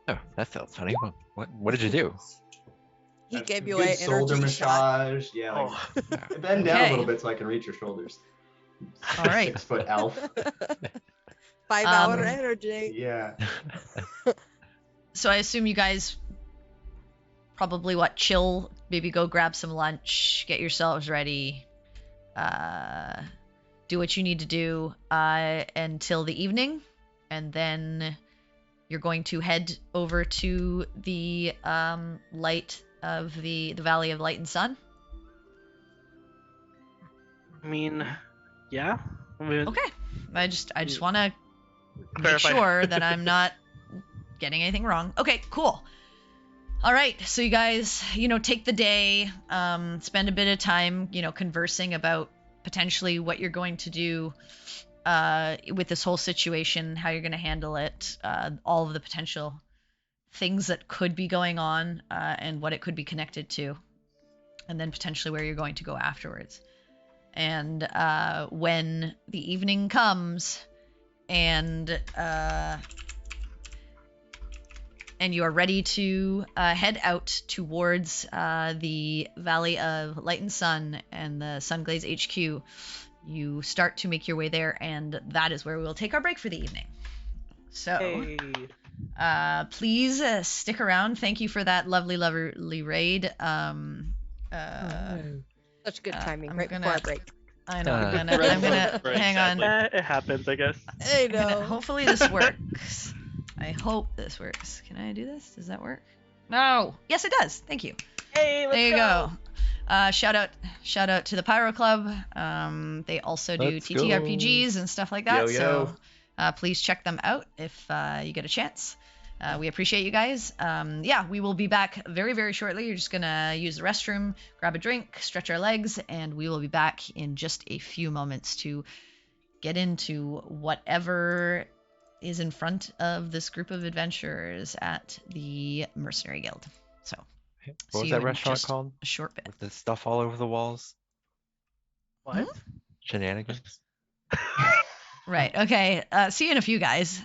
Oh, that felt funny. What did you do? He That's gave a you good an shoulder energy shot. massage. Yeah, like, Oh, bend down Okay. a little bit so I can reach your shoulders. All right. 6-foot elf. 5-hour Um, energy. Yeah. So I assume you guys probably chill, maybe go grab some lunch, get yourselves ready, do what you need to do until the evening, and then you're going to head over to the light of the Valley of Light and Sun. I mean, yeah. I mean, Okay. I just want to make Clarify. sure that I'm not getting anything wrong. Okay, cool. All right, so you guys, take the day, spend a bit of time, conversing about potentially what you're going to do with this whole situation, how you're going to handle it, all of the potential things that could be going on, and what it could be connected to, and then potentially where you're going to go afterwards. And when the evening comes, and you are ready to head out towards the Valley of Light and Sun and the Sunglades HQ, you start to make your way there, and that is where we will take our break for the evening. So, Hey. please stick around. Thank you for that lovely raid. Such good timing, I'm right gonna- before our break. I know. I'm Red gonna break, hang sadly. on. It happens, I guess. I know. Hopefully this works. I hope this works. Can I do this? Does that work? No. Yes, it does. Thank you. Hey, let's There you go. Shout out to the Pyro Club. They also do Let's TTRPGs and stuff like that. Yo, yo. So please check them out if you get a chance. We appreciate you guys. Yeah, we will be back very, very shortly. You're just gonna use the restroom, grab a drink, stretch our legs, and we will be back in just a few moments to get into whatever is in front of this group of adventurers at the Mercenary Guild. So, What see was you that in restaurant just called? a short bit. With the stuff all over the walls? What? Shenanigans? Right. Okay. See you in a few, guys.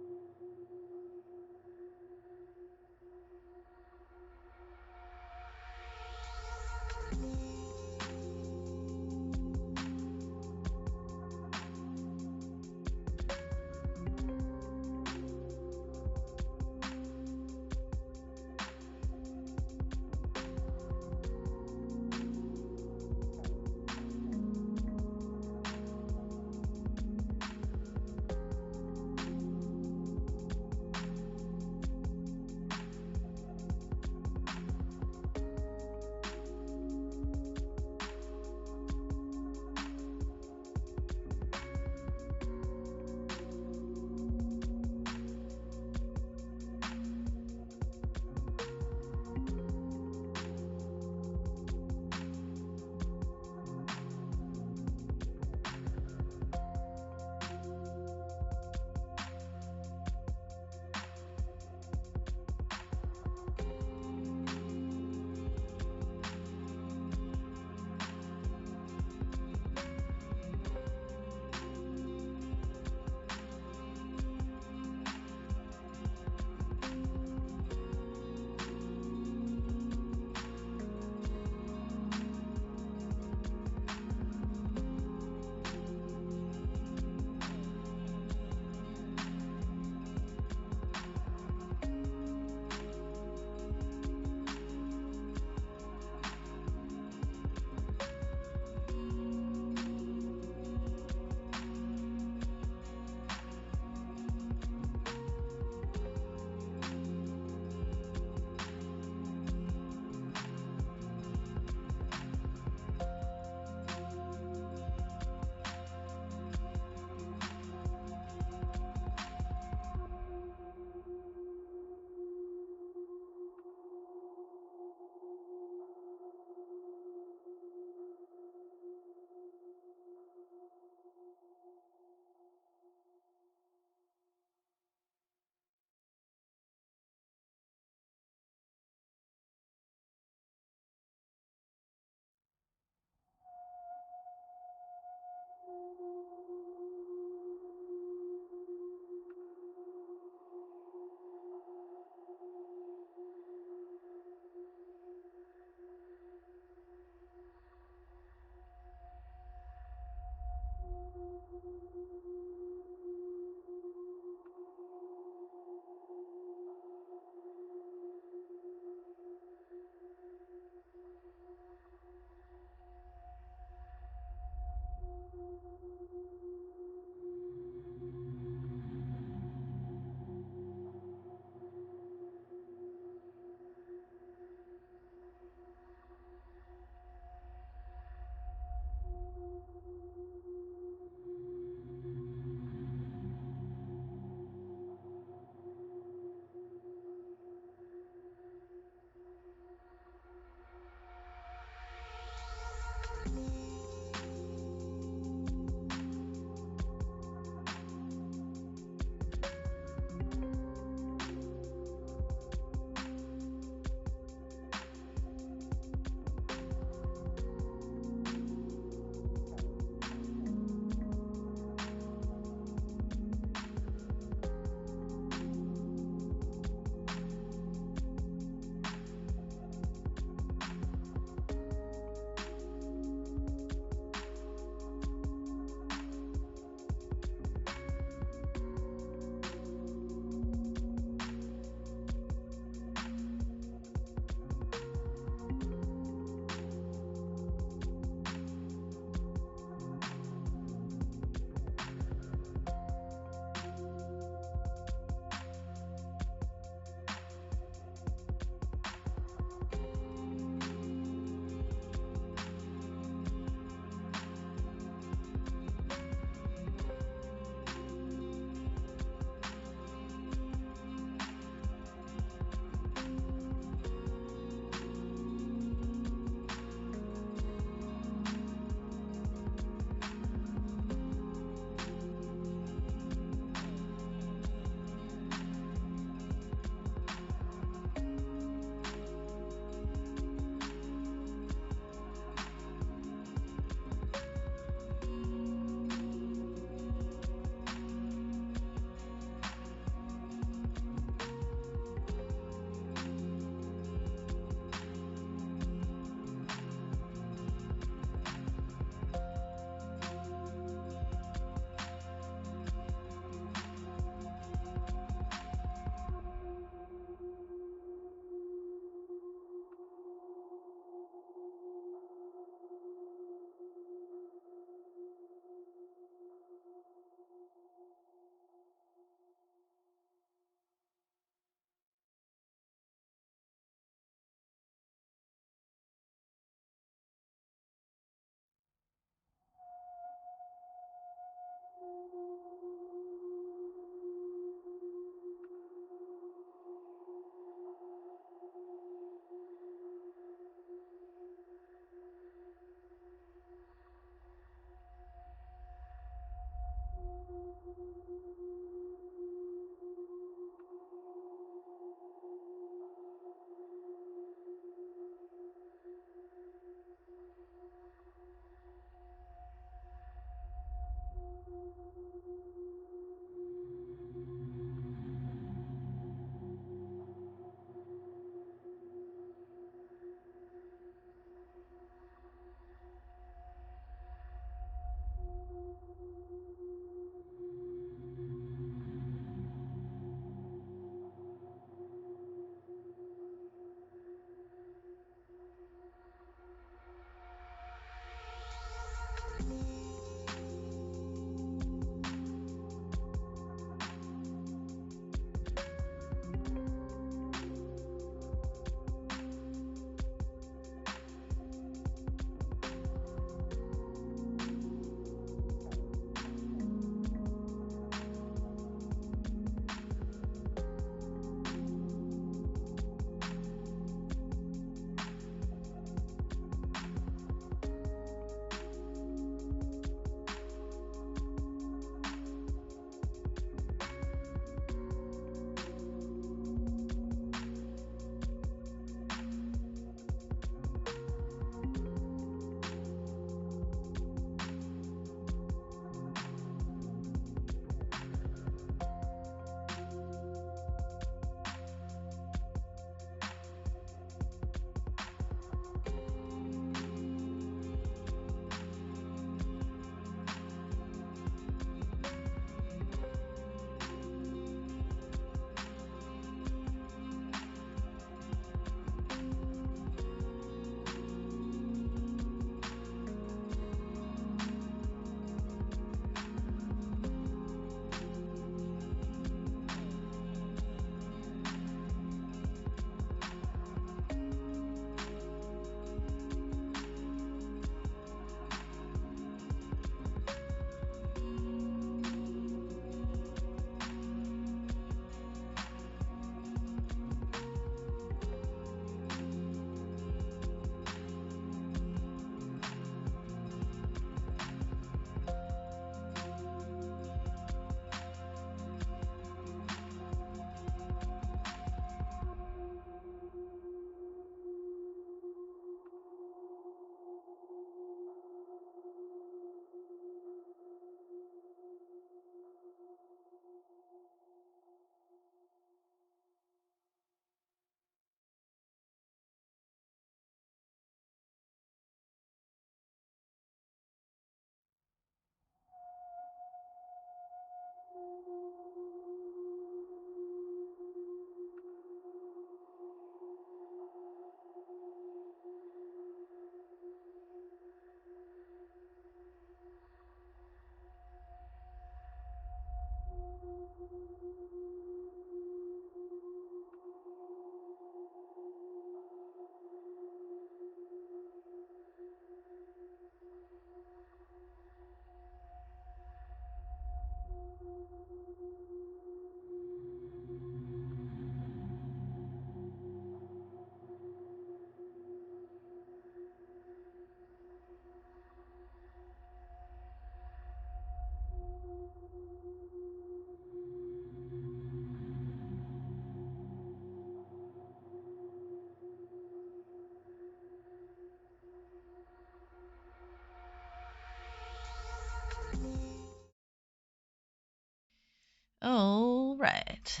right,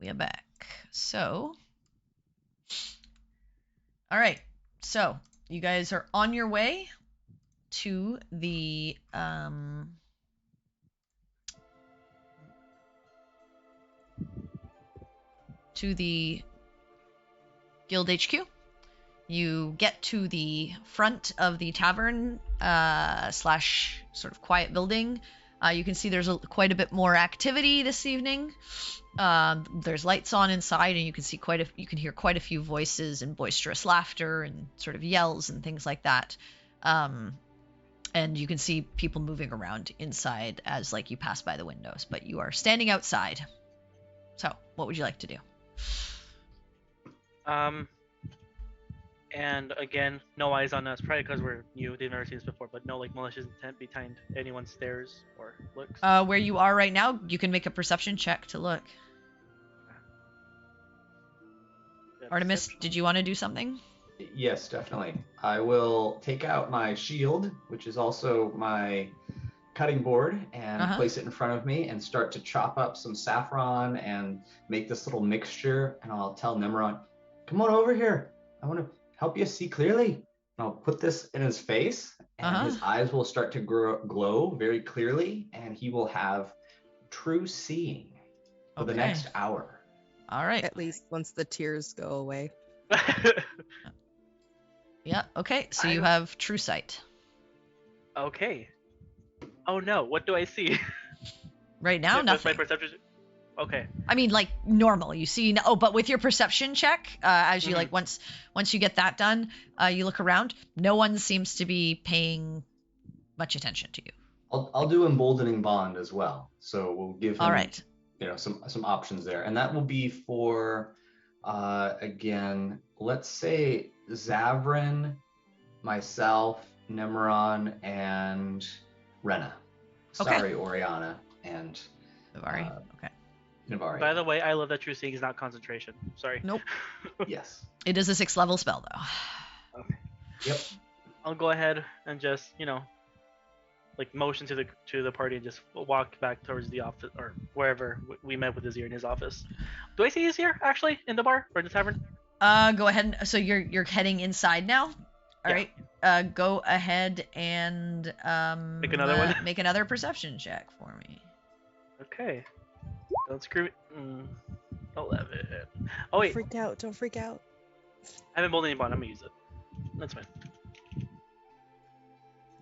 we are back. So, all right, so you guys are on your way to the guild HQ. You get to the front of the tavern slash sort of quiet building. You can see there's quite a bit more activity this evening. There's lights on inside, and you can see you can hear quite a few voices and boisterous laughter and sort of yells and things like that. And you can see people moving around inside as like you pass by the windows, but you are standing outside. So, what would you like to do? And again, no eyes on us, probably because we're new. They've never seen us before, but no like malicious intent behind anyone's stares or looks. Where you are right now, you can make a perception check to look. Yeah, Artemis, perception. did you want to do something? Yes, definitely. I will take out my shield, which is also my cutting board, and place it in front of me and start to chop up some saffron and make this little mixture. And I'll tell Nemeron, come on over here. I want to help you see clearly. And I'll put this in his face, and his eyes will start to glow very clearly, and he will have true seeing for the next hour. All right. At least once the tears go away. Yeah, okay. So you have true sight. Okay. Oh no, what do I see? Right now, nothing. My perception. Okay. I mean, like normal. You see, but with your perception check, as you like once you get that done, you look around. No one seems to be paying much attention to you. I'll do emboldening bond as well. So we'll give him, all right, some options there, and that will be for again, let's say Zavrin, myself, Nemeron, and Rena. Sorry, Oriana and Navari. Okay. Navari. By the way, I love that true seeing is not concentration. Sorry. Nope. Yes. It is a 6th level spell, though. Okay. Yep. I'll go ahead and just, like motion to the party and just walk back towards the office or wherever we met with Azir in his office. Do I see Azir actually in the bar or in the tavern? Go ahead. So you're heading inside now. All right. Go ahead and make another one. Make another perception check for me. Okay. Don't screw it. 11. Oh wait. Don't freak out. I have emboldening bond. I'm gonna use it. That's fine.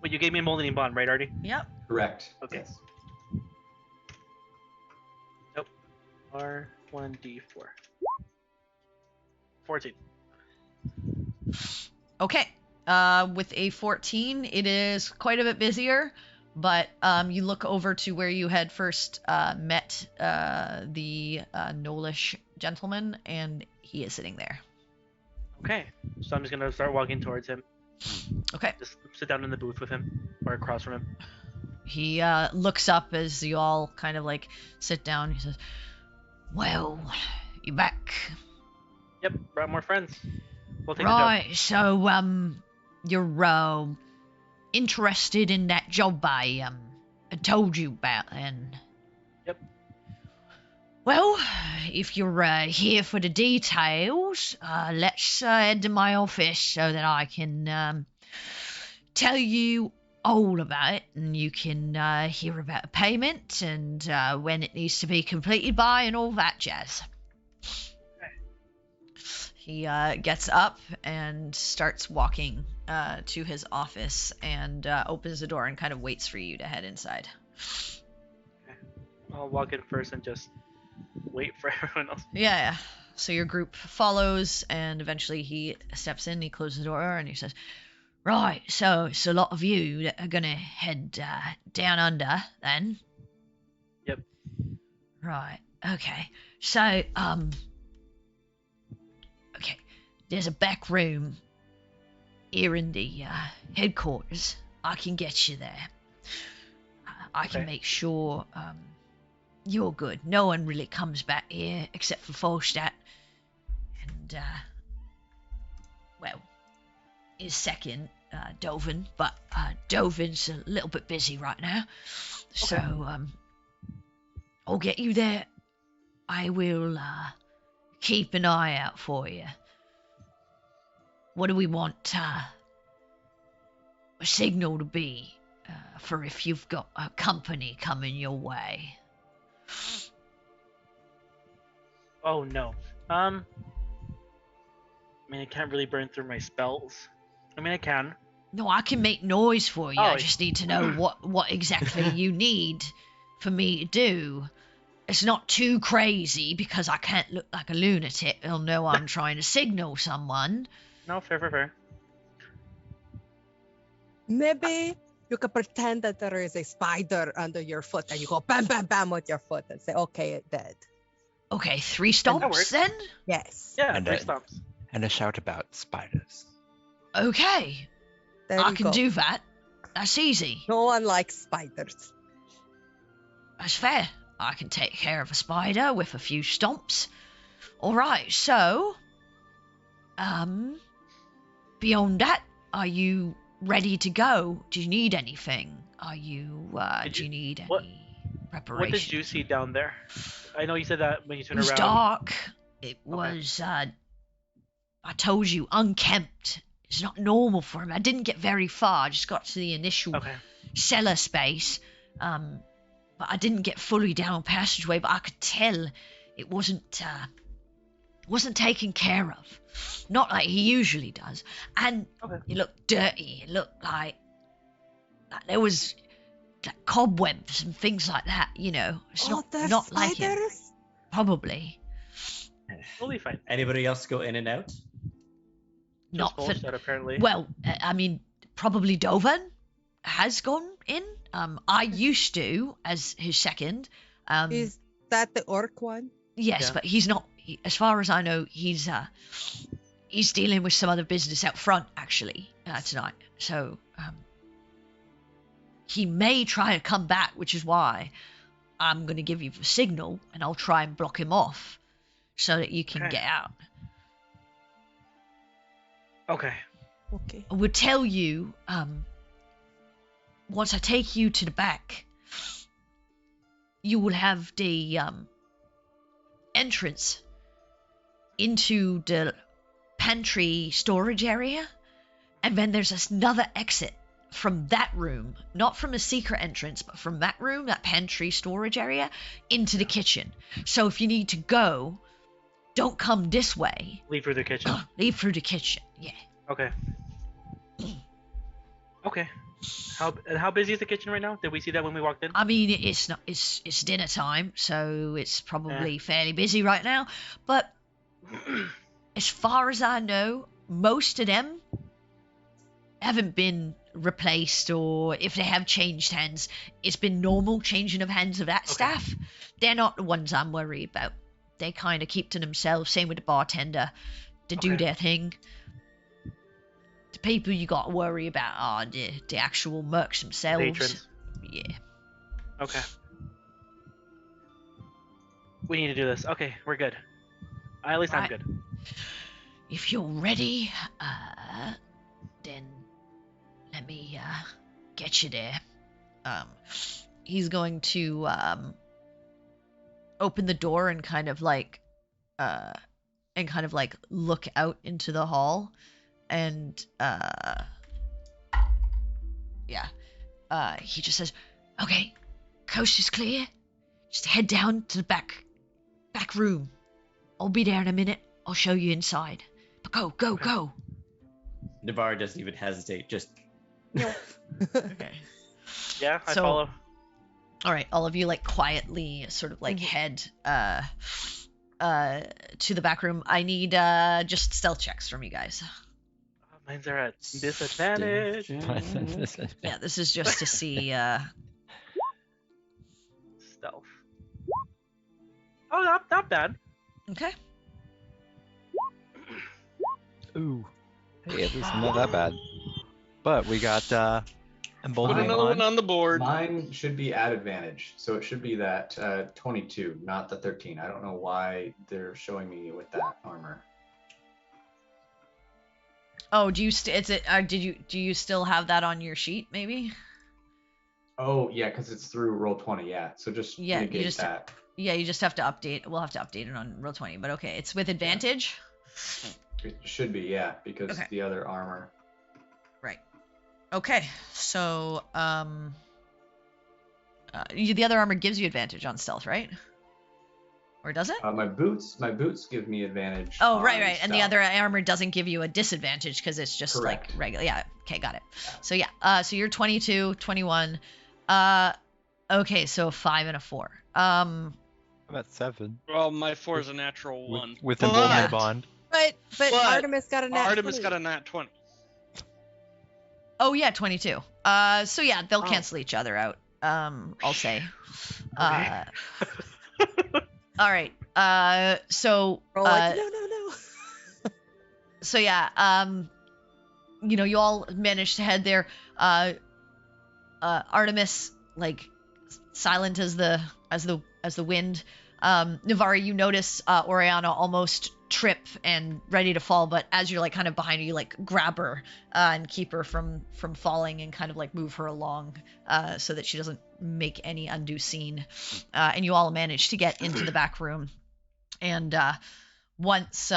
Wait, you gave me emboldening bond, right, Artie? Yep. Correct. Okay. Yes. Nope. R1D4. 14. Okay. With a 14, it is quite a bit busier, but you look over to where you had first met the Nolish gentleman, and he is sitting there. Okay. So I'm just gonna start walking towards him. Okay. Just sit down in the booth with him, or across from him. He looks up as you all kind of like sit down. He says, "Well, you back?" Yep, brought more friends. We'll take Right. So you're interested in that job I told you about, then? Yep. Well, if you're here for the details, let's head to my office so that I can tell you all about it, and you can hear about the payment and when it needs to be completed by and all that jazz. He gets up and starts walking to his office and opens the door and kind of waits for you to head inside. Okay. I'll walk in first and just wait for everyone else. Yeah. So your group follows, and eventually he steps in, he closes the door, and he says, "Right, so it's a lot of you that are gonna head down under, then?" Yep. Right. Okay. So, okay, there's a back room here in the headquarters. I can get you there. I can make sure you're good. No one really comes back here except for Falstadt and, well, his second, Dovin. But Dovin's a little bit busy right now. So, I'll get you there I will keep an eye out for you. What do we want a signal to be for if you've got a company coming your way? Oh no. I mean, I can't really burn through my spells. I mean, I can. No, I can make noise for you. Oh, I just need to know what exactly you need for me to do. It's not too crazy because I can't look like a lunatic. They'll know I'm trying to signal someone. No, fair. Maybe you could pretend that there is a spider under your foot and you go bam, bam, bam with your foot and say, okay, it dead. Okay, 3 that stomps works. then? Yes. Yeah, And 3 then- stomps. And a shout about spiders. Okay, There I you can go. do that. That's easy. No one likes spiders. That's fair. I can take care of a spider with a few stomps. Alright, so... Beyond that, are you ready to go? Do you need anything? Are you, do you need what- any preparation? What did you see down there? I know you said that when you It turned was around. dark. It was, I told you, unkempt. It's not normal for him. I didn't get very far. I just got to the initial Okay. cellar space. But I didn't get fully down passageway, but I could tell it wasn't taken care of. Not like he usually does. And Okay. it looked dirty. It looked like there was like cobwebs and things like that, you know. It's there's not like him. spiders? Probably. We'll be fine. Anybody else go in and out? Not for that apparently. well, I mean, probably Dovan has gone in. I used to as his second. Is that the orc one? Yes, Yeah. but he's not. As far as I know, he's dealing with some other business out front actually tonight. So he may try to come back, which is why I'm going to give you the signal, and I'll try and block him off so that you can Okay. get out. Okay. Okay. I would tell you, once I take you to the back, you will have the entrance into the pantry storage area, and then there's another exit from that room, not from a secret entrance, but from that room, that pantry storage area, into the kitchen. So if you need to go, don't come this way. Leave through the kitchen. Leave through the kitchen. Yeah. Okay. Okay. How busy is the kitchen right now? Did we see that when we walked in? I mean, it's not. It's dinner time, so it's probably fairly busy right now. But as far as I know, most of them haven't been replaced, or if they have changed hands, it's been normal changing of hands of that Okay. staff. They're not the ones I'm worried about. They kind of keep to themselves. Same with the bartender. They do Okay. their thing. The people you got to worry about are the actual mercs themselves. Patrons. Yeah. Okay. We need to do this. Okay, we're good. At least I'm Right. good. If you're ready, then let me get you there. He's going to open the door and kind of like look out into the hall, and he just says, "Okay, coast is clear. Just head down to the back room. I'll be there in a minute. I'll show you inside. But go." Navarre doesn't even hesitate, just Okay. Yeah, I So- follow. All right, all of you like quietly sort of like head to the back room. I need just stealth checks from you guys. Oh, mine's are at disadvantage. Yeah, this is just to see Stealth. Oh, not bad. okay. Ooh. Hey, at least not that bad. But we got Put emboldening another one on. on the board. Mine should be at advantage, so it should be that 22, not the 13. I don't know why they're showing me with that armor. Oh, do you do you still have that on your sheet maybe? Oh yeah, because it's through roll 20. Yeah, so just Yeah, you negate just that. yeah, you just have to update. We'll have to update it on roll 20, but okay, it's with advantage. It should be, yeah, because Okay. the other armor. Right. Okay. So the other armor gives you advantage on stealth, right? Or does it? My boots give me advantage. Oh, on right. And the stealth. other armor doesn't give you a disadvantage because it's just Correct. like regular. Yeah. Okay, got it. Yeah. So yeah. So you're 22, 21. Okay, so a 5 and a 4. I'm at 7 Well, my 4 is a natural one. with But emboldened bond. But But Artemis got a nat Artemis 20. got a nat 20. Oh yeah, 22. So yeah, they'll Oh. cancel each other out. I'll say. Okay. All right. So We're like, no. so yeah, you all managed to head there. Artemis, like silent as the wind. Navari, you notice Oriana almost trip and ready to fall, but as you're like kind of behind her, you like grab her and keep her from falling and kind of like move her along so that she doesn't make any undue scene. And you all manage to get into the back room. And once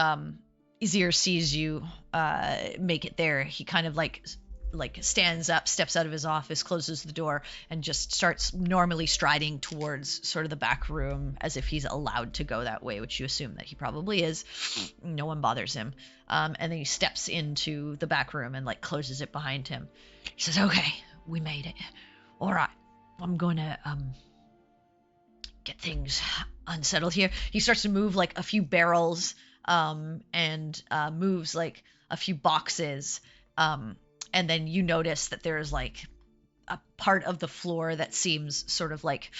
Izir sees you make it there, he kind of like stands up, steps out of his office, closes the door, and just starts normally striding towards sort of the back room as if he's allowed to go that way, which you assume that he probably is. No one bothers him. And then he steps into the back room and like closes it behind him. He says, "Okay, we made it. All right, I'm gonna get things unsettled here." He starts to move like a few barrels and moves like a few boxes. And then you notice that there's like a part of the floor that seems sort of like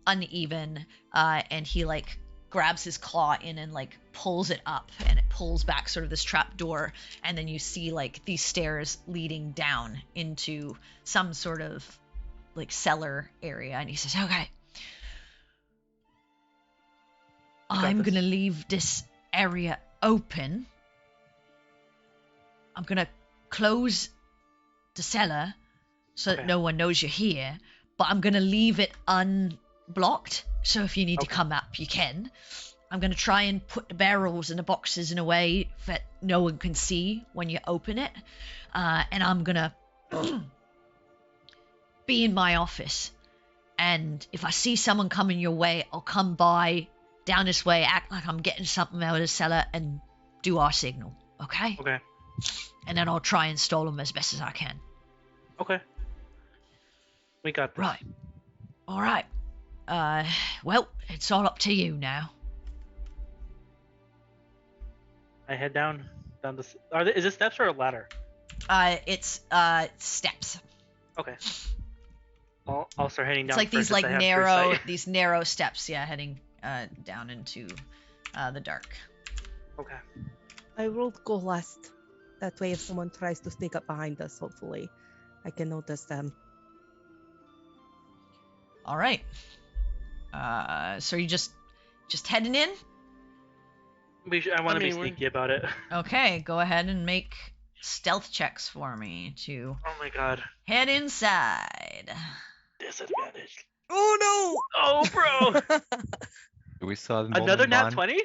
uneven, and he like grabs his claw in and like pulls it up, and it pulls back sort of this trap door, and then you see like these stairs leading down into some sort of like cellar area, and he says, "Okay, I'm this. gonna leave this area open. I'm gonna close the cellar so that Okay. no one knows you're here, but I'm gonna leave it unblocked, so if you need to Okay. come up, you can. I'm gonna try and put the barrels and the boxes in a way that no one can see when you open it, and I'm gonna be in my office, and if I see someone coming your way, I'll come by down this way, act like I'm getting something out of the cellar, and do our signal, okay? Okay. And then I'll try and stall them as best as I can." Okay. We got this. Right. All right. Well, it's all up to you now. I head down the. Is it steps or a ladder? It's steps. Okay. I'll start heading down. It's like these first like if I have free sight. narrow steps, yeah, heading down into the dark. Okay. I will go last. That way, if someone tries to sneak up behind us, hopefully, I can notice them. All right. So you just heading in? I want to be mean, we're- sneaky about it. Okay, go ahead and make stealth checks for me to Oh my god. head inside. Disadvantage. Oh Oh, bro. Do we still have Another emboldened nat bond? 20?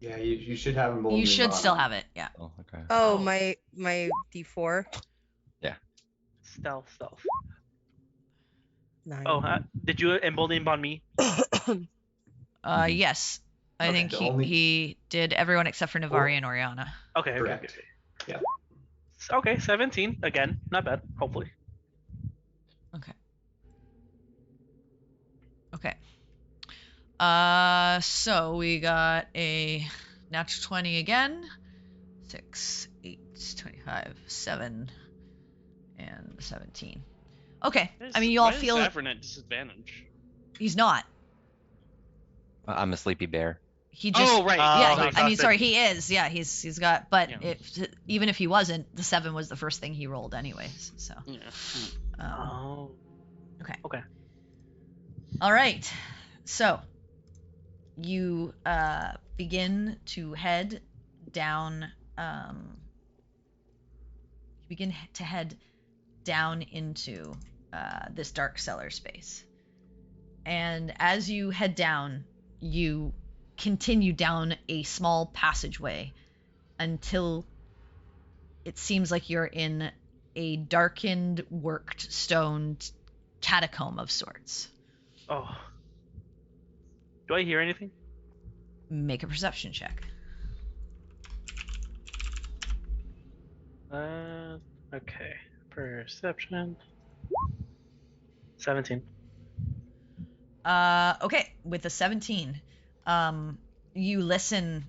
Yeah, you should have emboldened. You should bond. still have it, yeah. Oh, okay. no! Oh, my D4. Stealth. 9. Oh, did you embolden on me? Yes. I Okay, think the only- he did everyone except for Navari and Oriana. Okay. Correct. Okay. Okay, 17 again. Not bad. Hopefully. Okay. So we got a natural 20 again. 6, 8, 25, 7, and 17. Okay. I mean, you all feel Zavern at disadvantage. he's not. I'm a sleepy bear. He just Oh right. yeah, Oh, I mean, sorry, he is. Yeah, he's got. But Yeah. even if he wasn't, the 7 was the first thing he rolled, anyways. So. Yeah. Oh. All right. So you begin to head down. You begin to head down into this dark cellar space. And as you head down, you continue down a small passageway until it seems like you're in a darkened, worked stone catacomb of sorts. Oh. Do I hear anything? Make a perception check. Okay. Perception. 17. Okay, with a 17, you listen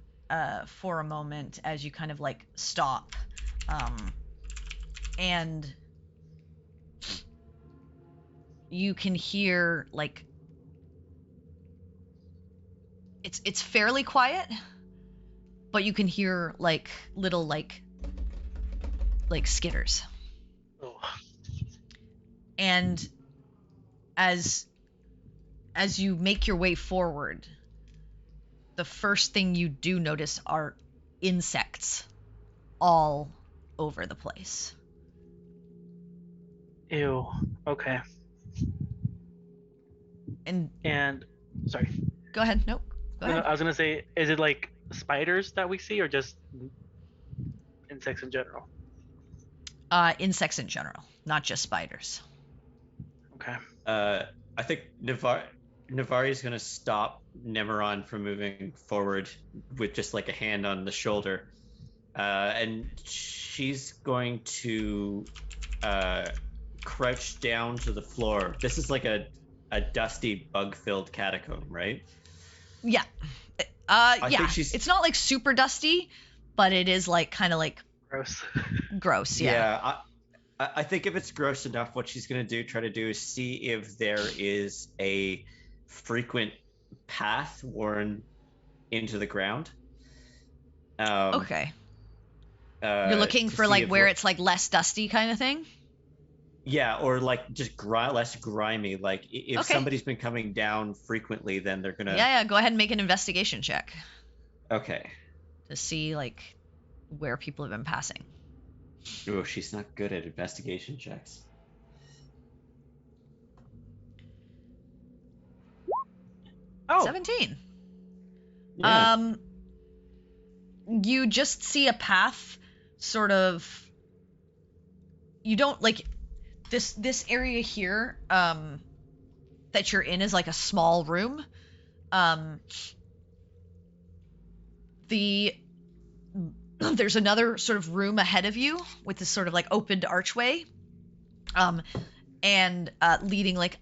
for a moment as you kind of like stop, and you can hear like it's fairly quiet, but you can hear like little like skitters. Oh. And as you make your way forward, the first thing you do notice are insects all over the place. Ew. Okay. And sorry. go ahead. Nope. Go ahead. I was gonna say, is it like spiders that we see, or just insects in general? Insects in general, not just spiders. Okay. I think Navari is going to stop Nemeron from moving forward with just like a hand on the shoulder. And she's going to crouch down to the floor. This is like a dusty, bug-filled catacomb, right? Yeah. Yeah. It's not like super dusty, but it is like kind of like Gross. gross. Yeah. Yeah. I think if it's gross enough, what she's going to try to do is see if there is a frequent path worn into the ground. Okay. You're looking for like where it's like less dusty kind of thing? Yeah, or like just less grimy. Like if somebody's been coming down frequently, then they're going to... Yeah, go ahead and make an investigation check. Okay. To see like where people have been passing. Oh, she's not good at investigation checks. Oh. 17. Yeah. You just see a path, sort of. You don't like this area here. That you're in is like a small room. There's another sort of room ahead of you with this sort of like opened archway, and leading like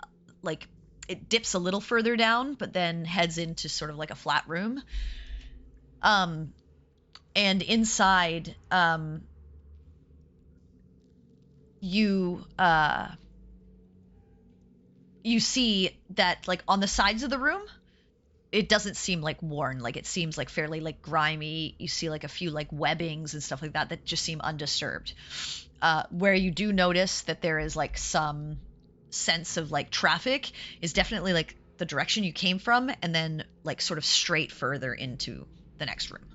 it dips a little further down, but then heads into sort of like a flat room. And inside, you see that like on the sides of the room, it doesn't seem like worn. Like it seems like fairly like grimy. You see like a few like webbings and stuff like that just seem undisturbed. Where you do notice that there is like some sense of like traffic is definitely like the direction you came from, and then like sort of straight further into the next room.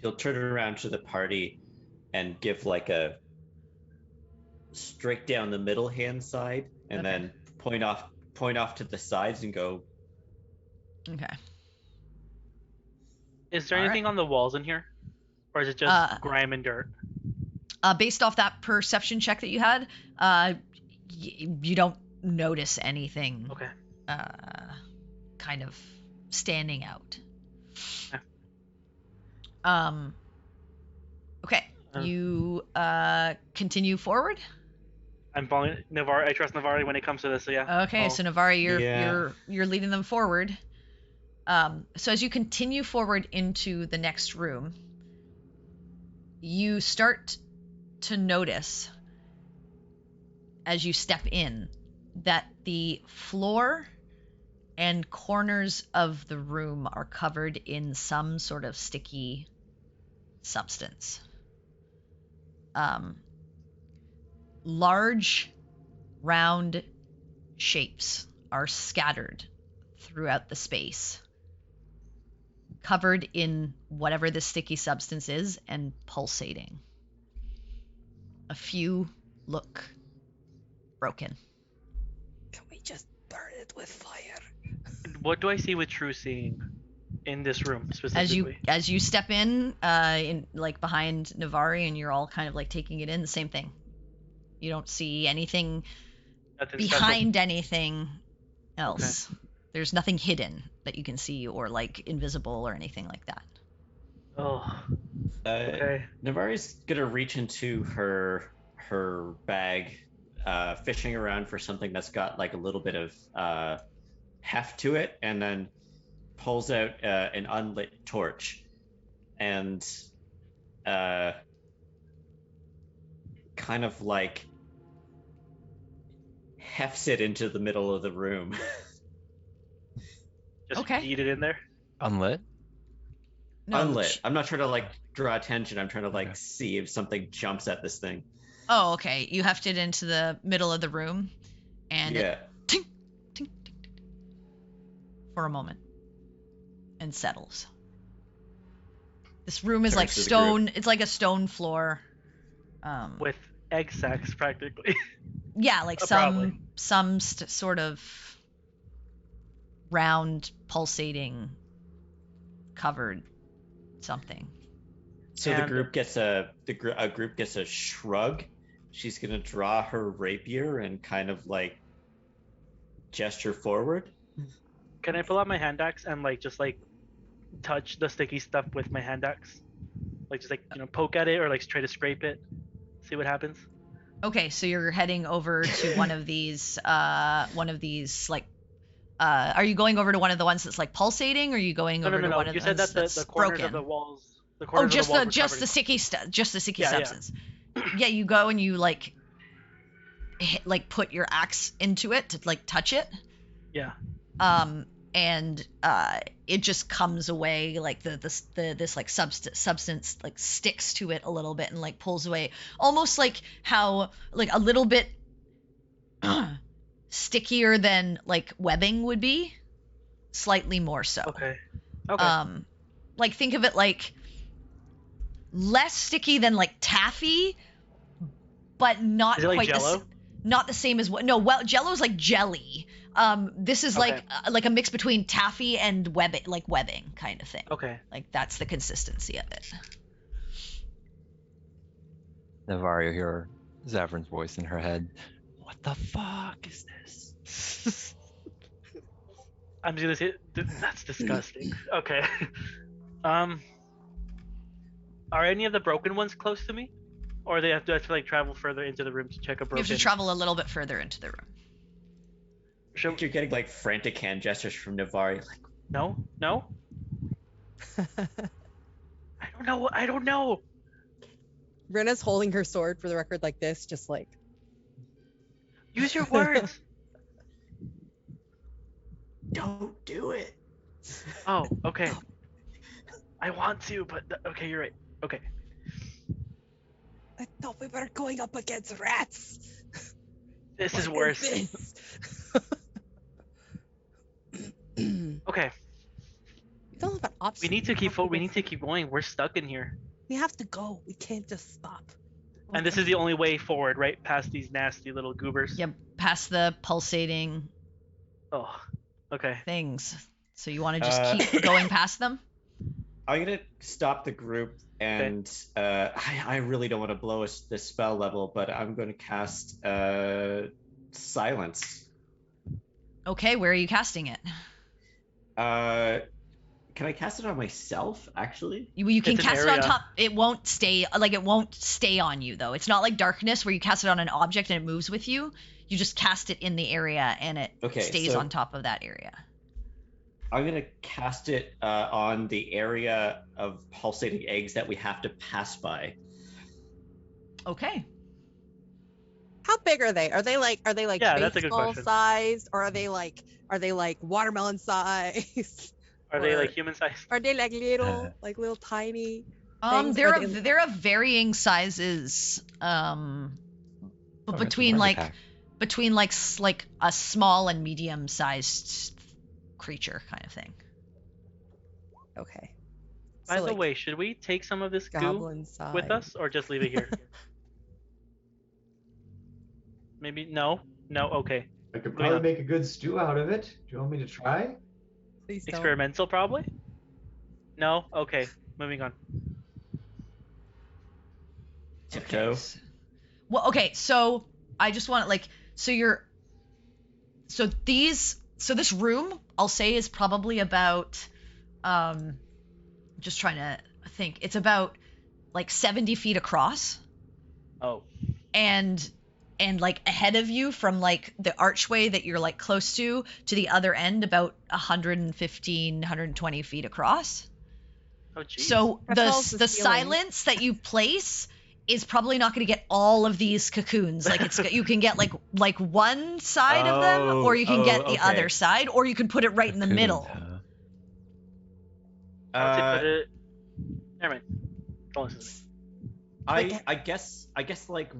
She'll turn around to the party and give like a straight down the middle hand side, and then point off to the sides and go. Okay. Is there anything on the walls in here, or is it just grime and dirt? Based off that perception check that you had, you don't notice anything. Okay. Kind of standing out. Okay. Okay. You continue forward. I'm following Navari. I trust Navari when it comes to this. So yeah. Okay, so Navari, you're leading them forward. So as you continue forward into the next room, you start to notice as you step in that the floor and corners of the room are covered in some sort of sticky substance. Large, round shapes are scattered throughout the space, covered in whatever the sticky substance is and pulsating. A few look broken. Can we just burn it with fire? What do I see with true seeing in this room specifically? As you step in like behind Navari, and you're all kind of like taking it in, the same thing. You don't see anything Nothing behind anything else. Okay. There's nothing hidden that you can see or like invisible or anything like that. Oh. Okay. Navari's gonna reach into her bag, fishing around for something that's got like a little bit of heft to it, and then pulls out an unlit torch and kind of like hefts it into the middle of the room. Just feed it in there. Unlit? No, unlit. I'm not trying to like draw attention. I'm trying to like see if something jumps at this thing. Oh, okay. You heft it into the middle of the room, and it tink, tink, tink, tink, for a moment, and settles. This room is like stone. It's like a stone floor. With egg sacs, practically. Yeah, like some sort of round, pulsating, covered something. So the group gets a group gets a shrug. She's gonna draw her rapier and kind of like gesture forward. Can I pull out my hand axe and like just like touch the sticky stuff with my hand axe? Like just like poke at it or like try to scrape it, see what happens. Okay, so you're heading over to one of these like. Are you going over to one of the ones that's like pulsating, or are you going over to one of the ones that's broken? You said that the corners of the walls. Just the sticky substance. Yeah, you go and you like put your axe into it to like touch it. Yeah. And it just comes away, like this like substance like sticks to it a little bit and like pulls away, almost like how like a little bit stickier than like webbing would be, slightly more so. Okay. Like think of it like less sticky than like taffy, but not is it quite like Jell-O? Not the same as what. No, well, Jell-O's like jelly. This is like a mix between taffy and webbing kind of thing. Okay. Like that's the consistency of it. Navario hear Zavrin's voice in her head. What the fuck is this? I'm just gonna say that's disgusting. Okay. Are any of the broken ones close to me, or they have to like travel further into the room to check a broken? You have to travel a little bit further into the room. You're getting like frantic hand gestures from Navari, like no. I don't know. Brenna's holding her sword for the record like this, just like. Use your words. Don't do it. Oh, okay. I want to, but okay, you're right. Okay. I thought we were going up against rats. This is worse. Okay. We don't have an option. We need to keep going. We're stuck in here. We have to go. We can't just stop. And this is the only way forward, right? Past these nasty little goobers. Yep, past the pulsating. Oh, okay. Things. So you want to just keep going past them? I'm gonna stop the group, and I really don't want to blow this spell level, but I'm going to cast silence. Okay, where are you casting it? Can I cast it on myself? Actually, you can cast it on top. It won't stay on you though. It's not like darkness where you cast it on an object and it moves with you. You just cast it in the area and it stays on top of that area. I'm gonna cast it on the area of pulsating eggs that we have to pass by. Okay. How big are they? Are they like baseball sized, or are they like watermelon size? Are they like human sized? Are they like little tiny? They're of varying sizes. But between a small and medium sized creature kind of thing. Okay. By the way, should we take some of this goo with us or just leave it here? Maybe no. Okay. I could Moving probably on. make a good stew out of it. Do you want me to try? Please don't. Experimental, probably. No. Okay. Moving on. Tiptoe. Well, okay, so I just want this room I'll say is probably about just trying to think. It's about like 70 feet across. Oh. And like ahead of you from like the archway that you're like close to the other end about 115 120 feet across. Oh, geez. So That the tells the ceiling. silence that you place is probably not going to get all of these cocoons. Like you can get like one side of them, or you can get the okay. other side, or you can put it right in the Cocoons, middle. huh? I would say put it. Never mind. Don't listen to me. I guess like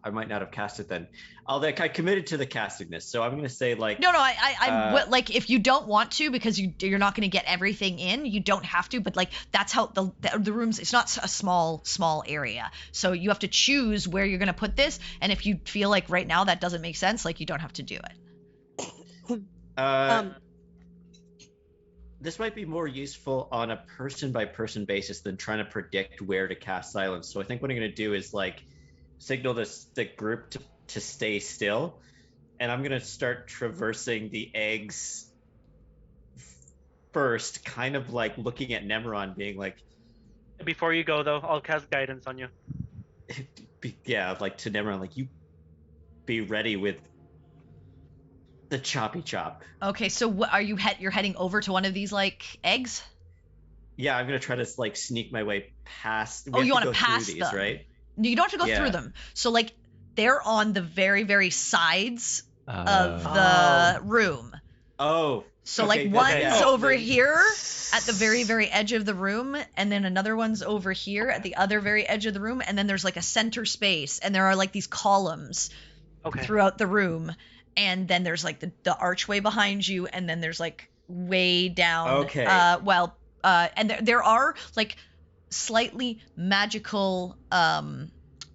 I might not have cast it then. I committed to the casting this, so I'm gonna say like No, like if you don't want to because you're not going to get everything in, you don't have to. But like that's how the rooms. It's not a small area, so you have to choose where you're going to put this. And if you feel like right now that doesn't make sense, like you don't have to do it. This might be more useful on a person by person basis than trying to predict where to cast silence. So I think what I'm gonna do is like signal the group to stay still, and I'm gonna start traversing the eggs first, kind of like looking at Nemeron, being like, Before you go though, I'll cast guidance on you. yeah, like to Nemeron, like you be ready with the choppy chop. Okay, so what are you you're heading over to one of these like eggs? Yeah, I'm gonna try to like sneak my way past. Oh, you want wanna to pass these, them. right? No, you don't have to go Yeah. through them. So like they're on the very very sides of Oh. the room. Oh. So okay, like one's yeah. over here at the very very edge of the room, and then another one's over here at the other very edge of the room, and then there's like a center space, and there are like these columns Okay. throughout the room, and then there's like the archway behind you, and then there's like way down. Okay. And there are like slightly magical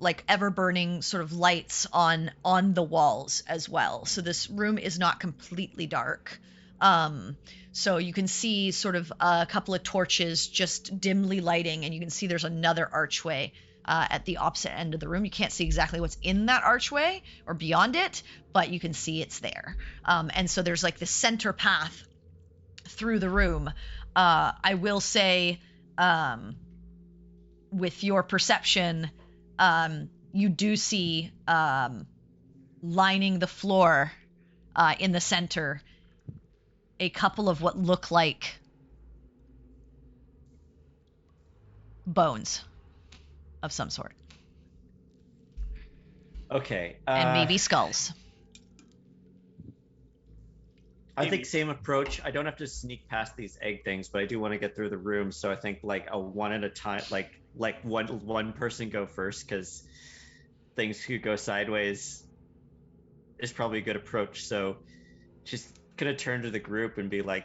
like ever burning sort of lights on the walls as well. So this room is not completely dark. So you can see sort of a couple of torches just dimly lighting, and you can see there's another archway at the opposite end of the room. You can't see exactly what's in that archway or beyond it, but you can see it's there. And so there's like the center path through the room. I will say, with your perception, you do see lining the floor in the center a couple of what look like bones of some sort. Okay. And maybe skulls. I think same approach. I don't have to sneak past these egg things, but I do want to get through the room. So I think like a one at a time, like one person go first, because things could go sideways is probably a good approach. So just gonna turn to the group and be like,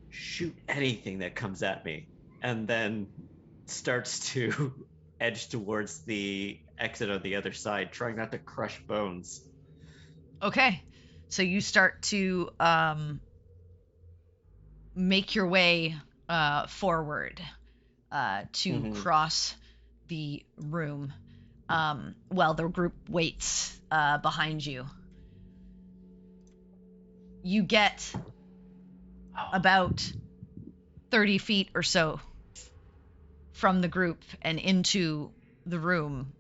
shoot anything that comes at me, and then starts to edge towards the exit on the other side, trying not to crush bones. Okay. So you start to make your way forward to cross the room while the group waits behind you. You get about 30 feet or so from the group and into the room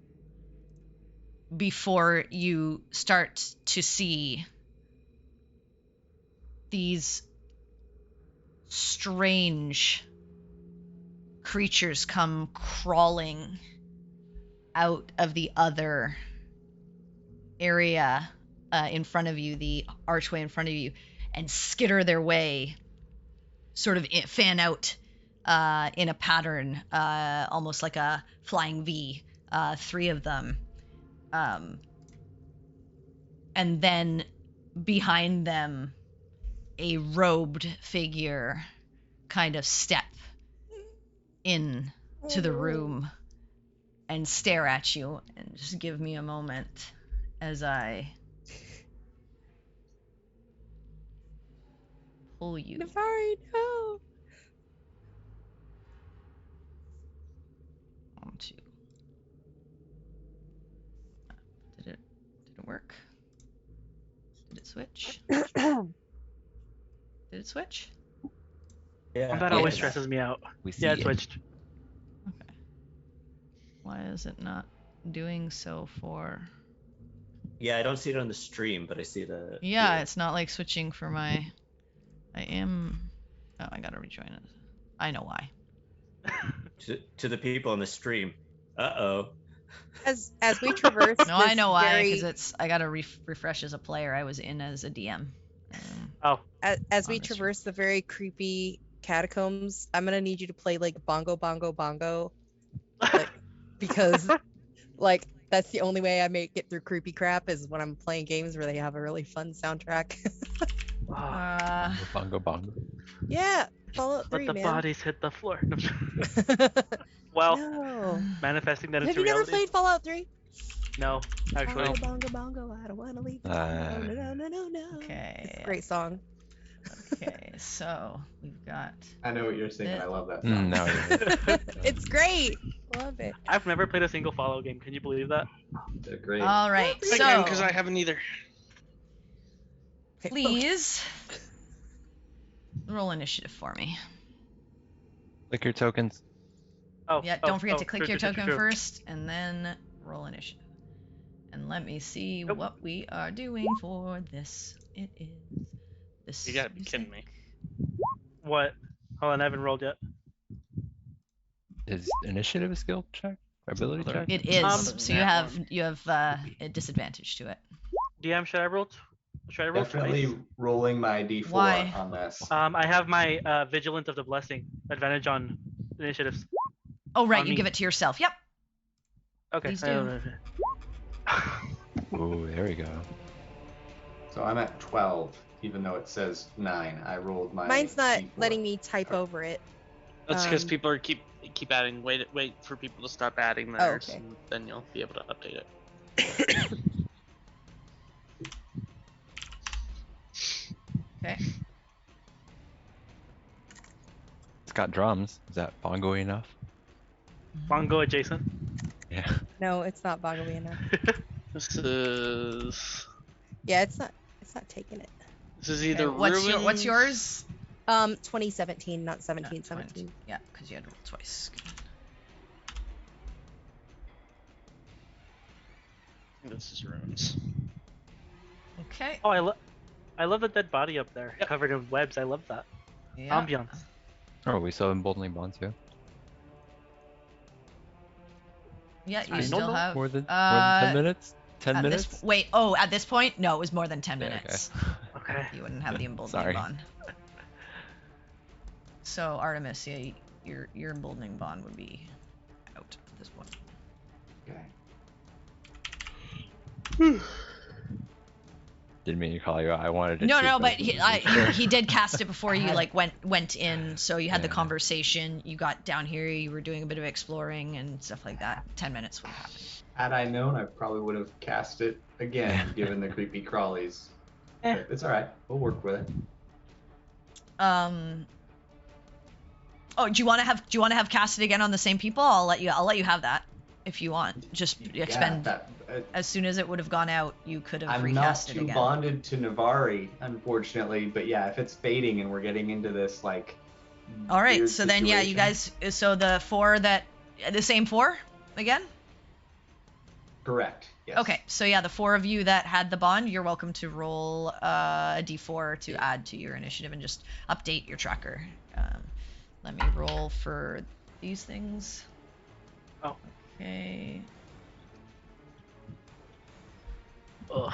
before you start to see these strange creatures come crawling out of the other area in front of you, the archway in front of you, and skitter their way, sort of fan out in a pattern, almost like a flying V, 3 of them. And then behind them, a robed figure kind of step in to the room and stare at you, and just give me a moment as I pull you. Navari, no. Onto. Did it work? Did it switch? Did it switch? Yeah. That always Yes. stresses me out. We see Yeah, it it. switched. Okay. Why is it not doing so for? Yeah, I don't see it on the stream, but I see the. Yeah, here. it's not like switching for my. I am. Oh, I gotta rejoin it. I know why. To the people on the stream. Uh-oh. As we traverse, No, I this know why, very- because it's. I gotta refresh as a player. I was in as a DM. Oh, as we on the stream. traverse the very creepy catacombs, I'm gonna need you to play like bongo bongo bongo, like, because like that's the only way I make it through creepy crap is when I'm playing games where they have a really fun soundtrack. Bongo bongo. Yeah, Fallout let 3, the man. bodies hit the floor. Well, No. manifesting that Have into you never reality. played Fallout 3? No, actually. Bongo bongo bongo, I don't wanna leave. No, no, no, no, no. Okay. It's a great song. Okay, so we've got. I know what you're singing. I love that song. Now you're It's great. Love it. I've never played a single Fallout game. Can you believe that? They're great. All right, Again, because so I haven't either. Okay, please roll initiative for me. click your tokens. Oh, Yeah, oh, don't forget oh, to click true, your true, true, token true. first, and then roll initiative. And let me see Nope. what we are doing for this. It is this. You gotta be kidding me. What? Hold on, I haven't rolled yet. Is initiative a skill check? Ability check? It is. Um, So you have a disadvantage to it. DM, should I roll? Should I roll Definitely twice? rolling my d4 Why? on this. I have my Vigilant of the Blessing advantage on initiatives. Oh right, On you me. give it to yourself. Yep. Okay. Please do. Ooh, there we go. So I'm at 12, even though it says 9. I rolled my Mine's not d4. letting me type over it. That's because Um, people are keep adding. Wait for people to stop adding theirs, okay. and then you'll be able to update it. Okay. It's got drums. Is that bongo enough? Bongo adjacent. Yeah. No, it's not bongo enough. This is Yeah, it's not taking it. either Okay, what's ruins. yours? 2017, not 17, Yeah, 17. Yeah, because you had to roll twice. This is ruins. Okay. Oh, I love the dead body up there, Yep. covered in webs. I love that Yeah. ambiance. Oh, we still have Emboldening Bond too? Yeah, you I still don't know. have More than 10 uh, minutes? 10 at minutes? This, wait, oh, at this point? No, it was more than 10 Yeah, minutes. Okay. You wouldn't have the emboldening Sorry. bond. So Artemis, yeah, your emboldening bond would be out at this point. Okay. Didn't mean to call you out. I wanted to. No, shoot no, those but movies. he did cast it before you had- like went in. So you had the Yeah. conversation. You got down here. You were doing a bit of exploring and stuff like that. 10 minutes would happen. Had I known, I probably would have cast it again, given the creepy crawlies. Eh. But it's alright. We'll work with it. Oh, do you want to have cast it again on the same people? I'll let you have that if you want. Just expend that, as soon as it would have gone out, you could have I'm not recast it too again. bonded to Navari, unfortunately. But yeah, if it's fading and we're getting into this like. All right, weird so then yeah, you situation- guys. So the same four again. Correct. Yes. Okay, so yeah, the four of you that had the bond, you're welcome to roll a d4 to add to your initiative and just update your tracker. Let me roll for these things. Oh. Okay. Ugh.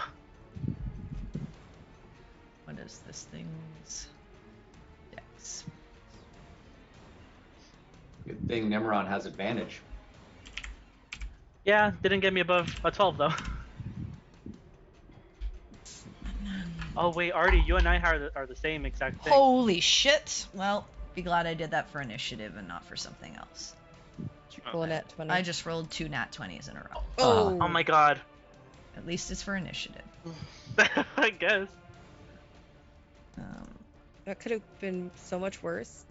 What is this thing's dex? Good thing Nemeron has advantage. Yeah, didn't get me above a 12 though. Oh wait, Artie, you and I are the same exact thing. Holy shit! Well, be glad I did that for initiative and not for something else. Roll a nat 20. I just rolled 2 nat 20s in a row. Oh. Oh my god. At least it's for initiative. I guess. That could have been so much worse.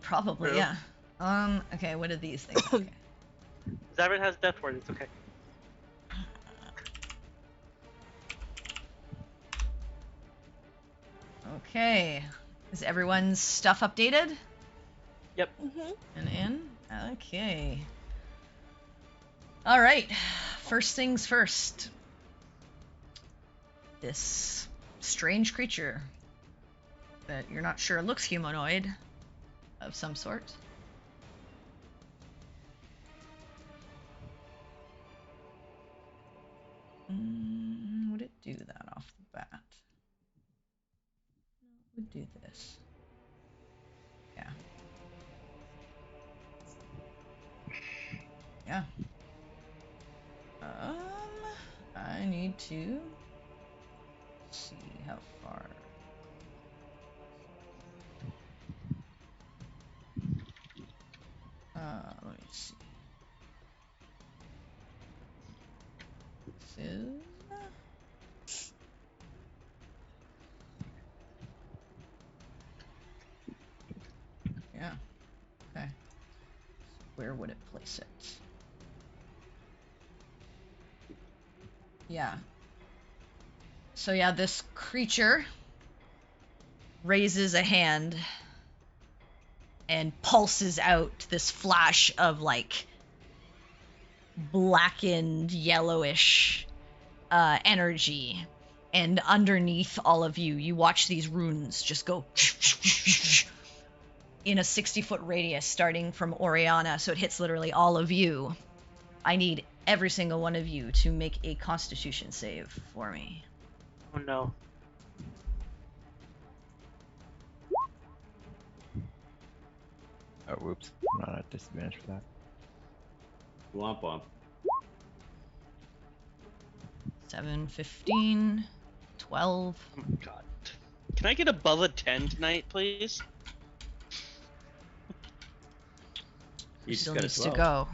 Probably, True. yeah. Okay, what are these things? Okay. Zavin has death ward. It's okay. Okay. Is everyone's stuff updated Yep. and in? Okay. All right. First things first. This strange creature that you're not sure looks humanoid of some sort. Would it do that off the bat? No, it would do this. Yeah. Yeah. I need to see how far. Let me see. This is. Yeah. Okay. Where would it place it? Yeah. So yeah, this creature raises a hand and pulses out this flash of like blackened yellowish energy, and underneath all of you, you watch these runes just go in a 60-foot radius starting from Oriana, so it hits literally all of you. I need every single one of you to make a Constitution save for me. Oh no. Oh, whoops. I'm not at disadvantage for that. Womp womp. 7, 15, 12. Oh my god. Can I get above a 10 tonight, please? You just Still got a needs to 12. go.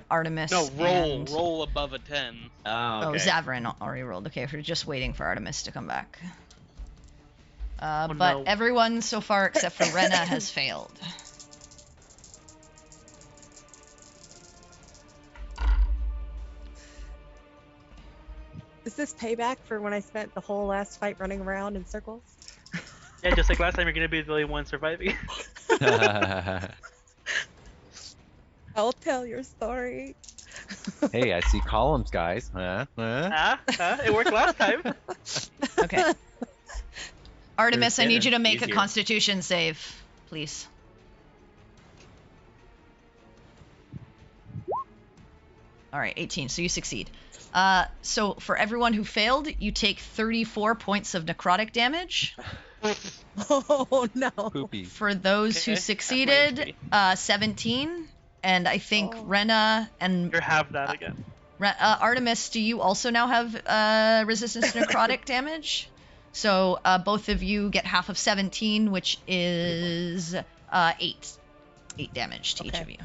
Artemis. No, and... roll above a 10. Oh, okay. Oh, Zavrin already rolled. Okay, we're just waiting for Artemis to come back. But no. everyone so far except for Rena has failed. Is this payback for when I spent the whole last fight running around in circles? Yeah, just like last time, you're gonna be the only one surviving. I'll tell your story. Hey, I see columns, guys. It worked last time. Okay. Artemis, I need you to make Easier. a Constitution save, please. All right, 18. So you succeed. So for everyone who failed, you take 34 points of necrotic damage. Oh no. Poopy. For those who Okay, succeeded, 17. And I think Oh. Rena and You're half that again. Artemis, do you also now have resistance to necrotic damage? So both of you get half of 17, which is 8 damage to each Okay. of you.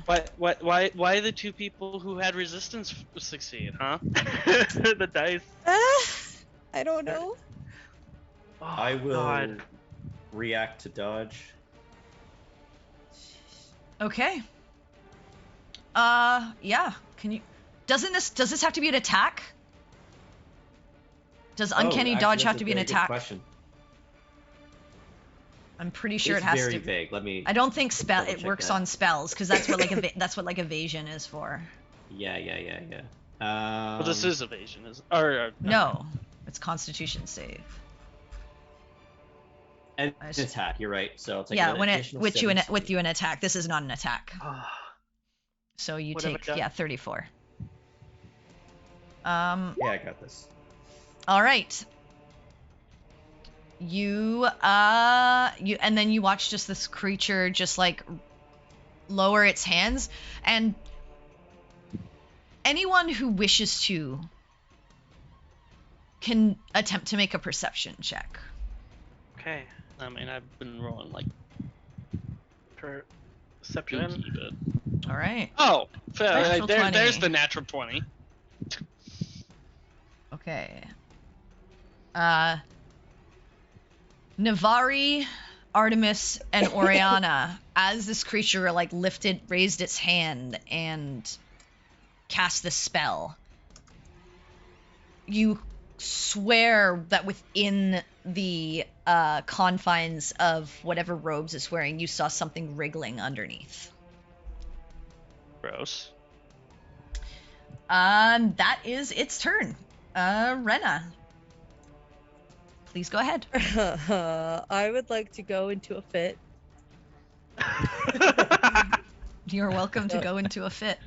Why the two people who had resistance succeed, huh? The dice. I don't know. Oh, I will God. react to dodge. Okay. Yeah. Can you? Does this have to be an attack? Does uncanny actually, dodge that's have a to be an very good attack? Question. I'm pretty sure It's it has very to. vague. Let me. I don't think double it check works that. on spells because that's what that's what like evasion is for. Yeah. Well, this is evasion, is or No, it's Constitution save. an I see. attack. You're right. So it's like Yeah, an when it additional with you an 17. attack. This is not an attack. Oh, So you What have I take done? 34. Yeah, I got this. All right. You and then you watch just this creature just like lower its hands, and anyone who wishes to can attempt to make a perception check. okay. I mean, I've been rolling like Perception. spooky, but All right. Oh, Natural 20. there's the natural 20. Okay. Navari, Artemis, and Oriana, as this creature like raised its hand and cast this spell, you swear that within the confines of whatever robes it's wearing, you saw something wriggling underneath. Gross. That is its turn. Rena, please go ahead. I would like to go into a fit. You're welcome to go into a fit.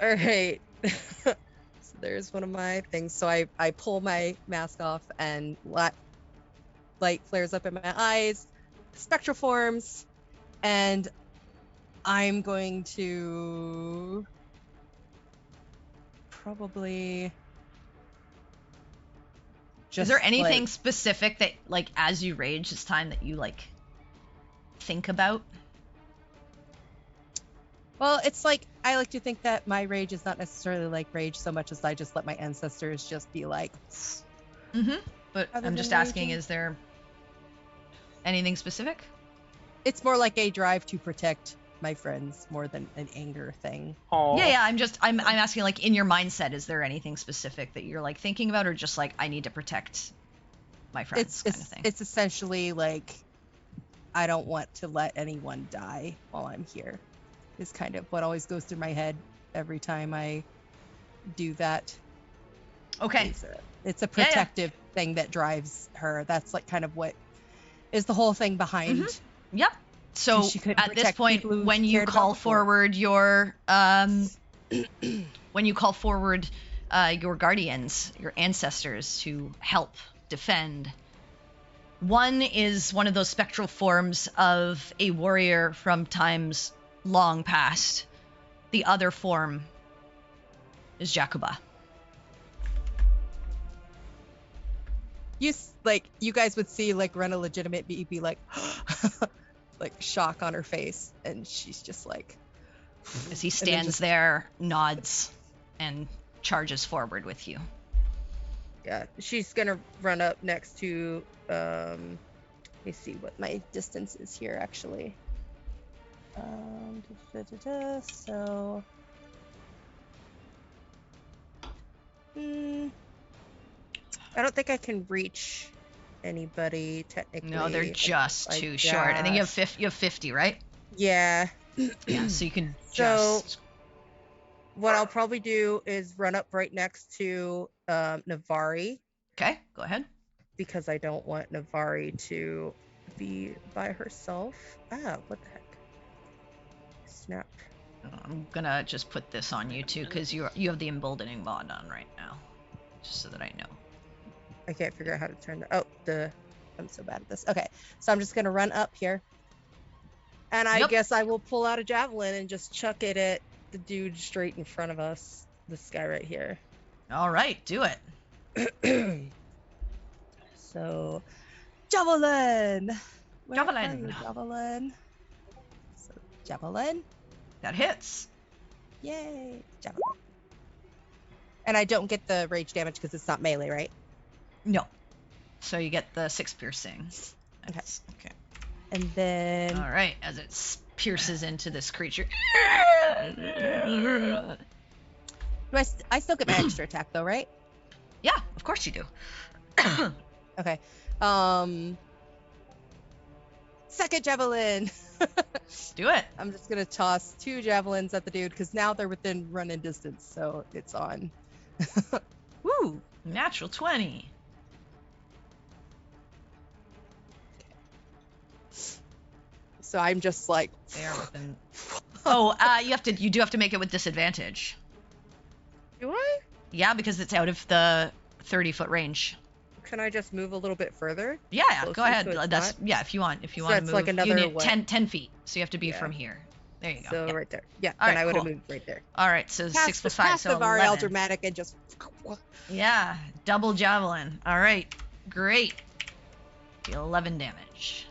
All right. So there's one of my things. So I pull my mask off and light flares up in my eyes, spectral forms, and I'm going to probably just. Is there anything specific that, like, as you rage this time that you, like, think about? Well, it's like, I like to think that my rage is not necessarily like rage so much as I just let my ancestors just be like. Mm-hmm. But Other I'm just than asking, raging? is there anything specific? It's more like a drive to protect my friends more than an anger thing. Aw. Yeah, I'm asking, like, in your mindset, is there anything specific that you're, like, thinking about, or just, like, I need to protect my friends kind of thing? It's essentially like, I don't want to let anyone die while I'm here, is kind of what always goes through my head every time I do that. Okay. It's a protective thing that drives her. That's like kind of what is the whole thing behind. Yep. So She couldn't at this protect point, people who when you cared about call before. forward your your guardians, your ancestors, to help defend, one is one of those spectral forms of a warrior from times long past. The other form is Jacoba. You guys would see like Rena legitimate be like like shock on her face, and she's just like, As he and then stands just- there, nods, and charges forward with you. yeah, she's gonna run up next to let me see what my distance is here actually. So I don't think I can reach anybody technically. No, they're just like too short. I think you have that. you have 50, right? Yeah. Yeah, so you can So- just. What I'll probably do is run up right next to Navari, Okay, go ahead. because I don't want Navari to be by herself. Ah, what the heck? Snap. I'm gonna just put this on you too, because you have the emboldening mod on right now, just so that I know. I can't figure out how to turn the. I'm so bad at this. Okay, so I'm just gonna run up here, and I Yep. guess I will pull out a javelin and just chuck it at the dude straight in front of us. This guy right here. All right, do it. So, javelin. Where are Javelin. you, javelin. So, javelin. That hits. Yay, javelin. And I don't get the rage damage because it's not melee, right? No. So you get the 6 piercing. Okay. Okay. And then All right, as it pierces into this creature. do I still get my extra attack though, right? Yeah, of course you do. Okay. Second javelin. Do it. I'm just gonna toss 2 javelins at the dude because now they're within run-in distance, so it's on. Woo! Natural 20. So I'm just like, They are within. Oh, you do have to make it with disadvantage. do I? Yeah, because it's out of the 30-foot range. Can I just move a little bit further? Yeah, go Closer ahead. so it's That's not? yeah. If you want So to that's move, like another, you need what? 10 feet. So you have to be Yeah. from here. There you go. So yeah. right there. Yeah, All then right, I would have cool. moved right there. All right, so 6 plus 5, Past so the Varial 11. dramatic and just. Yeah, double javelin. All right, great. 11 damage.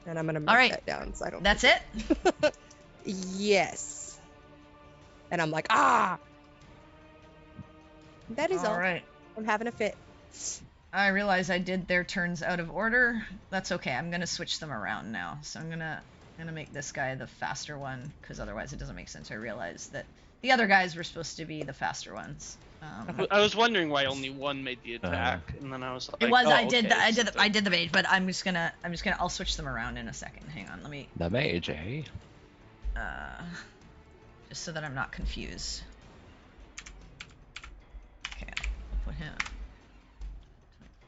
And I'm gonna All mark right. that down so I don't. That's it. Yes. And I'm like, ah! That is all. All right. I'm having a fit. I realize I did their turns out of order. That's okay. I'm gonna switch them around now. So I'm gonna make this guy the faster one, because otherwise it doesn't make sense. I realize that the other guys were supposed to be the faster ones. I was wondering why only one made the attack, and then I was like, It was oh, I did okay, I did the mage, but I'll switch them around in a second. Hang on, let me The mage, eh? just so that I'm not confused. Okay, I'll put him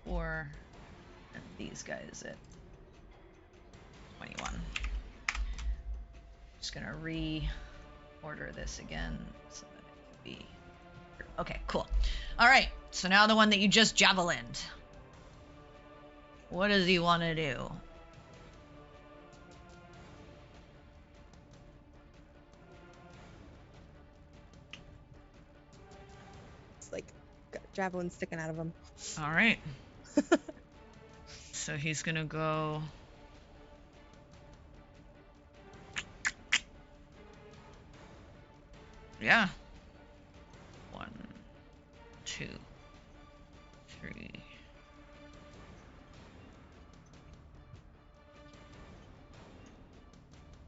24, and these guys at 21. Just gonna reorder this again so that it can be. Okay, cool. All right, so now the one that you just javelined. What does he want to do? It's like got a javelin sticking out of him. All right. So he's gonna go. Yeah. 1, 2, 3.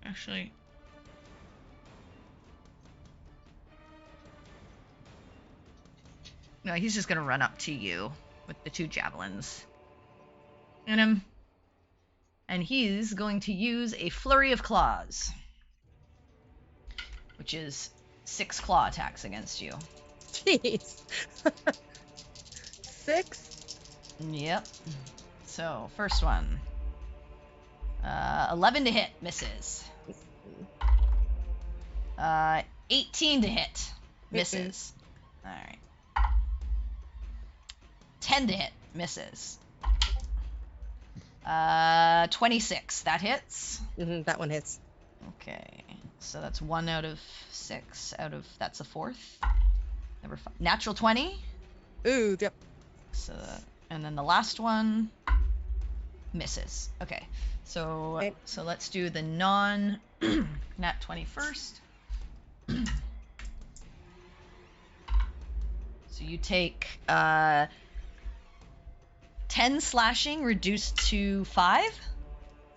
Actually. No, he's just gonna run up to you with the 2 javelins in him. And he's going to use a flurry of claws, which is 6 claw attacks against you. Jeez. 6? Yep. So, first one. 11 to hit, misses. 18 to hit, misses. Alright. 10 to hit, misses. 26, that hits. That one hits. Okay, so that's 1 out of 6. That's a 4th. Number 5. Natural 20. Ooh, yep. So, and then the last one misses. Okay, so Okay. so let's do the non nat 20 first. So you take 10 slashing reduced to 5.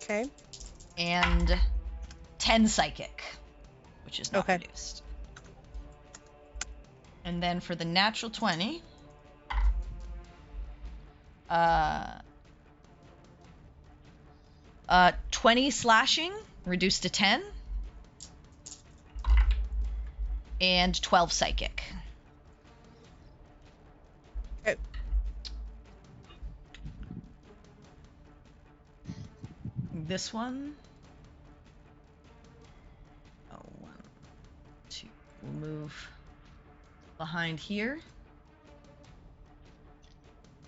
Okay. And 10 psychic, which is not Okay. reduced. And then for the natural 20, 20 slashing reduced to 10, and 12 psychic. Okay. This one. Oh, 1, 2. We'll move behind here.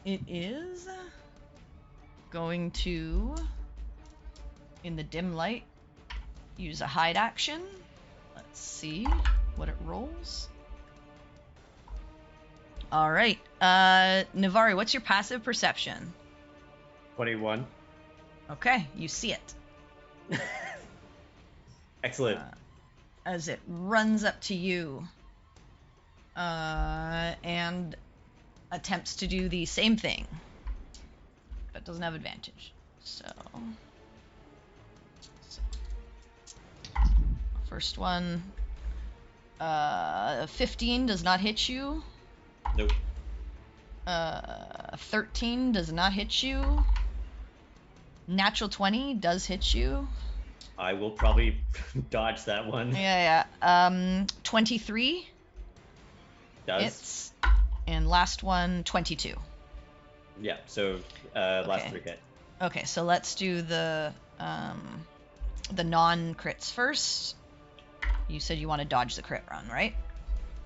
It is going to, in the dim light, use a hide action. Let's see what it rolls. All right. Navari, what's your passive perception? 21. Okay, you see it. Excellent. As it runs up to you and attempts to do the same thing, but doesn't have advantage. So first one, 15 does not hit you. Nope. 13 does not hit you. Natural 20 does hit you. I will probably dodge that one. Yeah. 23 Does. hits. And last one, 22. Yeah, so last Okay. 3 hit. Okay, so let's do the non-crits first. You said you want to dodge the crit run, right?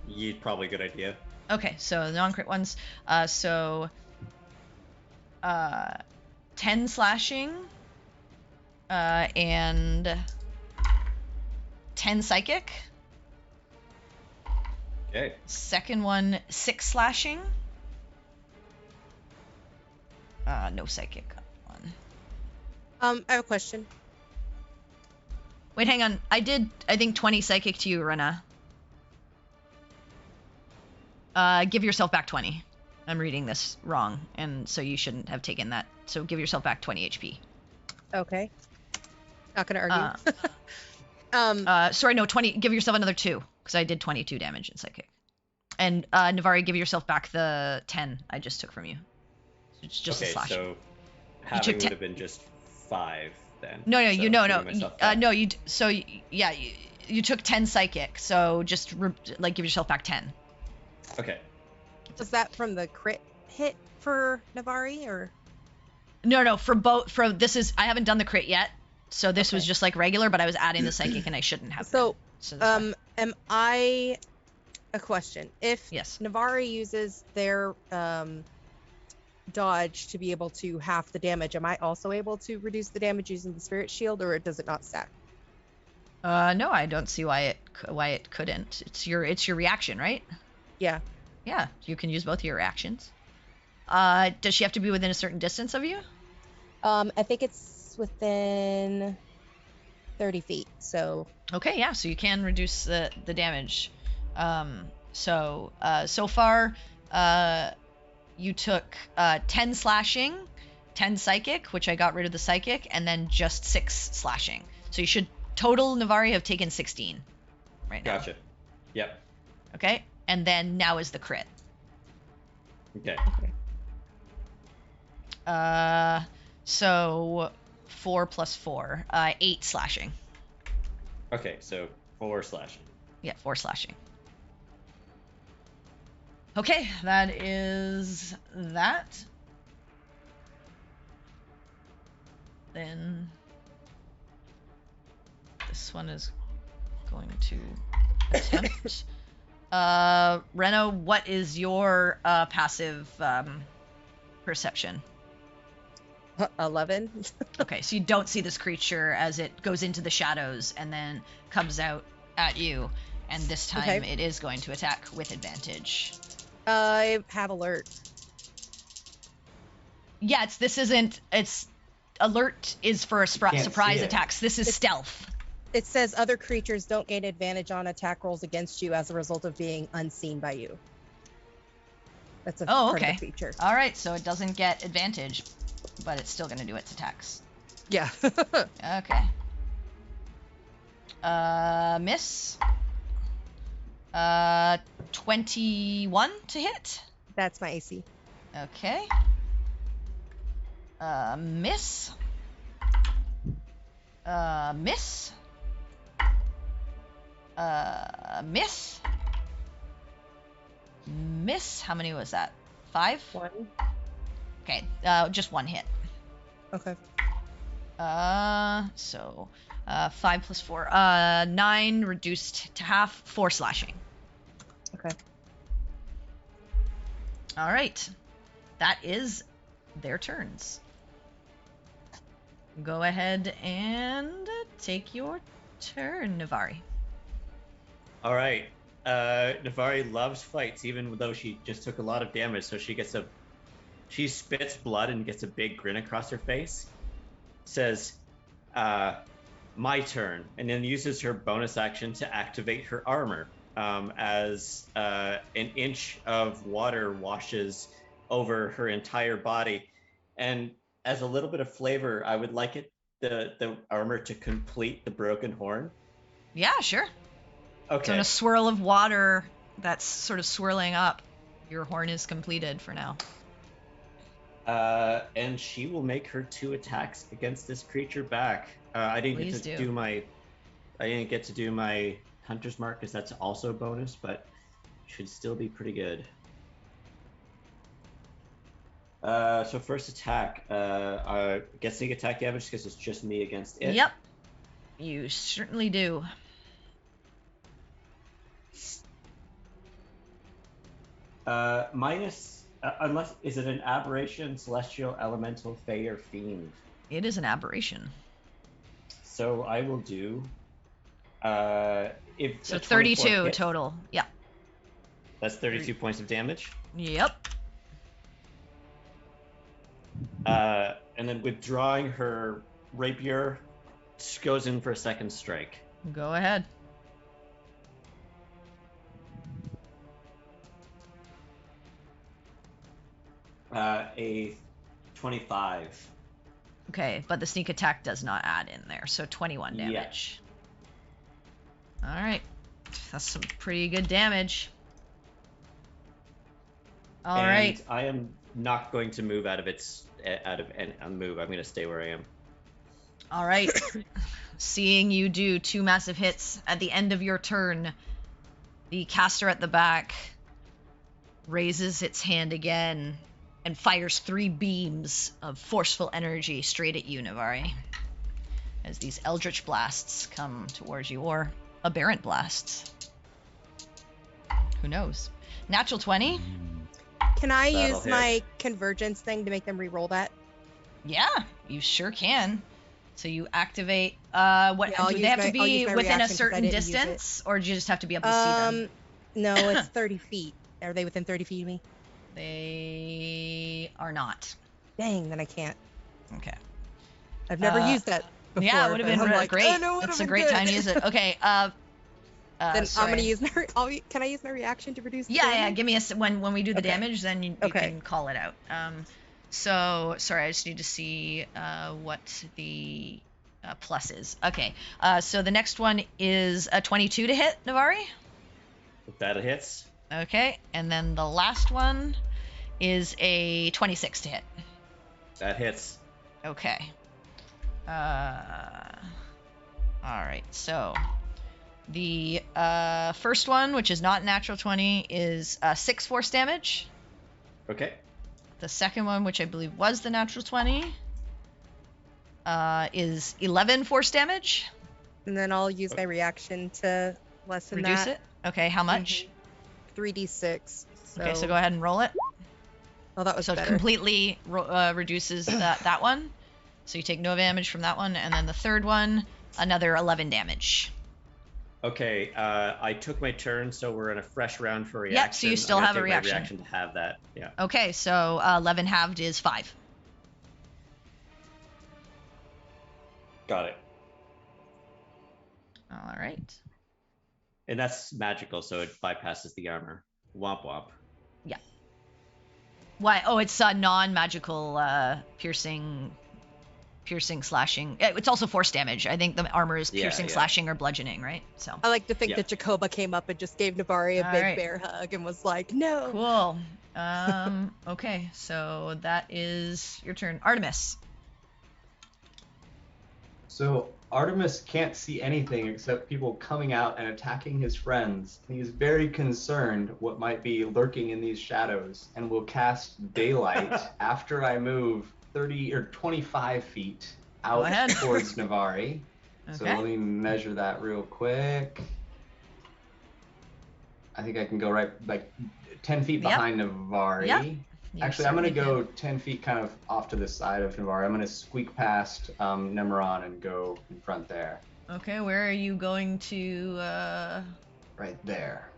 Yeah, probably a good idea. Okay, so the non-crit ones. 10 slashing and 10 psychic. Okay. Second one, 6 slashing. No psychic one. I have a question. Wait, hang on. I think 20 psychic to you, Rena. Give yourself back 20. I'm reading this wrong, and so you shouldn't have taken that. So give yourself back 20 HP. Okay. Not gonna argue. Sorry, no, 20. Give yourself another 2, because I did 22 damage in psychic. And Navari, give yourself back the 10 I just took from you. So it's just a slash. So halving would have been just 5 then. No, so you took 10 psychic, so just give yourself back 10. Okay. Was that from the crit hit for Navari, or? No, for both. I haven't done the crit yet, so this was just like regular, but I was adding the psychic, and I shouldn't have. So am I? A question: if Navari uses their dodge to be able to half the damage, am I also able to reduce the damage using the spirit shield, or does it not stack? No, I don't see why it couldn't. It's your reaction, right? Yeah. Yeah, you can use both of your reactions. Does she have to be within a certain distance of you? I think it's within 30 feet. So. Okay, yeah, so you can reduce the damage. So far, you took 10 slashing, 10 psychic, which I got rid of the psychic, and then just 6 slashing. So you should total, Navari, have taken 16 right now. Gotcha. Yep. Okay, and then now is the crit. Okay. So 4 plus 4, 8 slashing. Okay, so 4 slashing. Yeah, 4 slashing. Okay, that is that. Then this one is going to attempt. Reno, what is your passive perception? 11. Okay, so you don't see this creature as it goes into the shadows and then comes out at you, and this time it is going to attack with advantage. I have alert. Yeah, it's alert is for surprise attacks. This is stealth. It says other creatures don't gain advantage on attack rolls against you as a result of being unseen by you. That's a part of the feature. All right, so it doesn't get advantage, but it's still going to do its attacks. Yeah. Okay. Miss. 21 to hit. That's my AC. Okay. Miss. Miss. Miss. Miss. How many was that? 5? 1. Okay. Just 1 hit. Okay. So 5 plus 4. 9 reduced to half. 4 slashing. Okay. All right. That is their turns. Go ahead and take your turn, Navari. All right. Navari loves fights, even though she just took a lot of damage. So she spits blood and gets a big grin across her face. Says, "My turn," and then uses her bonus action to activate her armor. As an inch of water washes over her entire body, and as a little bit of flavor, I would like the armor to complete the broken horn. Yeah, sure. Okay. So in a swirl of water that's sort of swirling up, your horn is completed for now. And she will make her 2 attacks against this creature back. I didn't get to do my Hunter's Mark because that's also a bonus, but should still be pretty good. So first attack, get sneak attack damage because it's just me against it. Yep, you certainly do. Minus, unless, is it an aberration, celestial, elemental, fey, or fiend? It is an aberration. So I will do, if so 32 hit, total. Yeah. That's 32 points of damage. Yep. And then withdrawing her rapier, goes in for a second strike. Go ahead. A 25. Okay, but the sneak attack does not add in there, so 21 damage. All right, that's some pretty good damage. All right. And I am not going to move out of a move. I'm going to stay where I am. All right. Seeing you do 2 massive hits at the end of your turn, the caster at the back raises its hand again and fires 3 beams of forceful energy straight at you, Navari, as these eldritch blasts come towards you, or aberrant blasts. Who knows? Natural 20. Can I That'll use hit. my convergence thing to make them re-roll that? Yeah, you sure can. So you activate. What Yeah, I'll do they use have my- to I'll be use my within a reaction 'cause I certain didn't use it. distance, or do you just have to be able to see them? No, it's 30 feet. Are they within 30 feet of me? They are not. Dang, then I can't. Okay. I've never used that before. Yeah, it would have been and I'm really like, great. oh, no, it It's would've a been great good. time to use it. Okay. Then sorry. I'm gonna use my. Can I use my reaction to reduce? the Yeah, damage? give me when we do the Okay. damage, then you Okay. can call it out. So sorry, I just need to see what the plus is. Okay. So the next one is a 22 to hit, Navari. That hits. Okay, and then the last one is a 26 to hit. That hits. Okay. All right. So the first one, which is not natural 20, is 6 force damage. Okay. The second one, which I believe was the natural 20, is 11 force damage. And then I'll use my reaction to lessen Reduce that. it. Okay, how much? 3d6. Okay, so go ahead and roll it. Oh, that was So it better. completely reduces that one. So you take no damage from that one, and then the third one, another 11 damage. Okay, I took my turn, so we're in a fresh round for reaction. Yep, so you still I'm gonna have a take my reaction. to have that. Yeah. Okay, so 11 halved is 5. Got it. All right. And that's magical, so it bypasses the armor. Womp womp. Yeah. Why? Oh, it's non-magical piercing, slashing. It's also force damage. I think the armor is Yeah, piercing, yeah. slashing, or bludgeoning, right? So. I like to think Yeah. that Jacoba came up and just gave Navari a All big right. bear hug and was like, no. Cool. Okay, so that is your turn, Artemis. So Artemis can't see anything except people coming out and attacking his friends. He's very concerned what might be lurking in these shadows, and will cast daylight after I move 30 or 25 feet Go out ahead. towards Navari. So Okay. let me measure that real quick. I think I can go right like 10 feet Yep. behind Navari. Yep. You Actually, I'm going to certainly go 10 feet kind of off to the side of Navari. I'm going to squeak past Nemeron and go in front there. can. Okay, where are you going to? Right there.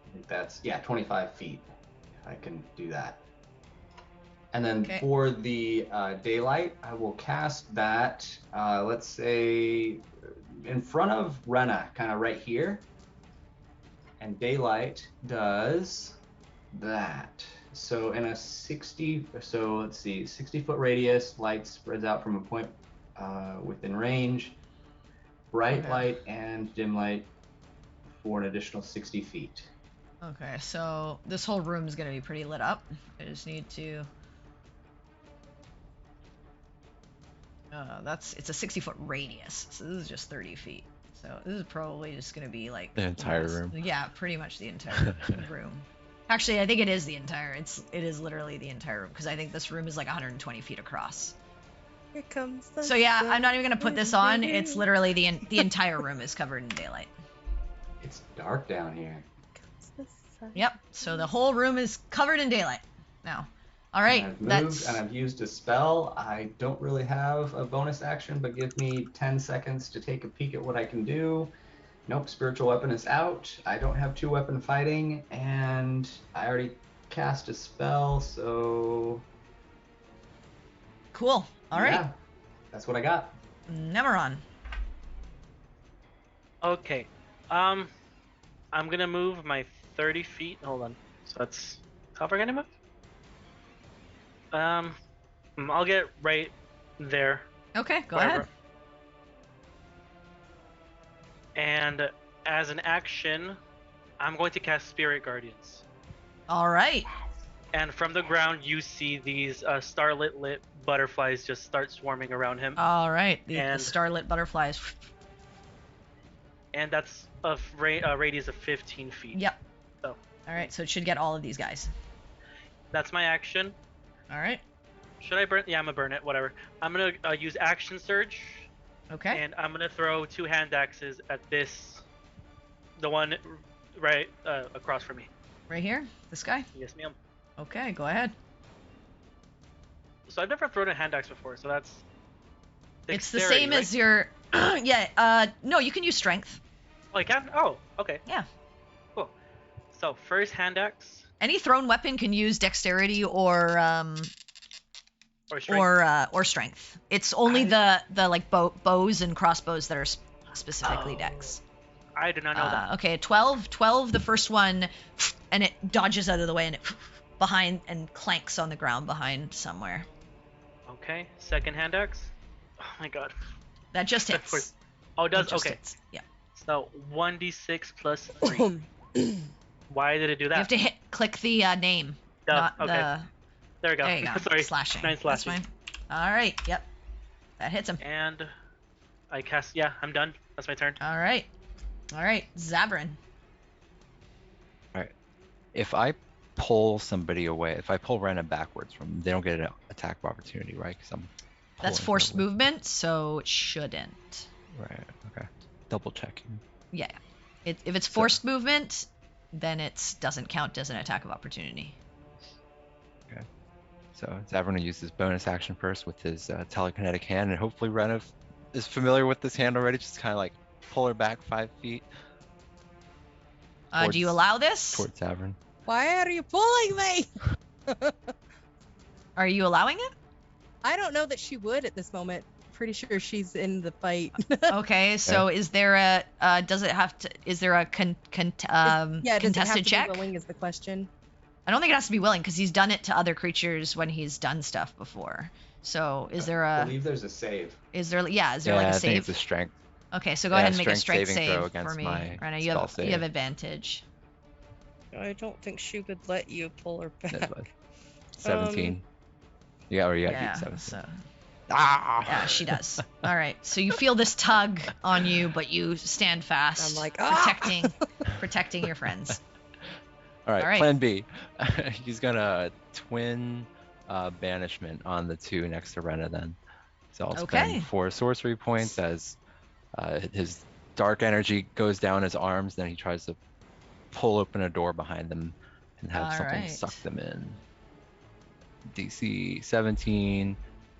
I think that's, 25 feet. If I can do that. And then Okay. for the daylight, I will cast that, let's say, in front of Rena, kind of right here. And daylight does that. So in a 60 foot radius, light spreads out from a point within range. Bright Okay. light and dim light for an additional 60 feet. Okay, so this whole room is gonna be pretty lit up. I just need to. It's a 60-foot radius, so this is just 30 feet. So this is probably just gonna be like The entire room. Yeah, pretty much the entire room. Actually, I think it is the entire. It is literally the entire room, because I think this room is like 120 feet across. Here comes the So yeah, I'm not even gonna put this on. sun. It's literally the entire room is covered in daylight. It's dark down here. Comes the sun. Yep. So the whole room is covered in daylight now. All right. And I've moved That's and I've used a spell. I don't really have a bonus action, but give me 10 seconds to take a peek at what I can do. Nope, spiritual weapon is out. I don't have 2-weapon fighting, and I already cast a spell, so cool. All right. yeah, that's what I got. Nemeron. Okay. I'm gonna move my 30 feet. Hold on. So that's how far can I move? I'll get right there. Okay, go wherever. ahead. And as an action, I'm going to cast Spirit Guardians. All right. And from the ground, you see these starlit lit butterflies just start swarming around him. All right. The And- starlit butterflies. And that's a radius of 15 feet. Yep. So All right, so it should get all of these guys. that's my action. All right. Should I burn? Yeah, I'm gonna burn it. Whatever. I'm gonna use Action Surge, Okay. and I'm gonna throw 2 hand axes at the one right across from me. Right here? This guy? Yes, ma'am. Okay, go ahead. So I've never thrown a hand axe before, so that's. It's the dexterity, same right? as your... no, you can use strength. Oh, I can? Oh, okay. Yeah. Cool. So first hand axe Any thrown weapon can use dexterity or or strength. or strength. It's only the like bows and crossbows that are specifically dex. I did not know that. Okay, 12, the first one, and it dodges out of the way and it behind and clanks on the ground behind somewhere. Okay. Second hand axe. Oh my god. That just That hits. was- Oh, it does? That just Okay. hits. Yeah. So 1d6 plus 3. Why did it do that? You have to click the name, Duh, not okay. the. There we go. There you go. Sorry. Slashing. 9 That's slashing. fine. All right. Yep. That hits him. And I cast. Yeah, I'm done. That's my turn. All right. All right. Zabrin. If I pull somebody away, if I pull Rena backwards from them, they don't get an attack of opportunity, right? Because I'm That's pulling her forced away. movement, so it shouldn't. Right. Okay. Double checking. Yeah. If it's forced movement, then it doesn't count as an attack of opportunity. So Zavern will use his bonus action first with his telekinetic hand, and hopefully Rena is familiar with this hand already. Just kind of like pull her back 5 feet Do you allow this? towards Zavern. Why are you pulling me? Are you allowing it? I don't know that she would at this moment. Pretty sure she's in the fight. Okay, so is there a does it have to? Is there a yeah, does it have contested to check? be willing is the question. I don't think it has to be willing because he's done it to other creatures when he's done stuff before. So is there I a believe there's a save. is there like a I think save? it's a strength. Okay, so go Yeah, ahead and make a strength strength saving throw save for against me, my Rena. You spell have save. advantage. I don't think she would let you pull her That's back. what, 17. You got Yeah, 17. so Ah! yeah, she does. All right, so you feel this tug on you, but you stand fast, I'm like, protecting your friends. All right, All right. plan B. He's gonna twin banishment on the 2 next to Rena then. So I'll Okay. spend 4 sorcery points as his dark energy goes down his arms. Then he tries to pull open a door behind them and have All something right. suck them in. DC 17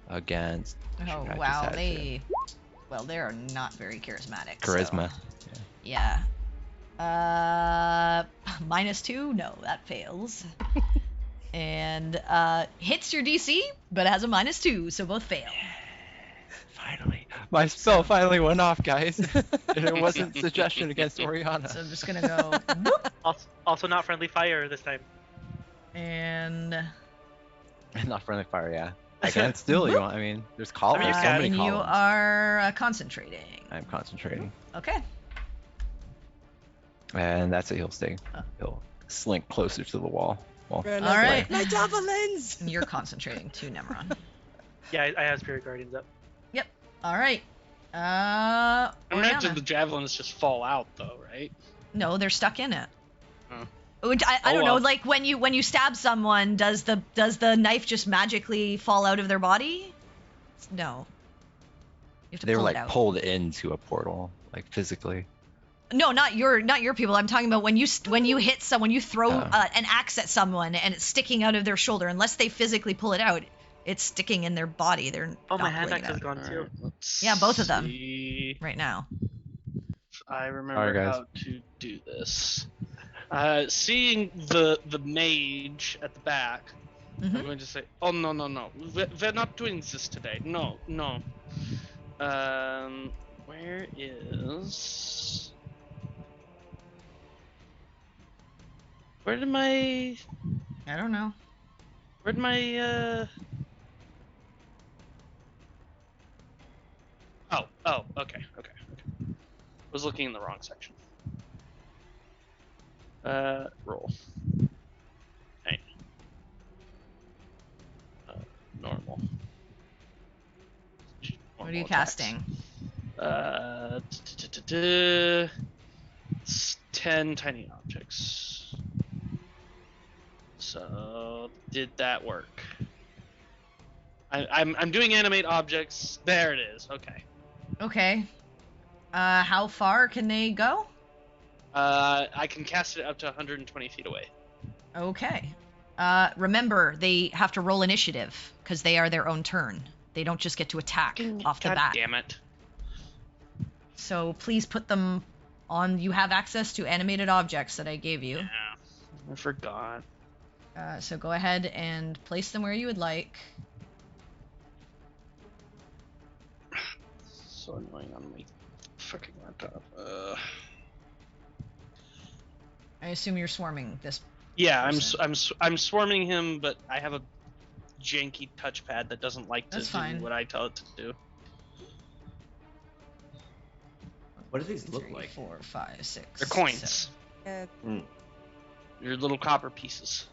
against. Oh I just wow, had to- they are not very charismatic. Charisma. So, yeah. -2? No, that fails. And hits your DC, but has a -2, so both fail. Finally, my spell finally went off, guys. And it wasn't suggestion against Oriana. So I'm just gonna go whoop, Also not friendly fire this time. and Not friendly fire, yeah. Against still, you want? I mean, there's columns. you There's so can. many and you columns. are concentrating. I'm concentrating, Okay. and that's a he'll stay. Oh. He'll slink closer to the wall. Well, Rena's All right. like, my javelins! And you're concentrating too, Nemeron. Yeah, I have Spirit Guardians up. All right. I imagine Oriana. the javelins just fall out though, right? No, they're stuck in it. Oh. Which I Oh, don't know. well. Like when you stab someone, does the knife just magically fall out of their body? No. You have to they were pull like it out. pulled into a portal, like physically. No, not your people. I'm talking about when you hit someone, you throw Oh. an axe at someone and it's sticking out of their shoulder. Unless they physically pull it out, it's sticking in their body. They're Oh, my not hand pulling axe it is out gone too. Let's Yeah, both of them. see right now. if I remember Alright, guys. how to do this. Seeing the mage at the back, Mhm. I'm going to say, oh no, we're not doing this today. No. Where is? Where did my? I don't know. Where'd my Oh, okay. Was looking in the wrong section. Roll. Hey. Normal. What are you attacks. casting? 10 tiny objects. So did that work? I'm doing animate objects. There it is. Okay. Okay. How far can they go? I can cast it up to 120 feet away. Okay. Remember, they have to roll initiative because they are their own turn. They don't just get to attack off the bat. God damn it. So please put them on. You have access to animated objects that I gave you. Yeah, I forgot. So go ahead and place them where you would like. So annoying on my fucking laptop. I assume you're swarming this. Yeah, person. I'm swarming him, but I have a janky touchpad that doesn't like to That's fine. do what I tell it to do. What do these look 3, like? 4, 5, 6. They're coins. 7. Your little copper pieces.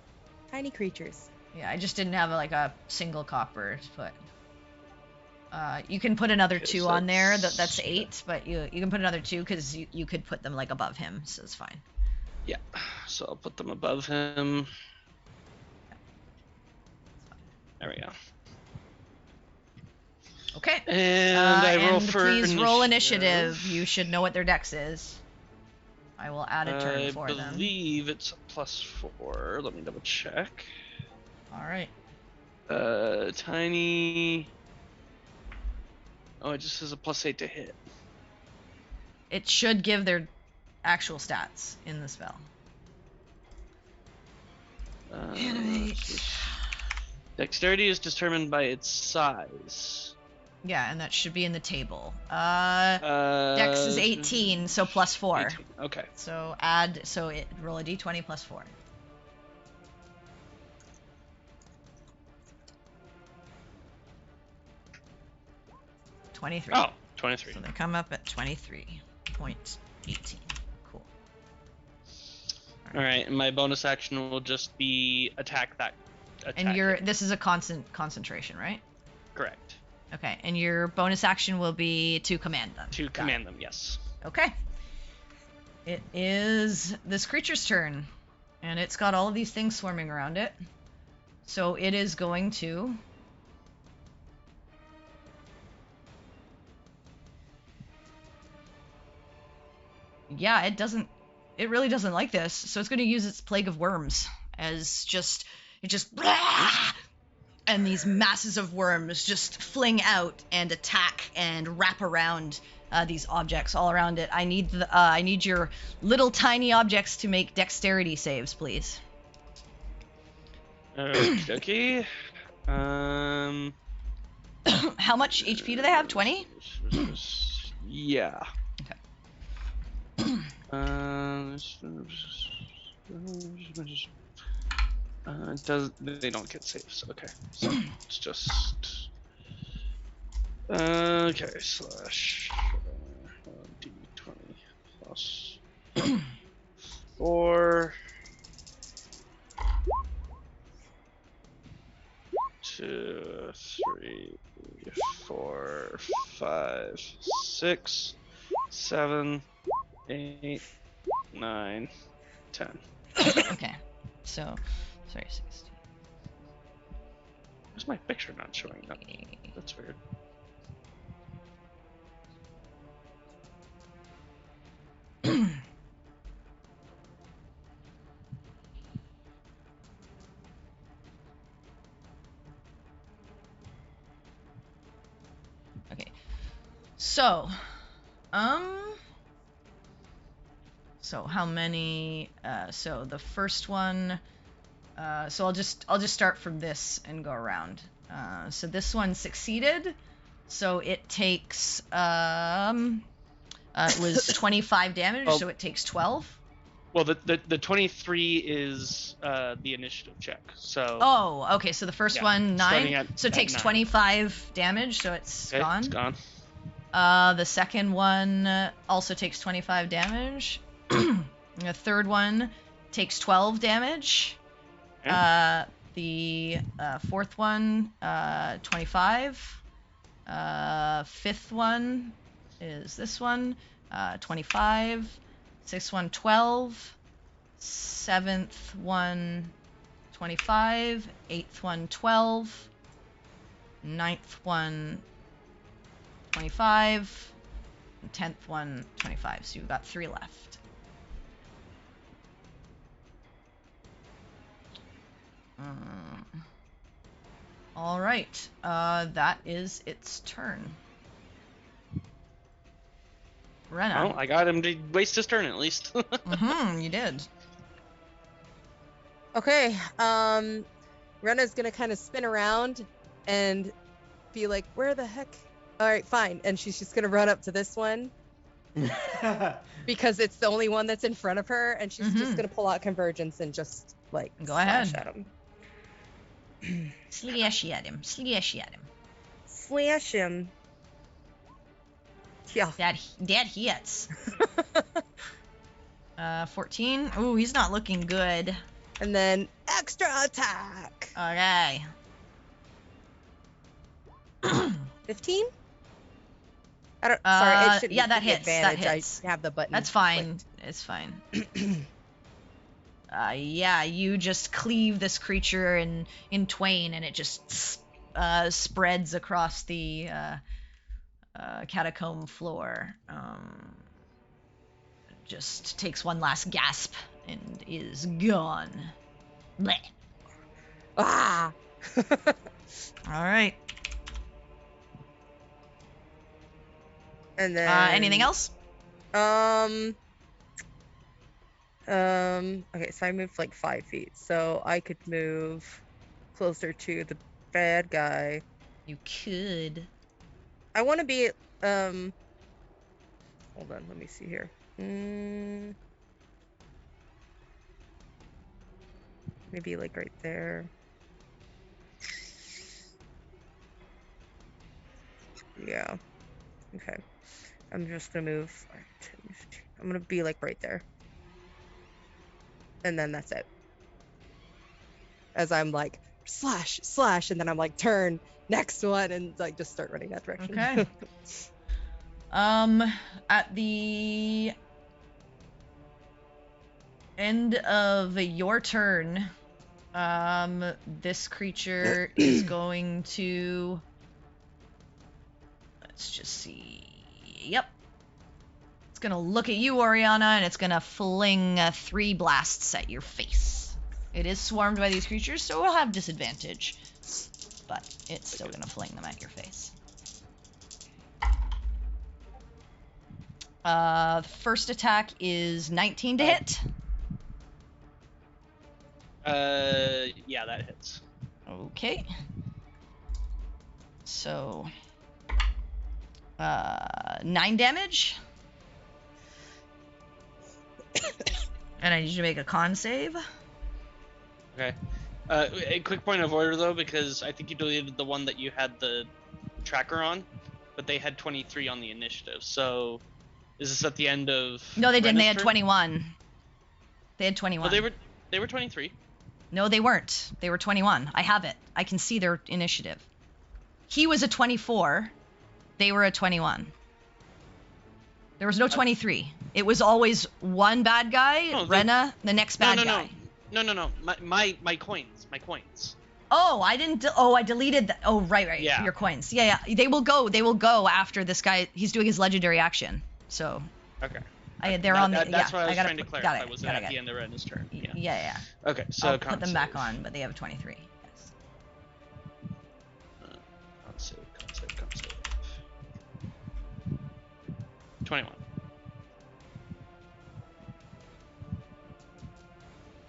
Tiny creatures. Yeah, I just didn't have a single copper to put. You can put another 2 on there. That's 8, but you can put another 2 because you could put them like above him, so it's fine. Yeah, so I'll put them above him. There we go. Okay. And I roll and for please roll initiative. You should know what their dex is. I will add a turn for them. I believe it's a +4. Let me double check. All right. Tiny. Oh, it just says a +8 to hit. It should give their actual stats in the spell. Dexterity is determined by its size. Yeah, and that should be in the table. Dex is 18, so +4. 18. Okay. So roll a d20 +4. $23. Oh, 23. So they come up at 23.18. Cool. All right, and my bonus action will just be attack that. And this is a concentration, right? Correct. Okay, and your bonus action will be to command them. To command them, yes. Okay. It is this creature's turn, and it's got all of these things swarming around it. So it is going to... Yeah, it really doesn't like this, so it's going to use its Plague of Worms as and these masses of worms just fling out and attack and wrap around these objects all around it. I need your little tiny objects to make dexterity saves, please. Okay. How much HP do they have? 20? Yeah. Okay. They don't get saves. Okay, so it's just okay. Slash d20 plus 4. 2, 3, 4, 5, 6, 7, 8, 9, 10. Okay, so sorry, 16. Where's my picture not showing up? That's weird. Okay, so how many? So the first one. So I'll just start from this and go around. So this one succeeded. So it takes it was 25 damage. So it takes 12. Well, the 23 is the initiative check. So. Oh, okay. So the first one, 9. So it takes 9. 25 damage, so it's Okay, gone. it's gone. The second one also takes 25 damage. The third one takes 12 damage. Okay. The fourth one, 25. Fifth one is this one, 25. Sixth one, 12. Seventh one, 25. Eighth one, 12. Ninth one, 25. 10th one, 25. So you've got 3 left. All right. That is its turn. Rena. Well, I got him to waste his turn at least. You did. Okay. Rena's gonna kind of spin around and be like, "Where the heck?" All right, fine. And she's just gonna run up to this one because it's the only one that's in front of her, and she's just gonna pull out Convergence and just like Go slash ahead. at him. Slash at him. Slash at him. Slash him. Yeah. That hits. 14. Ooh, he's not looking good. And then extra attack. Okay. 15? I don't. Sorry, it should yeah, that give me hits. That advantage. hits. I have the button. That's fine. clicked. It's fine. Yeah, you just cleave this creature in twain, and it just spreads across the catacomb floor. Just takes one last gasp and is gone. Blech. Ah. All right. And then. Anything else? Okay, so I moved like 5 feet, so I could move closer to the bad guy. You could. I want to be, hold on, let me see here. Maybe like right there. Yeah. Okay. I'm just gonna move. I'm gonna be like right there. And then that's it. As I'm like, slash, slash, and then I'm like, turn, next one, and like just start running that direction. Okay. At the end of your turn, this creature is going to, let's just see. Yep. It's gonna look at you, Oriana, and it's gonna fling 3 blasts at your face. It is swarmed by these creatures, so it'll have disadvantage, but it's still gonna fling them at your face. First attack is 19 to hit. Yeah, that hits. Okay. So, 9 damage. And I need you to make a con save. Okay. A quick point of order though, because I think you deleted the one that you had the tracker on, but they had 23 on the initiative. So, is this at the end of? No, they didn't. Rena's They had turn? 21. They had 21. Well, they were 23. No, they weren't. They were 21. I have it. I can see their initiative. He was a 24. They were a 21. There was no 23. It was always one bad guy, No, Rena, the next bad guy. No. My coins. My coins. Oh, I didn't. I deleted that. Oh, right. Yeah. Your coins. Yeah. They will go after this guy. He's doing his legendary action. So. Okay. They're on the. That's yeah, what I was gotta trying to put- clarify. got it, Was got it it, at the end of Rena's turn? Yeah. Yeah. Okay. So I'll put them back save. on, but they have 23. Yes. Con save. 21.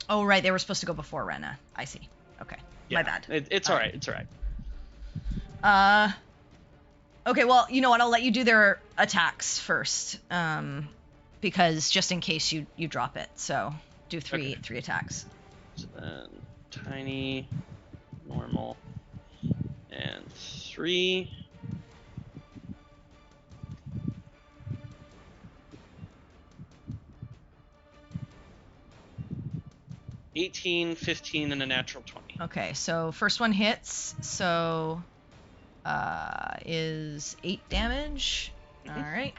Oh, right. They were supposed to go before Rena. I see. Okay. Yeah, My bad. It's all right. It's all right. Okay, well, you know what? I'll let you do their attacks first. because just in case you drop it. So do three attacks. So then tiny, normal, and 3. $18, 15, and a natural 20. Okay, so first one hits. So is 8 damage. Mhm. All right.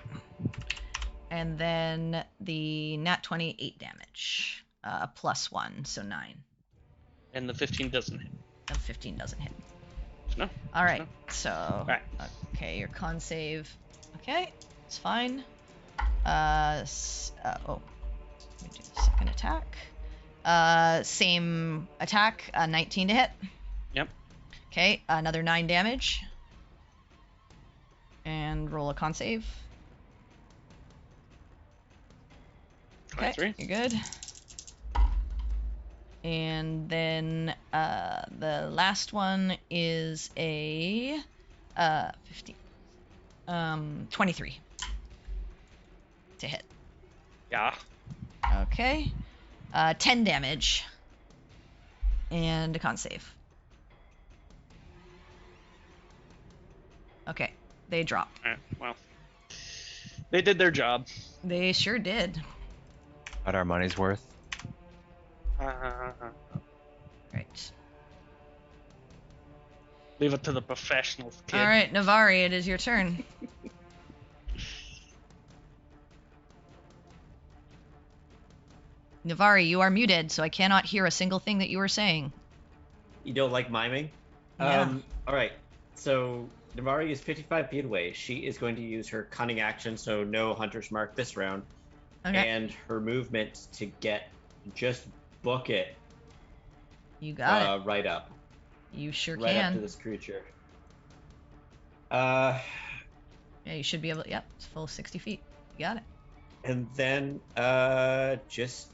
And then the nat 20, 8 damage. +1, so 9. And the 15 doesn't hit. The 15 doesn't hit. No. All right. No. So Right. okay, your con save. Okay, it's fine. Let me do the second attack. Same attack. 19 to hit. Yep. Okay, another 9 damage. And roll a con save. Okay, 23. you're good. And then the last one is a 15. 23 to hit. Yeah. Okay. 10 damage. And a con save. Okay, they drop. All right. Well, they did their job. They sure did. Got our money's worth. Right. Leave it to the professionals, kid. All right, Navari, it is your turn. Navari, you are muted, so I cannot hear a single thing that you are saying. You don't like miming? Yeah. All right. So Navari is 55 feet away. She is going to use her cunning action, so no hunter's mark this round. Okay. And her movement to just book it. You got it. Right up. You sure Right up to can. this creature. Yeah, you should be able to. Yep, it's full 60 feet. You got it. And then just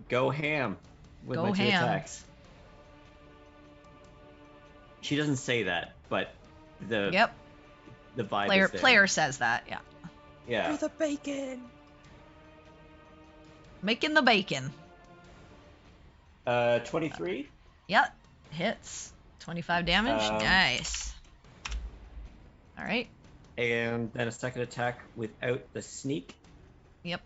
go ham with Go my 2 ham. attacks. She doesn't say that, but the vibe is there. Player says that, yeah. Yeah. For the bacon. Making the bacon. 23. Yep, hits. 25 damage. Nice. All right. And then a second attack without the sneak. Yep.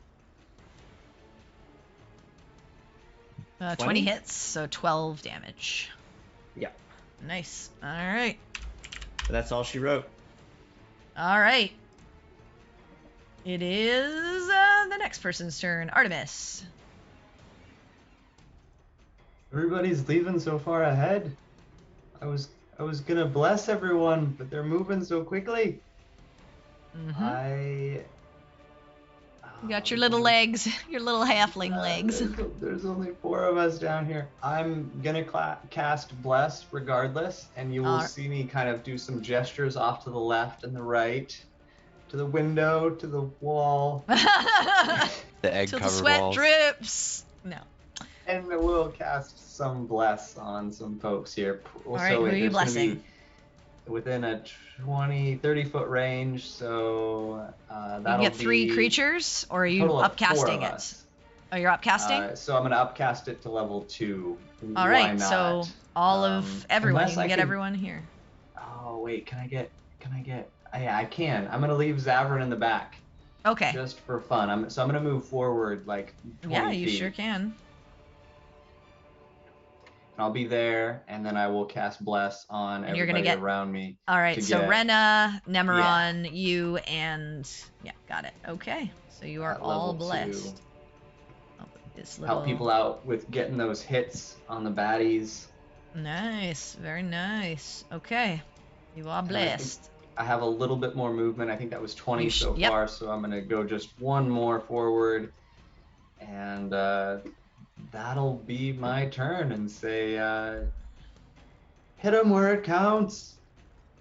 20 20 hits, so 12 damage. Yeah. Nice. All right. But that's all she wrote. All right. It is the next person's turn. Artemis. Everybody's leaving so far ahead. I was gonna bless everyone, but they're moving so quickly. Mm-hmm. You got your little legs, your little halfling legs. There's only 4 of us down here. I'm gonna cast Bless regardless, and you will see me kind of do some gestures off to the left and the right, to the window, to the wall. The egg Till covered the sweat walls. drips. No. And we'll cast some Bless on some folks here. All right, who are you blessing? Within a 30 foot range, so that'll You get 3 creatures, or are you upcasting it? Us. Oh, you're upcasting? So I'm gonna upcast it to level 2. All Why right, not? so all of everyone, unless you can I get could- everyone here. Oh wait, can I get? Yeah, I can. I'm gonna leave Zavrin in the back. Okay. Just for fun. I'm gonna move forward like 20 Yeah, you feet. sure can. I'll be there, and then I will cast Bless on And you're everybody gonna get around me. All right, to so get- Rena, Nemeron, you, and yeah, got it. Okay, so you are At all level 2. blessed. I'll put this little... Help people out with getting those hits on the baddies. Nice, very nice. Okay, you are And blessed. I have a little bit more movement. I think that was 20 You so yep. far, so I'm gonna go just one more forward, and that'll be my turn. And say, hit him where it counts.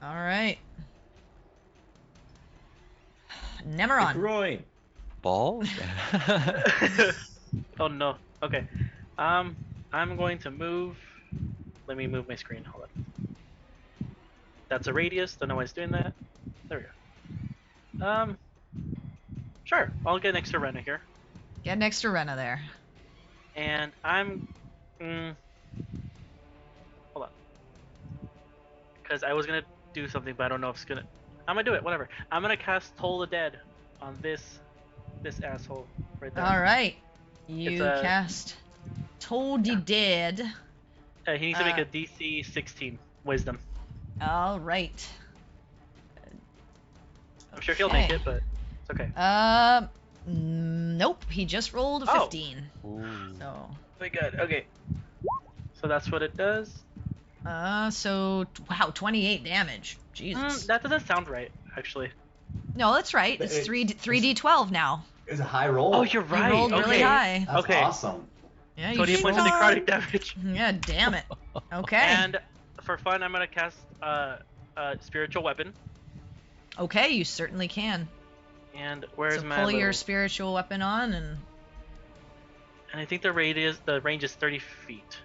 All right. The Nemeron. groin. Balls? Oh no. Okay. I'm going to move. Let me move my screen. Hold on. That's a radius. Don't know why it's doing that. There we go. Sure, I'll get next to Rena here. Get next to Rena there. And I'm... hold on. Because I was going to do something, but I don't know if it's going to... I'm going to do it, whatever. I'm going to cast Toll the Dead on this asshole right there. All right. You cast Toll the Dead. He needs to make a DC 16 Wisdom. All right. I'm sure he'll make it, but it's okay. Nope. He just rolled a 15. Ooh. So. Very good. Okay. So that's what it does. So wow, 28 damage. Jesus. That doesn't sound right, actually. No, that's right. It's 3d12 now. It's a high roll. Oh, you're right. You rolled really high. That's awesome. Yeah, 20 points of necrotic damage. Yeah, damn it. Okay. And for fun, I'm gonna cast spiritual weapon. Okay, you certainly can. And where's so my pull your spiritual weapon on and I think the range is 30 feet.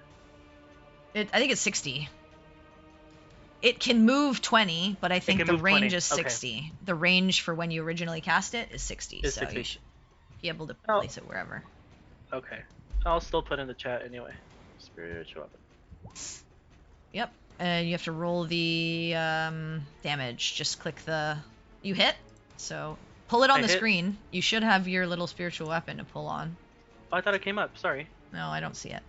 I think it's 60. It can move 20, but I think the range 20. is 60. Okay. The range for when you originally cast it is 60, so 60. You should be able to place it wherever. Okay. I'll still put in the chat anyway. Spiritual weapon. Yep. You have to roll the damage. Just click the... You hit, so pull it on the screen. You should have your little spiritual weapon to pull on. Oh, I thought it came up. Sorry. No, I don't see it.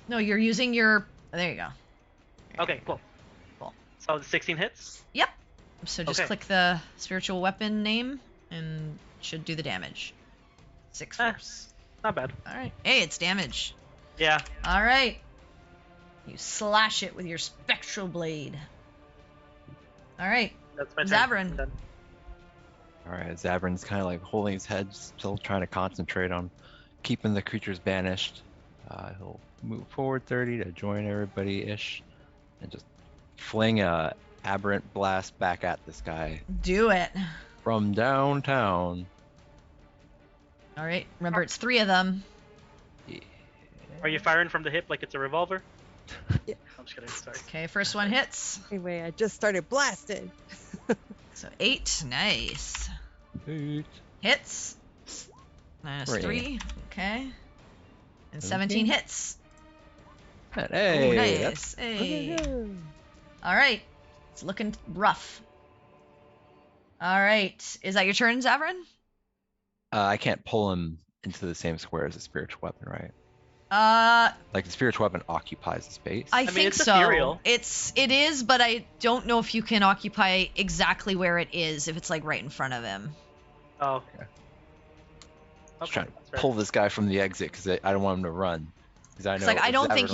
No, you're using your... There you go. Okay, cool. So the 16 hits? Yep. So just click the spiritual weapon name and should do the damage. 6 force. Not bad. Alright. Hey, it's damage. Yeah. Alright. You slash it with your spectral blade. Alright. That's my turn. Zabrin. Alright, Zabrin's kind of like holding his head, still trying to concentrate on keeping the creatures banished. He'll move forward 30 to join everybody-ish and just fling a aberrant blast back at this guy. Do it. From downtown. Alright, remember it's 3 of them. Yeah. Are you firing from the hip like it's a revolver? Yeah. I'm just kidding, sorry. Okay, first one hits. Anyway, I just started blasting. So 8, nice. 8. Hits. -3, okay. And 17 hits. Hey, oh, nice. Hey. Alright. It's looking rough. Alright. Is that your turn, Zabrin? I can't pull him into the same square as a spiritual weapon, right? Like the spiritual weapon occupies the space. I think it's so. Ethereal. It is, but I don't know if you can occupy exactly where it is if it's like right in front of him. Oh. Okay. Just trying to pull this guy from the exit because I don't want him to run. I know I don't think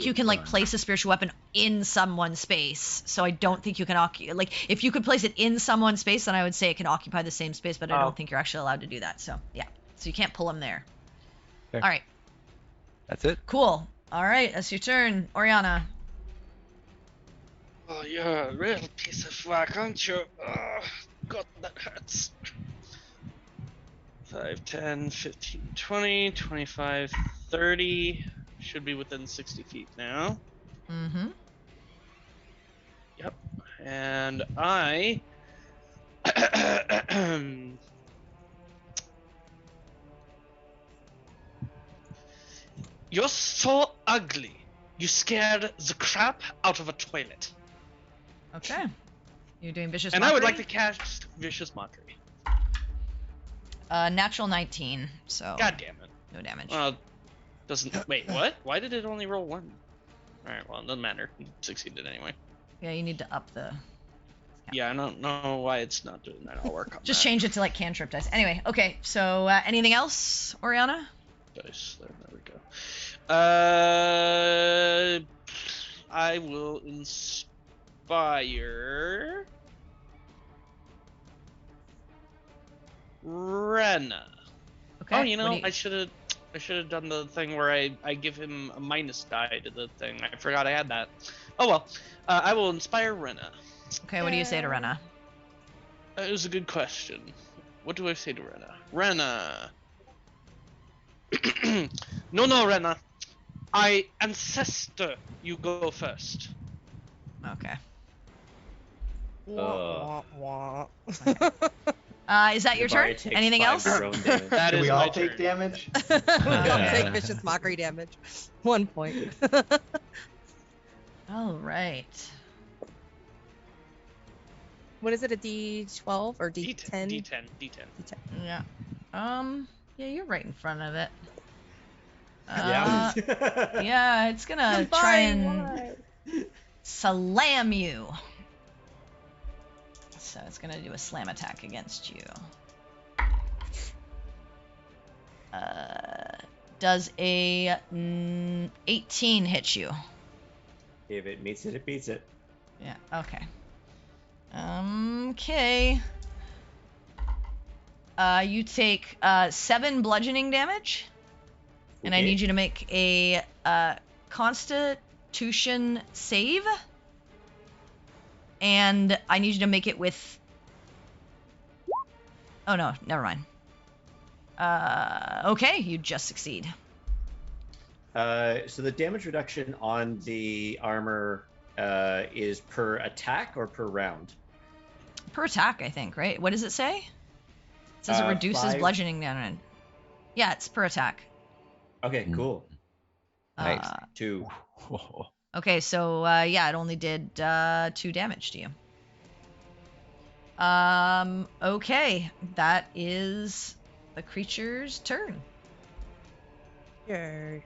you can place a spiritual weapon in someone's space. So I don't think you can if you could place it in someone's space, then I would say it can occupy the same space, but I don't think you're actually allowed to do that. So yeah, so you can't pull him there. Okay. All right. That's it. Cool. All right, that's your turn, Oriana. Oh, you're a real piece of work, aren't you? Oh, God, that hurts. 5, 10, 15, 20, 25, 30. Should be within 60 feet now. Mm-hmm. Yep. And I... You're so ugly. You scared the crap out of a toilet. Okay. You're doing vicious and mockery? I would like to cast vicious mockery. Natural 19, so... God damn it. No damage. Well, doesn't... Wait, what? Why did it only roll 1? Alright, well, it doesn't matter. You succeeded anyway. Yeah, you need to up the... Yeah, I don't know why it's not doing that. I'll work on Just that. change it to, like, cantrip dice. Anyway, okay, so anything else, Oriana? Dice. There we go. I will inspire... Rena. Okay. Oh, you know, I should have done the thing where I give him a minus die to the thing. I forgot I had that. Oh well. I will inspire Rena. Okay, what do you say to Rena? It was a good question. What do I say to Rena? Rena. No, Rena. Ancestor, you go first. Okay. Wah, wah, wah. Is that your turn? Navari takes Anything 5 else? drone damage. That Do is we my all take turn. damage? Don't take vicious mockery damage. 1 point. All right. What is it? A D12 or D10. D10? D10. Yeah. Yeah, you're right in front of it. Yeah. Yeah, it's gonna try and slam you. So it's gonna do a slam attack against you. Does a 18 hit you? If it meets it, it beats it. Yeah, okay. Okay. You take 7 bludgeoning damage, and I Okay. need you to make a Constitution save, and I need you to make it with. Oh no, never mind. Okay, you just succeed. So the damage reduction on the armor is per attack or per round? Per attack, I think, right? What does it say? It says it reduces 5. bludgeoning damage. Yeah, it's per attack. Okay, cool. Nice. 2. Okay, so yeah, it only did 2 damage to you. Okay, that is the creature's turn. Yay.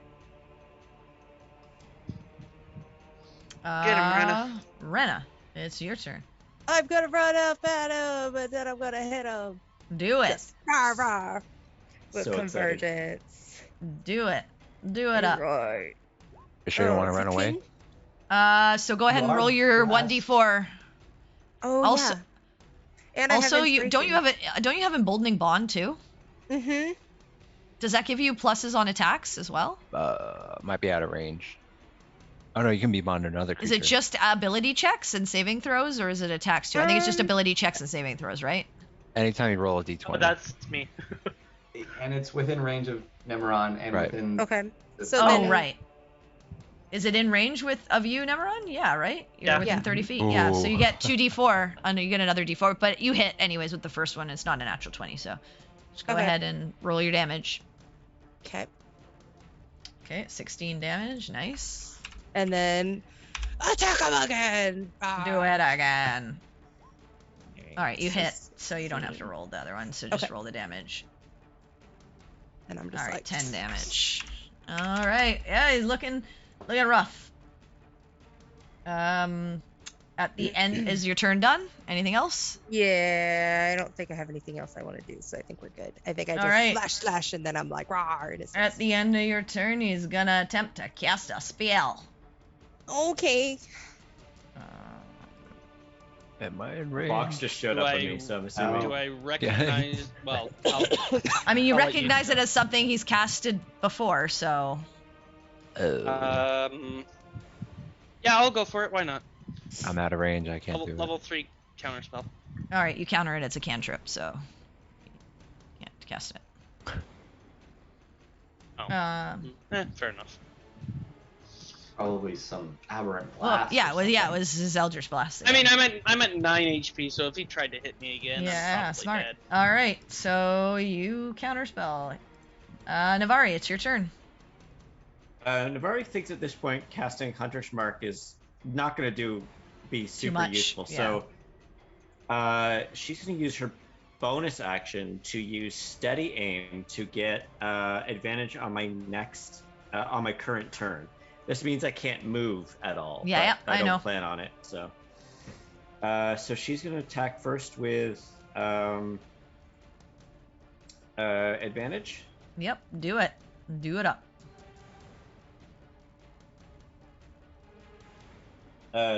Get him, Rena. Rena, it's your turn. I'm gonna run up at him, and then I'm gonna hit him. Do it. Yes. Rah, rah. With So excited. convergence. Do it. Do it up. Right. You sure you don't want to run away? 16? So go ahead and You are roll your blessed. 1d4. Oh Also- yeah. And I Also, have you don't you have emboldening bond too? Mm-hmm. Does that give you pluses on attacks as well? Might be out of range. Oh no, you can be bonded another creature. Is it just ability checks and saving throws, or is it attacks too? I think it's just ability checks and saving throws, right? Anytime you roll a d20. Oh, that's me. And it's within range of Nemeron and Right. within. Okay. the- So Oh, then- right. Is it in range of you, Nemeron? Yeah, right? You're Yeah. within Yeah. 30 feet. Yeah, so you Ooh. get 2d4. I know you get another d4, but you hit anyways with the first one. It's not a natural 20, so just go Okay. ahead and roll your damage. Okay. Okay, 16 damage. Nice. And then attack him again. Do it again. All right, you So hit, so you don't have to roll the other one. So just Okay. roll the damage. And I'm All just right, like 10 damage. All right, yeah, he's looking rough. At the end, is your turn done? Anything else? Yeah, I don't think I have anything else I want to do, so I think we're good. I think I just Alright. slash, and then I'm like, rah, and it's At the end of your turn, he's gonna attempt to cast a spell. okay. Am I in range? Box just showed Do up I- on me, so I'm assuming. Do I recognize? Well, I mean, you I'll let you recognize know. it as something he's casted before, so yeah, I'll go for it. Why not? I'm out of range. I can't do it. Level 3 counter spell. all right, you counter it. It's a cantrip, so you can't cast it. Oh. Fair enough. Probably some aberrant Well, blast. yeah, or well, yeah, it something. was his Eldritch Blast. I mean, I'm at 9 HP, so if he tried to hit me again, yeah, I'm probably smart. dead. All right, so you counterspell. Navari, it's your turn. Navari thinks at this point casting Hunter's Mark is not going to be super much, useful. yeah. So she's going to use her bonus action to use Steady Aim to get advantage on my on my current turn. This means I can't move at all. Yeah, but I I don't know. plan on it. So, so she's going to attack first with advantage. Yep, do it. Do it up.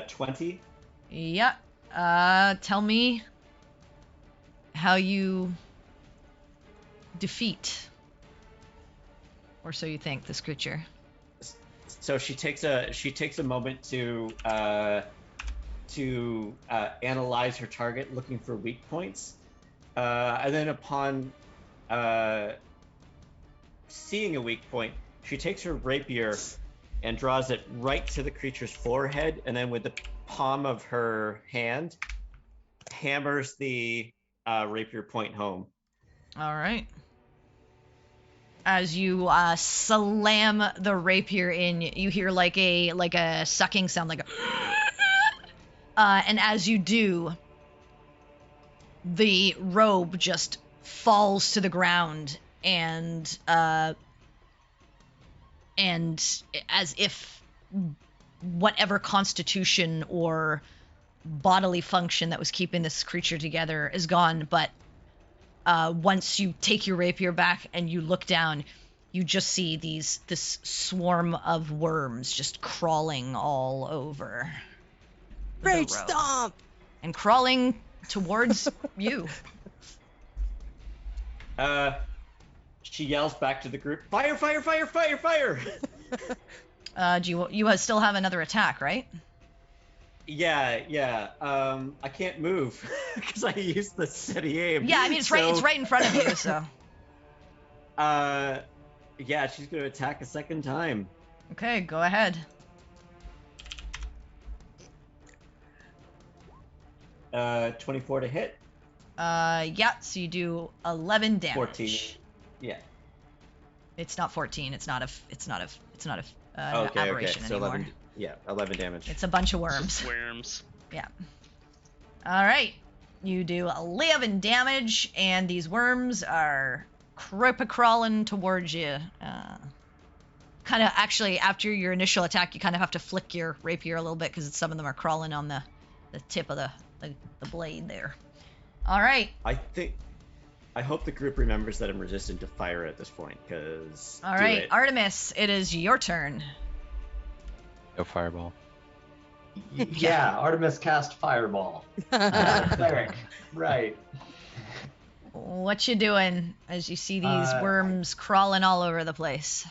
20. Yeah. Tell me how you defeat, or so you think, this creature. So she takes a moment to analyze her target, looking for weak points, and then upon seeing a weak point, she takes her rapier and draws it right to the creature's forehead, and then with the palm of her hand, hammers the rapier point home. All right. As you slam the rapier in, you hear like a sucking sound, like a and as you do, the robe just falls to the ground, and as if whatever constitution or bodily function that was keeping this creature together is gone. But once you take your rapier back and you look down, you just see this swarm of worms just crawling all over the Rage road. stomp! And crawling towards you. She yells back to the group, "Fire, fire, fire, fire, fire!" Do you still have another attack, right? Yeah. I can't move because I used the steady aim. Yeah, I mean it's right in front of you, so. Yeah, she's gonna attack a second time. Okay, go ahead. 24 to hit. Yeah, so you do 11 damage. 14. Yeah. It's not 14. It's not an Okay. aberration So anymore. 11. Yeah, 11 damage. It's a bunch of worms. Just worms. Yeah. All right. You do 11 damage, and these worms are crawling towards you. Kind of, actually, after your initial attack, you kind of have to flick your rapier a little bit because some of them are crawling on the tip of the blade there. All right. I hope the group remembers that I'm resistant to fire at this point, because... All right, Artemis, it is your turn. Go fireball. Yeah, Artemis cast Fireball. Cleric. Right. What you doing as you see these worms crawling all over the place?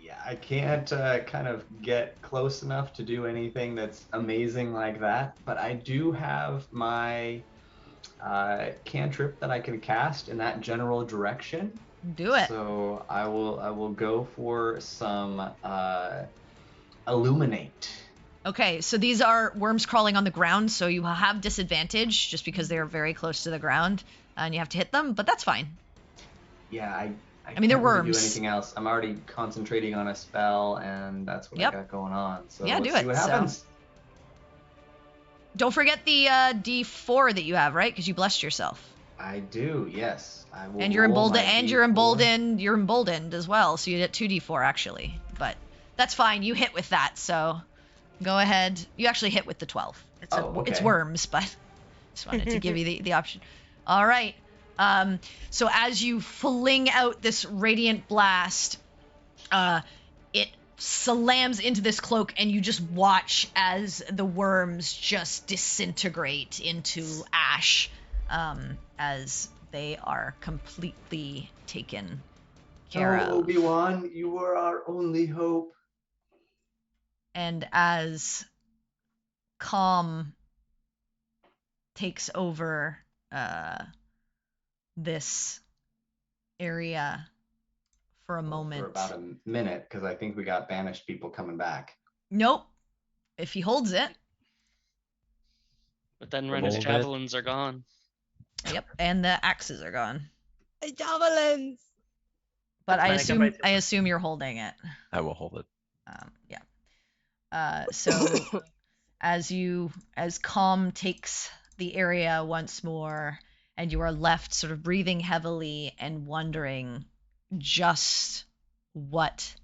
Yeah, I can't kind of get close enough to do anything that's amazing like that, but I do have my cantrip that I can cast in that general direction. Do it. So I will go for some illuminate. Okay, so these are worms crawling on the ground, so you have disadvantage just because they are very close to the ground, and you have to hit them, but that's fine. Yeah, I mean, they're can't really worms. do anything else. I'm already concentrating on a spell, and that's what I got going on. So yeah, let's do see it. what happens. So. Don't forget the D4 that you have, right? Because you blessed yourself. I do, yes. I will. And you're roll my emboldened. And D4. you're emboldened as well. So you get 2d4 actually, but that's fine. You hit with that, so go ahead. You actually hit with the 12. It's worms, but just wanted to give you the option. All right. So as you fling out this radiant blast, it slams into this cloak, and you just watch as the worms just disintegrate into ash, as they are completely taken care of. Obi-Wan, you were our only hope. And as calm takes over this area for a moment. For about a minute, because I think we got banished people coming back. Nope. If he holds it. But then Ren's javelins are gone. Yep, and the axes are gone. Javelins! But I assume you're holding it. I will hold it. Yeah. So as calm takes the area once more, and you are left sort of breathing heavily and wondering just what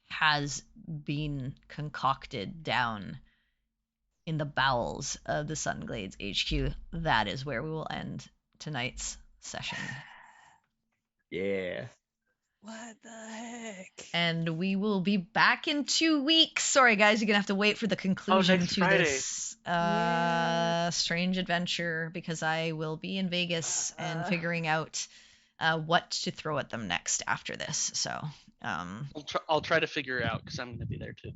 has been concocted down in the bowels of the Sunglades HQ, that is where we will end tonight's session. Yeah. What the heck? And we will be back in 2 weeks. Sorry, guys, you're gonna have to wait for the conclusion to Friday. this strange adventure, because I will be in Vegas and figuring out what to throw at them next after this. So I'll try to figure it out because I'm gonna be there too.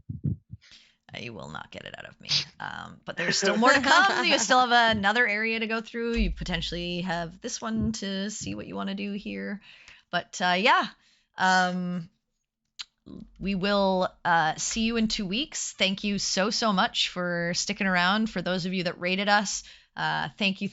You will not get it out of me. But there's still more to come. You still have another area to go through. You potentially have this one to see what you want to do here. But yeah. We will see you in 2 weeks. Thank you so much for sticking around. For those of you that rated us, thank you.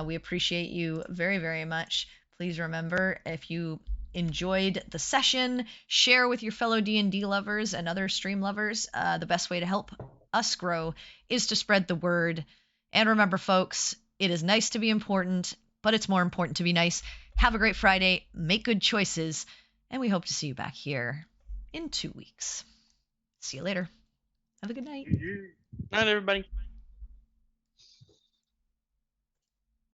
We appreciate you very, very much. Please remember, if you enjoyed the session, share with your fellow D&D lovers and other stream lovers. The best way to help us grow is to spread the word. And remember, folks, it is nice to be important, but it's more important to be nice. Have a great Friday, make good choices, and we hope to see you back here in 2 weeks. See you later. Have a good night. Night, everybody.